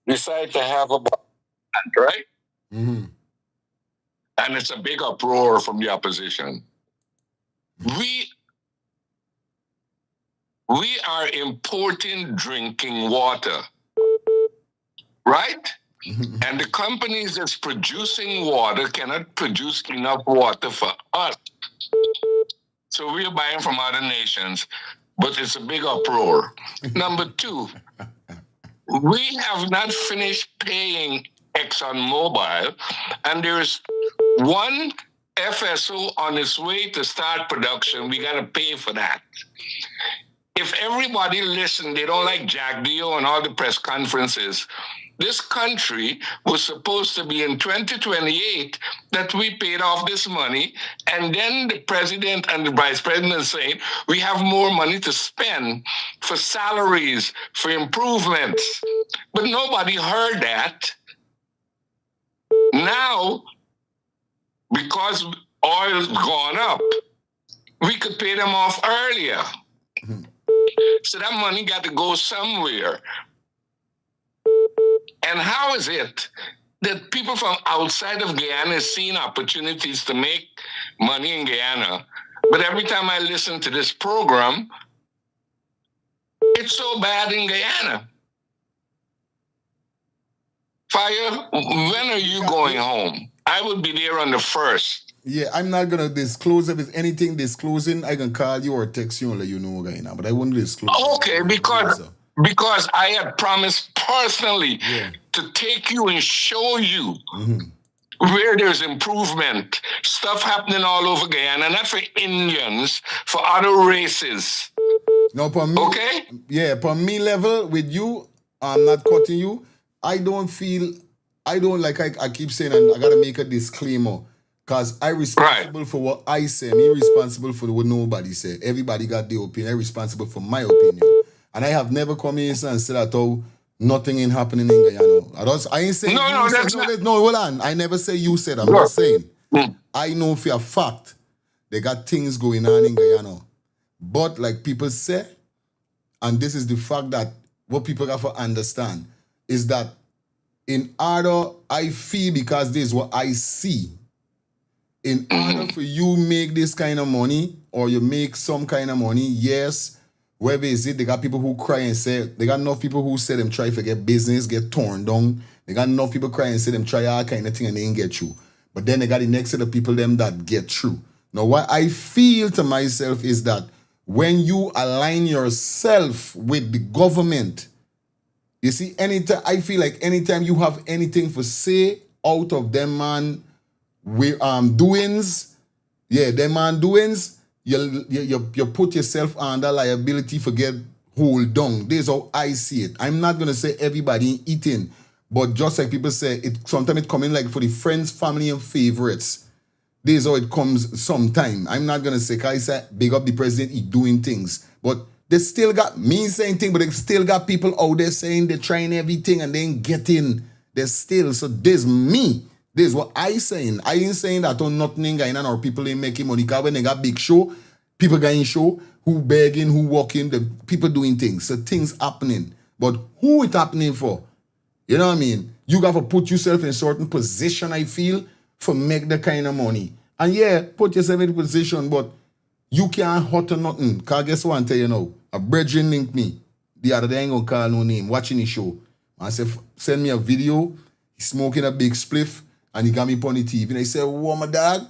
decide to have a band, right? And it's a big uproar from the opposition. We are importing drinking water, right? And the companies that's producing water cannot produce enough water for us. So we are buying from other nations, but it's a big uproar. Number two, we have not finished paying ExxonMobil, and there's one FSO on its way to start production. We got to pay for that. If everybody listened, they don't like Jack Dio and all the press conferences. This country was supposed to be in 2028 that we paid off this money, and then the president and the vice president saying we have more money to spend for salaries, for improvements. But nobody heard that. Now, because oil's gone up, we could pay them off earlier. So that money got to go somewhere. And how is it that people from outside of Guyana is seeing opportunities to make money in Guyana, but every time I listen to this program, it's so bad in Guyana? Fire, when are you going home? I would be there on the 1st. Yeah, I'm not gonna disclose. If it's anything disclosing, I can call you or text you and let you know right now. But I won't disclose. Okay, because I had promised personally to take you and show you where there's improvement, stuff happening all over Guyana, not for Indians, for other races. No, for me, okay? Yeah, for me level with you, I'm not cutting you. I don't like I keep saying, and I gotta make a disclaimer. Because I responsible for what I say. Me responsible for what nobody say. Everybody got their opinion. I responsible for my opinion. And I have never come here and said that, oh, nothing ain't happening in Guyana. I ain't saying no, hold on. I never say you said. I'm just saying. I know for a fact they got things going on in Guyana. But like people say, and this is the fact that what people have to understand, is that in order, I feel, because this is what I see, in order for you make this kind of money, or you make some kind of money, yes, wherever is it, they got people who cry and say, they got enough people who say them try to get business, get torn down. They got enough people cry and say them try all kind of thing and they ain't get through. But then they got the next set of people them that get through. Now, what I feel to myself is that when you align yourself with the government, you see, anytime I feel like anytime you have anything for say out of them man doings, them man doings, you put yourself under liability for get hold down. This is how I see it. I'm not gonna say everybody eating, but just like people say, it sometimes it come in like for the friends, family, and favorites. This is how it comes sometime. I'm not gonna say, I say big up the president, he doing things. But they still got me saying things, but they still got people out there saying they're trying everything and they ain't getting. They're still, so this me. This is what I saying. I ain't saying that on nothing going on or people ain't making money. Because when they got big show, people getting show, who begging, who walking, the people doing things. So things happening. But who it happening for? You know what I mean? You got to put yourself in a certain position, I feel, for make the kind of money. And yeah, put yourself in a position, but you can't hot or nothing. Because guess what I tell you now? A brethren linked me the other day, I ain't gonna call no name, watching the show. I said, send me a video, he's smoking a big spliff, and he got me on the TV. And I said, "Whoa, my dog,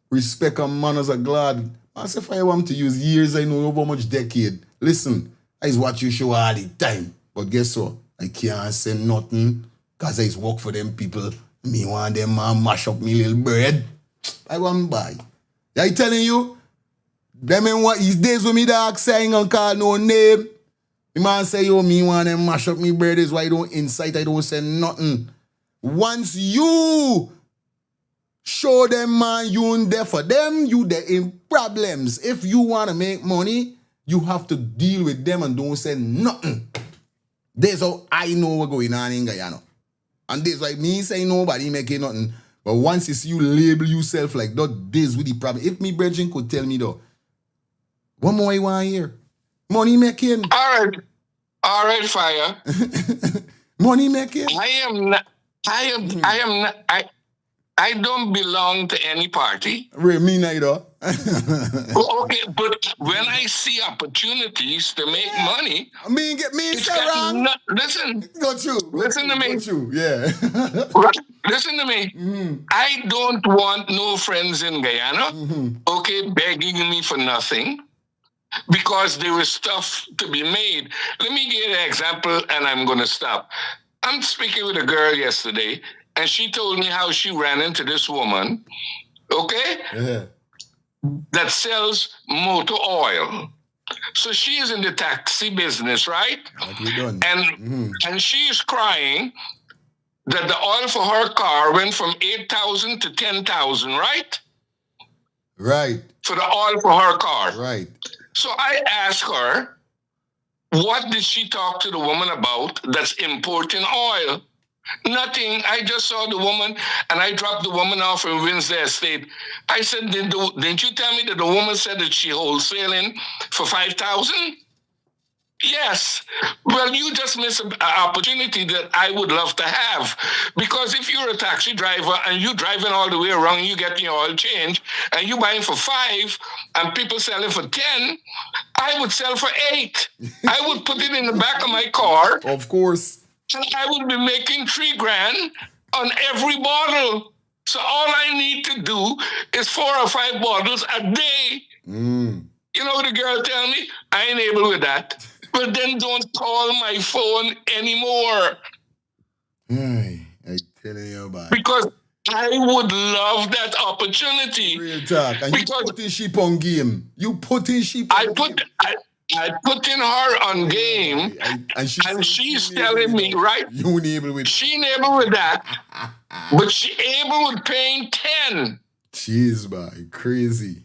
respect and manners are glad." I said, if I want to use years, I know over much decade. Listen, I watch your show all the time. But guess what? I can't say nothing because I work for them people. Me want them man mash up me little bread. I want buy. I telling you, them in what these days with me dog saying and call no name. The man say, yo, me want them mash up me bread is why I don't incite, I don't say nothing. Once you show them, man, you ain't there for them, you there in problems. If you want to make money, you have to deal with them and don't say nothing. That's how I know what's going on in Guyana. And this like me saying nobody making nothing. But once you see you label yourself like that, this with the problem. If me brethren could tell me though, what more you want here? Money making. All right, fire. Money making. I don't belong to any party. Me neither. Okay, but when I see opportunities to make money, listen. Got you. Listen to me. Got you. Yeah. Listen to me. I don't want no friends in Guyana, okay, begging me for nothing. Because there is stuff to be made. Let me give you an example and I'm going to stop. I'm speaking with a girl yesterday and she told me how she ran into this woman, okay, that sells motor oil. So she is in the taxi business, right? And she is crying that the oil for her car went from 8,000 to 10,000, right? Right. For the oil for her car. Right. So I asked her, what did she talk to the woman about that's importing oil? Nothing. I just saw the woman and I dropped the woman off in Wednesday Estate. I said, didn't you tell me that the woman said that she wholesaling for 5,000? Yes. Well, you just missed an opportunity that I would love to have. Because if you're a taxi driver and you're driving all the way around and you get your oil change and you're buying for 5 and people selling for 10, I would sell for 8. I would put it in the back of my car. Of course. And I would be making $3,000 on every bottle. So all I need to do is 4 or 5 bottles a day. You know what the girl tell me? I ain't able with that. But then don't call my phone anymore. I telling you about it. Because I would love that opportunity. Real talk. And you put in sheep on game. You put in sheep on game. I put in her on game, and she's telling me, right? You enable with. She enable with that, but she able with paying 10. Jeez, boy, crazy.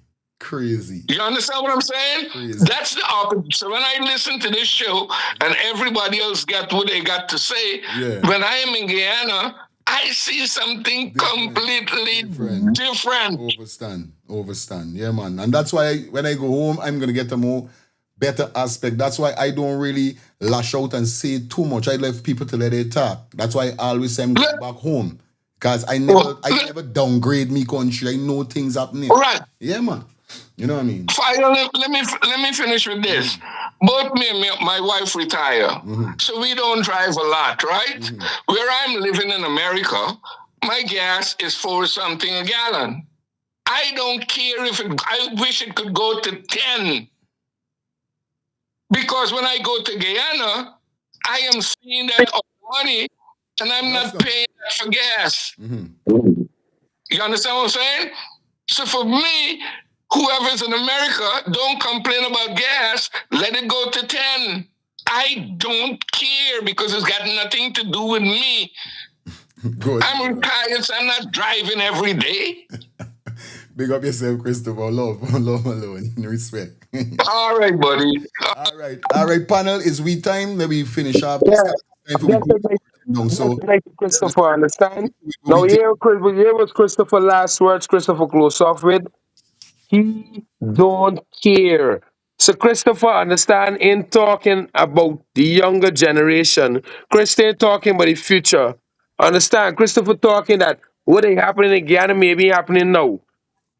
You understand what I'm saying? Crazy. That's the opposite. So when I listen to this show and everybody else got what they got to say, when I am in Guyana, I see something completely different. Overstand. Yeah, man. And that's why when I go home, I'm going to get a more better aspect. That's why I don't really lash out and say too much. I let people to let it talk. That's why I always say I'm going back home. Because I never downgrade me country. I know things happening. Right. Yeah, man. You know what I mean? Fire, let me finish with this. Both me and my wife retire. So we don't drive a lot, right? Where I'm living in America, my gas is 4 something a gallon. I don't care if I wish it could go to 10. Because when I go to Guyana, I am seeing that money and I'm not paying for gas. You understand what I'm saying? So for me, whoever's in America, don't complain about gas. Let it go to 10. I don't care because it's got nothing to do with me. Good. I'm retired, so I'm not driving every day. Big up yourself, Christopher. Love, love alone. Respect. All right, buddy. All right, panel. It's we time. Let me finish up. Yeah, Time for we just close like, down. just So like Christopher, understand? we Now take here was Christopher last words, Christopher close off with. He don't care. So Christopher, understand, in talking about the younger generation, Christian talking about the future. Understand, Christopher talking that what is happening in Guyana may be happening now.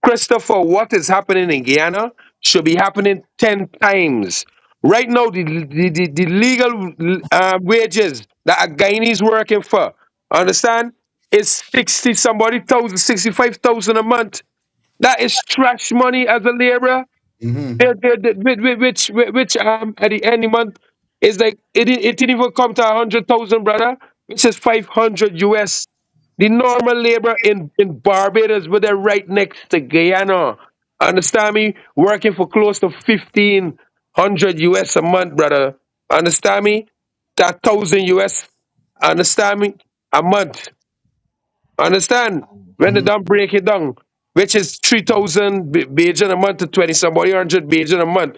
Christopher, what is happening in Guyana should be happening 10 times. Right now, the legal wages that a Guyanese working for, understand, is 60 somebody thousand, 65,000 a month. That is trash money as a laborer. Which at the end of the month is like it didn't even come to 100,000, brother, which is 500 US. The normal labor in Barbados, but they're right next to Guyana. Understand me? Working for close to 1,500 US a month, brother. Understand me? That 1,000 US. Understand me? A month. Understand? When they don't break it down, which is 3,000 Bajan a month to 20 somebody 100 Bajan a month.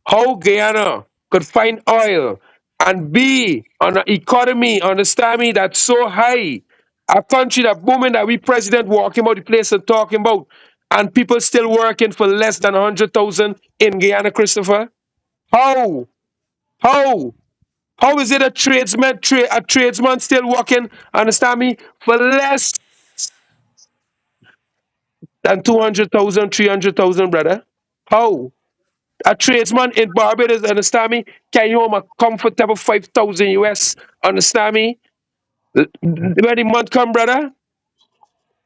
How Guyana could find oil and be on an economy, understand me, that's so high. A country that booming that we president walking about the place and talking about, and people still working for less than 100,000 in Guyana, Christopher? How? How? How is it a tradesman still working, understand me, for less than 200,000, 300,000, brother? How? A tradesman in Barbados, understand me, can you home a comfortable 5,000 US, understand me? When the month come, brother,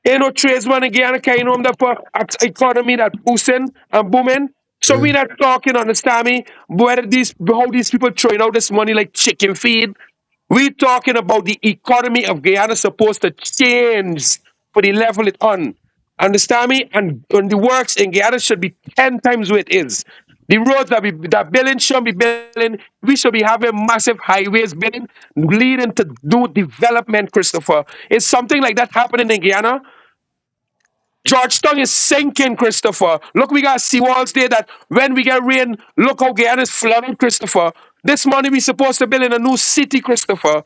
ain't no tradesman in Guyana can you home that for economy that boosting and booming. So we not talking, understand me, whether these how these people throwing out this money like chicken feed. We talking about the economy of Guyana supposed to change for the level it on. Understand me? And the works in Guyana should be 10 times what it is. The roads that building should be building. We should be having massive highways building, leading to new development, Christopher. Is something like that happening in Guyana? Georgetown is sinking, Christopher. Look, we got seawalls there that when we get rain, look how Guyana is flooded, Christopher. This money we supposed to build in a new city, Christopher.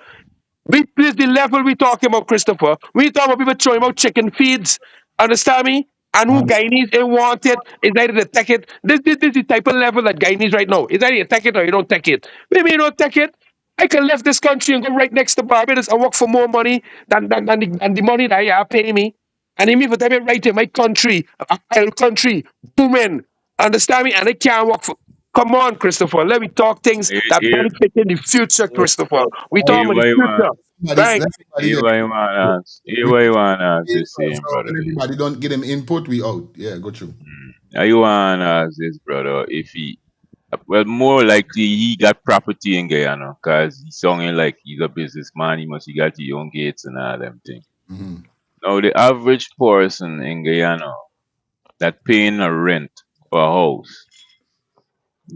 This is the level we talking about, Christopher. We talking about people throwing out chicken feeds. Understand me? And who Guyanese ain't want it is either they take it. This is the type of level that Guyanese right now. Is either you take it or you don't take it. Maybe you don't take it. I can leave this country and go right next to Barbados and work for more money than the money that you are paying me. And even if I right in my country, a country, booming. Understand me? And I can't work for. Come on, Christopher. Let me talk things that Here, benefit in the future, Christopher. We talking here about the what you want. future. Right. Here what you want to ask. Here what you want to ask this same brother. everybody don't get them input. We out. Yeah, go through. Now you want to ask this brother if he, well, more likely he got property in Guyana because he's sounding like he's a businessman. He must he got his own gates and all them things. Now the average person in Guyana that paying a rent for a house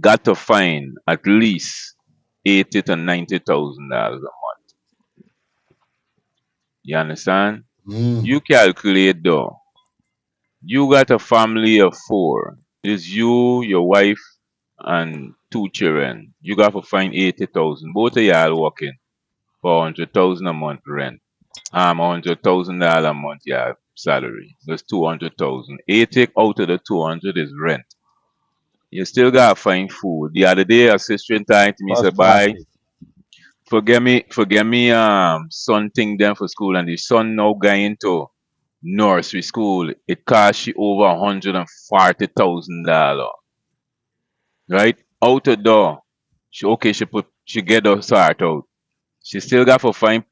got to find at least 80 to $90,000 a month. You understand? You calculate though. You got a family of 4. It's you, your wife, and 2 children. You got to find 80,000. Both of y'all working for 100,000 a month rent. $100,000 a month yeah salary. That's 200,000. 80 out of the 200 is rent. You still gotta find food. The other day a sister time to me Bus said, "Bye, passes. forget me son thing them for school and the son now going to nursery school. It cost you over $140,000. Right? Out the door. She get her sort out. She still got to find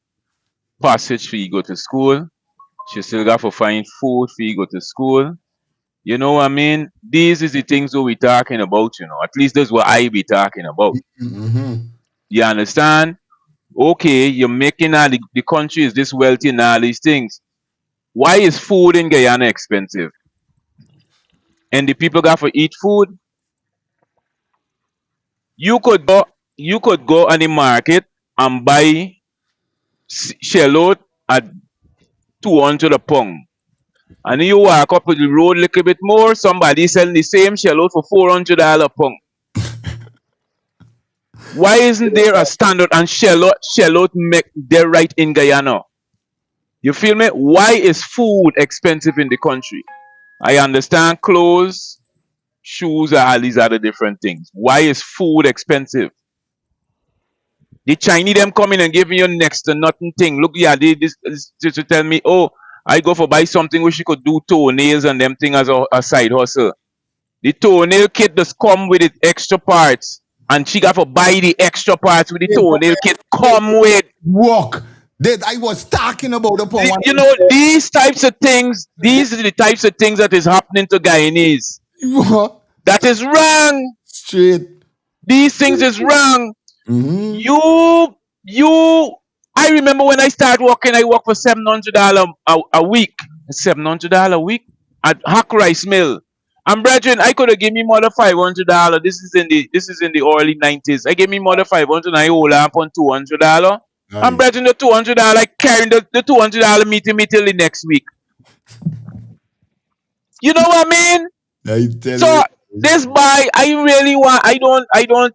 passage for you go to school. She still got to find food for you go to school. You know what I mean? These is the things that we talking about, you know. At least that's what I be talking about. You understand? Okay, you're making the country is this wealthy and all these things. Why is food in Guyana expensive? And the people got to eat food? You could go on the market and buy shallot at 200 a pound. And you walk up the road a little bit more, somebody selling the same shallot for $400 a pound. Why isn't there a standard and shallot make their right in Guyana? You feel me? Why is food expensive in the country? I understand clothes, shoes, and all these other different things. Why is food expensive? The Chinese them coming and giving you next to nothing thing. Look, yeah, this to tell me, oh, I go for buy something where she could do toenails and them thing as a side hustle. The toenail kit just come with it extra parts, and she got to buy the extra parts with the toenail kit come with. Walk. That I was talking about upon one. You know, these types of things, these are the types of things that is happening to Guyanese. That is wrong. Straight. These things is wrong. I remember when I started working, I worked for $700 a week. $700 a week at Hack Rice Mill. And brethren, I could have given me more than $500. This is in the early 90s. I gave me more than $500 and I hold up on $200. And brethren, the $200 carrying the $200 meeting me till the next week. You know what I mean? So this buy, I don't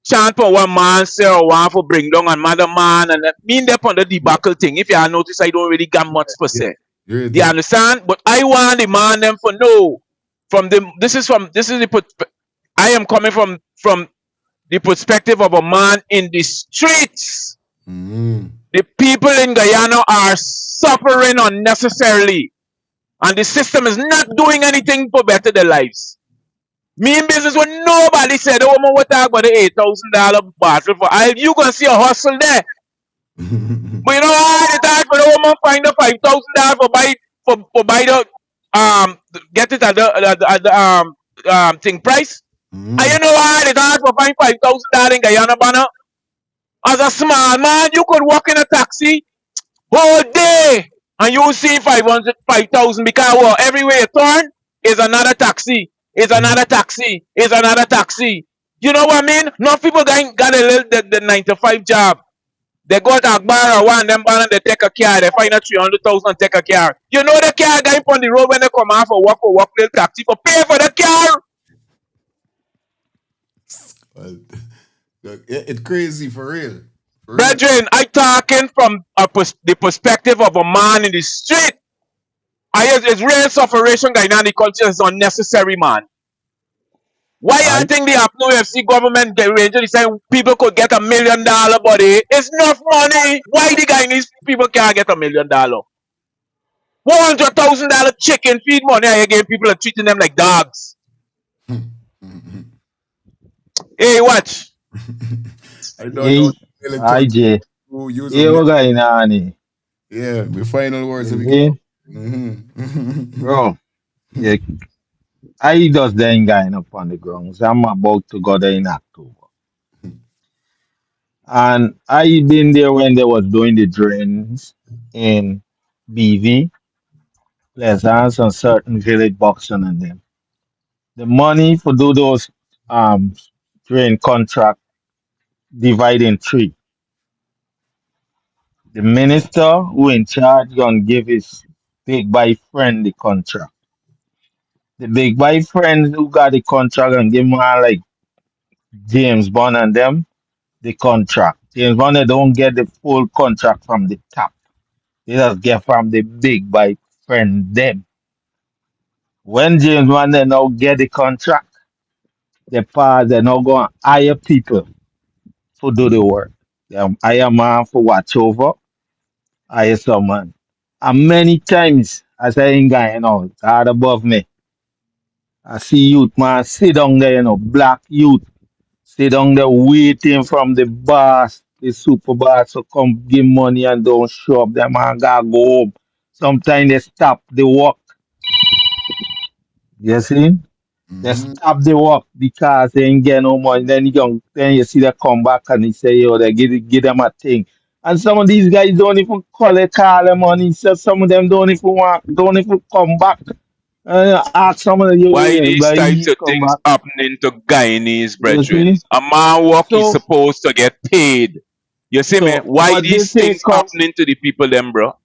chant for one man, say or one for bring down another man, and mean that on the debacle thing. If you have noticed, I don't really got much per se. You understand? But I want the man them for no. I am coming from the perspective of a man in the streets. The people in Guyana are suffering unnecessarily, and the system is not doing anything for better their lives. Me in business when nobody said the woman would talk about the $8,000 bottle for oil. You gonna see a hustle there. But you know how they talk for the woman find the $5,000 for buy the get it at the thing price. And you know why they talk for find $5,000 in Guyana banner? As a small man, you could walk in a taxi whole day and you see 5,000 because well, everywhere you turn is another taxi. Is another taxi. Is another taxi. You know what I mean? No people got a little the 9 to 5 job. They go to Akbar or one them and they take a car. They find a 300,000 and take a car. You know the car guy on the road when they come out for work little taxi for pay for the car. It's crazy for real. Brethren, I talking from the perspective of a man in the street. It's real sufferation going on in the culture is unnecessary, man. Why I think the Apno FC government arranged say people could get $1 million body? It's enough money. Why the Guyanese people can't get $1 million? $100,000 chicken feed money again. People are treating them like dogs. Hey, watch. I don't know. Hi, Jay. Yeah, the final words. Bro, yeah, I just then going up on the grounds. I'm about to go there in October. And I been there when they was doing the drains in BV, Pleasance, and certain village boxing and them. The money for do those drain contract divide in three. The minister who in charge gonna give his big boy friend the contract. The big boy friend who got the contract and give man like James Bond and them the contract. James Bond they don't get the full contract from the top. They just get from the big boy friend them. When James Bond they now get the contract, the part they now go and hire people to do the work. They hire man for watch over, hire someone. And many times as I ain't guy, God above me. I see youth man sit down there, black youth sit down there waiting from the boss, the super boss to come give money and don't show up. Them man gotta go home. Sometimes they stop the work. You see? They stop the work because they ain't get no money. Then you see they come back and they say, yo, they give them a thing. And some of these guys don't even collect all the money. So some of them don't even come back. Ask some of the Why yo, these but types he of come things back. happening to Guyanese You brethren? see? A man work is So supposed to get paid. You see me? Why but these things happening to the people them, bro?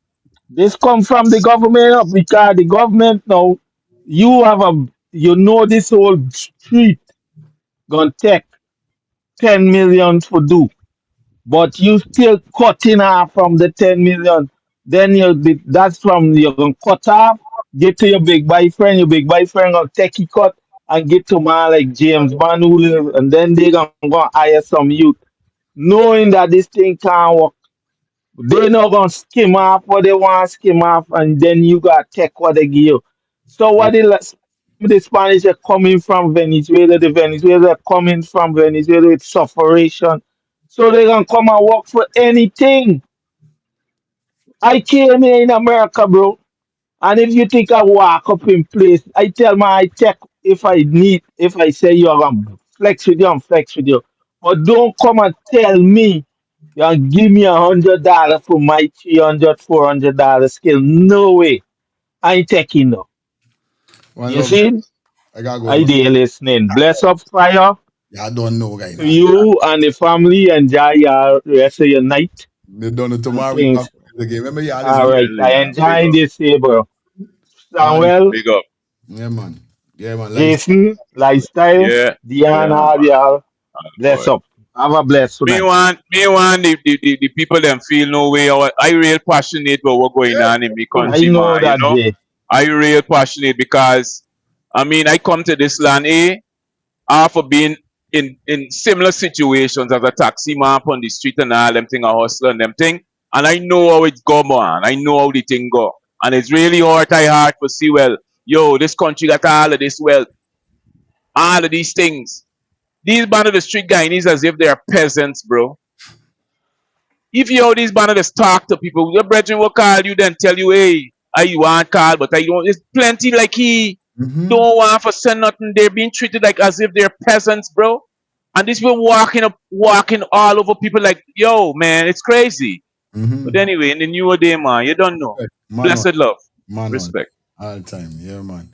this come from the government because the government now this whole street gonna take 10 million for do. But you still cutting off from the 10 million. Then that's from you're gonna cut off, get to your big boyfriend gonna take a cut and get to man like James Bond who live, and then they gonna hire some youth. Knowing that this thing can't work. They not gonna skim off what they want to skim off, and then you got take what they give you. So what the Spanish are coming from Venezuela, the Venezuela are coming from Venezuela with sufferation. So they gonna come and work for anything. I came here in America, bro. And if you think I walk up in place, I tell my I check if I say you're gonna flex with you, I'm flex with you. But don't come and tell me you give me $100 for my $400 skill. No way. I ain't taking no. One You love, guys. see? I gotta go. I did listening. Bless up fire Yeah, I don't know, guys. to you and the family. Enjoy your rest of your night. They done it And tomorrow. We things. back again. Remember, yeah, All listen. right. I Big enjoying up. this here, bro. All right. Samuel, Big up. Yeah, man. Yeah, man. Like, Jason, Lifestyle, Yeah. Diana, Yeah, man. Abiel. Bless Boy. up. Have a blessed Me night. want the people them feel no way. I real passionate about what going on in my I country, know man. You that, know, Jay. I real passionate because I mean I come to this land after being in similar situations as a taxi man on the street and all them thing, a hustler and them thing, and I know how it go, man. I know how the thing go, and it's really hard to see well. Yo, this country got all of this wealth, all of these things. These band of the street guys as if they're peasants, bro. If you these banners talk to people, your brethren will call you then tell you, hey, I want call, but I don't. There's plenty like he don't want for send nothing. They're being treated like as if they're peasants, bro. And this will walking all over people like, yo, man, it's crazy. But anyway, in the newer day, man, you don't know. man on. Blessed love, Man on. respect. All the time. Yeah, man.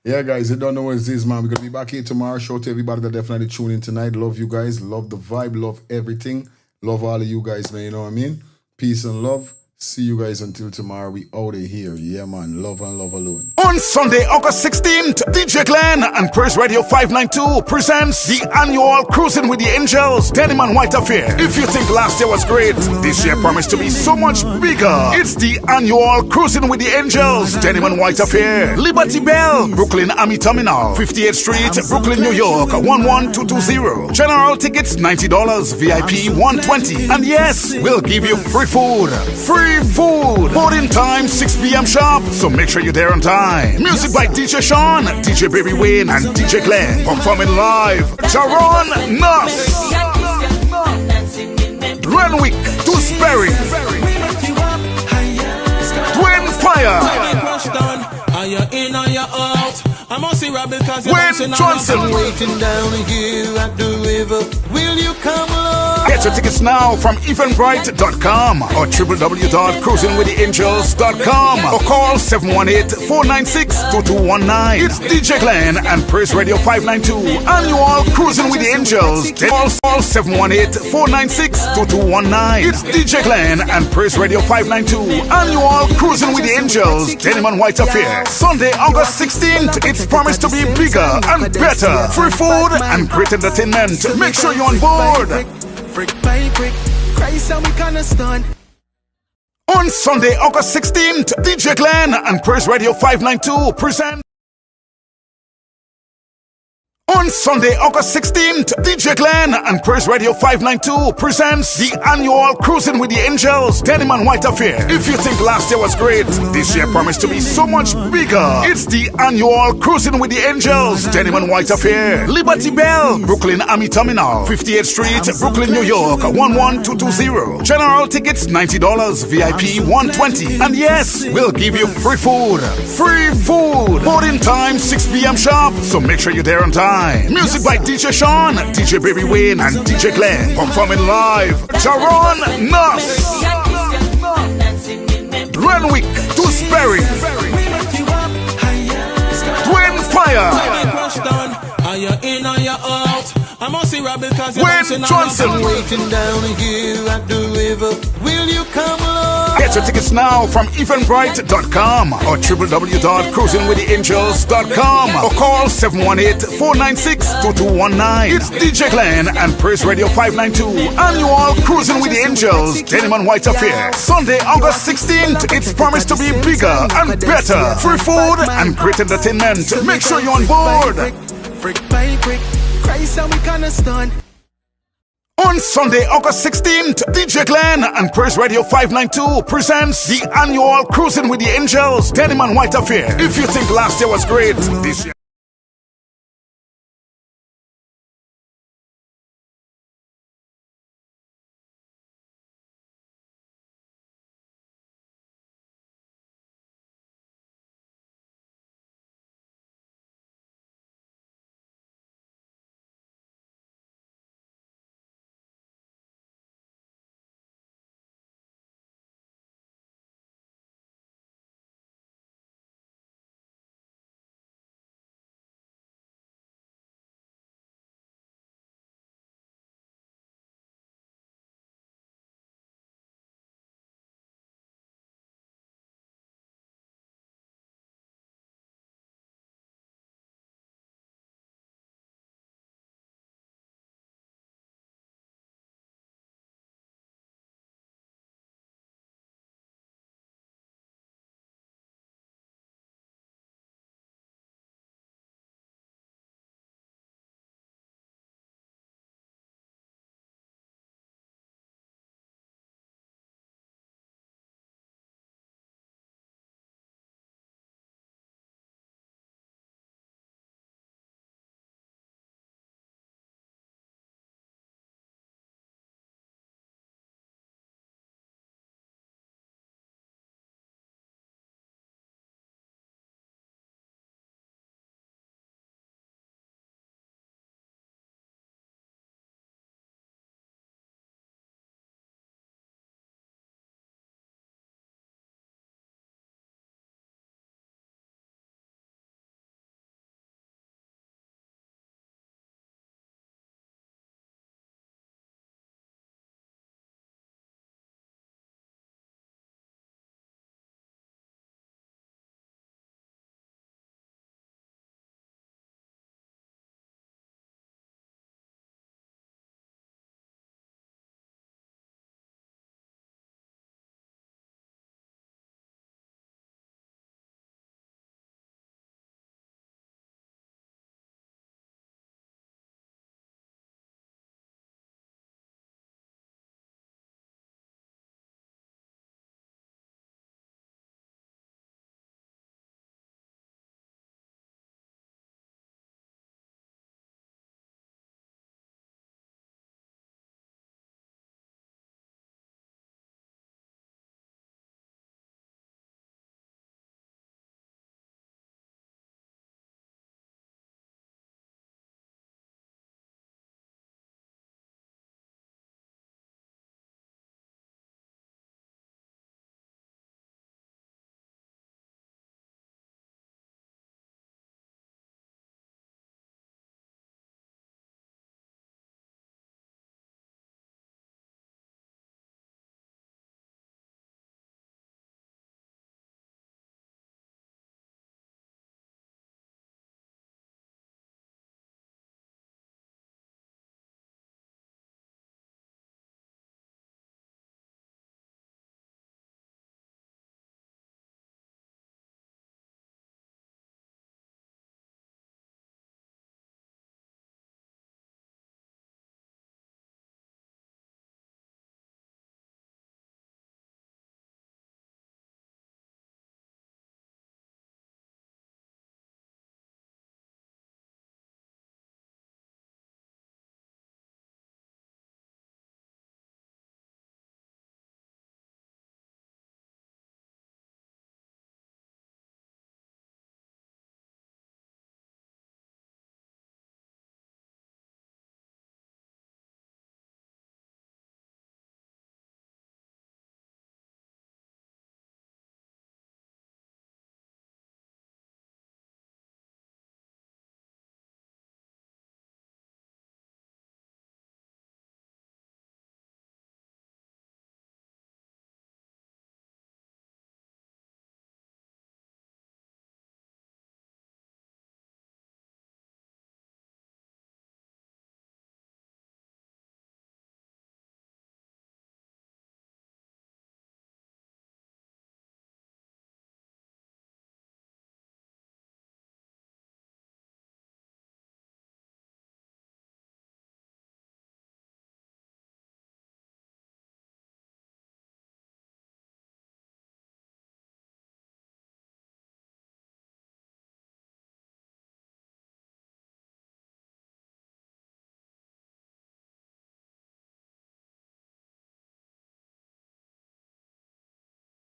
Yeah, guys, you don't know what it is, man. We're going to be back here tomorrow. Show to everybody that definitely tune in tonight. Love you guys. Love the vibe. Love everything. Love all of you guys, man. You know what I mean? Peace and love. See you guys until tomorrow. We out of here. Yeah, man. Love and love alone. On Sunday, August 16th, DJ Glenn and Praise Radio 592 presents the annual Cruising with the Angels Denim and White Affair. If you think last year was great, this year promised to be so much bigger. It's the annual Cruising with the Angels Denim and White Affair. Liberty Bell, Brooklyn Army Terminal, 58th Street, Brooklyn, New York, 11220. General tickets $90, VIP $120. And yes, we'll give you free food. Free food. Boarding time 6 p.m. sharp, so make sure you're there on time. Music by DJ Sean, DJ Baby Wayne, and DJ Glenn. Performing live, Jaron Nuss, Renwick, Dewsbury, Twin Fire, Wayne Johnson. Waiting down here at the river. Will you come along? Get your tickets now from eventbrite.com or www.cruisingwiththeangels.com or call 718-496-2219. It's DJ Glenn and Praise Radio 592 annual Cruising with the Angels. Call 718-496-2219. It's DJ Glenn and Praise Radio 592 annual Cruising with the Angels Denim and White Affair. Sunday, August 16th. It's promised to be bigger and better. Free food and great entertainment. Make sure you're on board. Brick by brick, Christ and we gonna stand. On Sunday, August 16th, DJ Glenn and Praise Radio 592 present On Sunday, August 16th, DJ Glenn and Praise Radio 592 presents the annual Cruising with the Angels Denim and White Affair. If you think last year was great, this year promised to be so much bigger. It's the annual Cruising with the Angels Denim and White Affair. Liberty Bell, Brooklyn Army Terminal, 58th Street, Brooklyn, New York, 11220. General tickets $90, VIP $120. And yes, we'll give you free food. Free food! Boarding time 6 p.m. sharp, so make sure you're there on time. Music by DJ Sean, DJ Baby Wayne, and DJ Glenn. Performing live, Jaron Nuss, Renwick, Dewsbury, Twin Fire, Wayne Johnson. Get your tickets now from eventbrite.com or www.cruisingwiththeangels.com or call 718-496-2219. It's DJ Glenn and Praise Radio 592 annual Cruising with the Angels Denim and White Affair. Sunday, August 16th. It's promised to be bigger and better. Free food and great entertainment. Make sure you're on board. On Sunday, August 16th, DJ Glenn and Praise Radio 592 presents the annual Cruising with the Angels Denim and White Affair. If you think last year was great, this year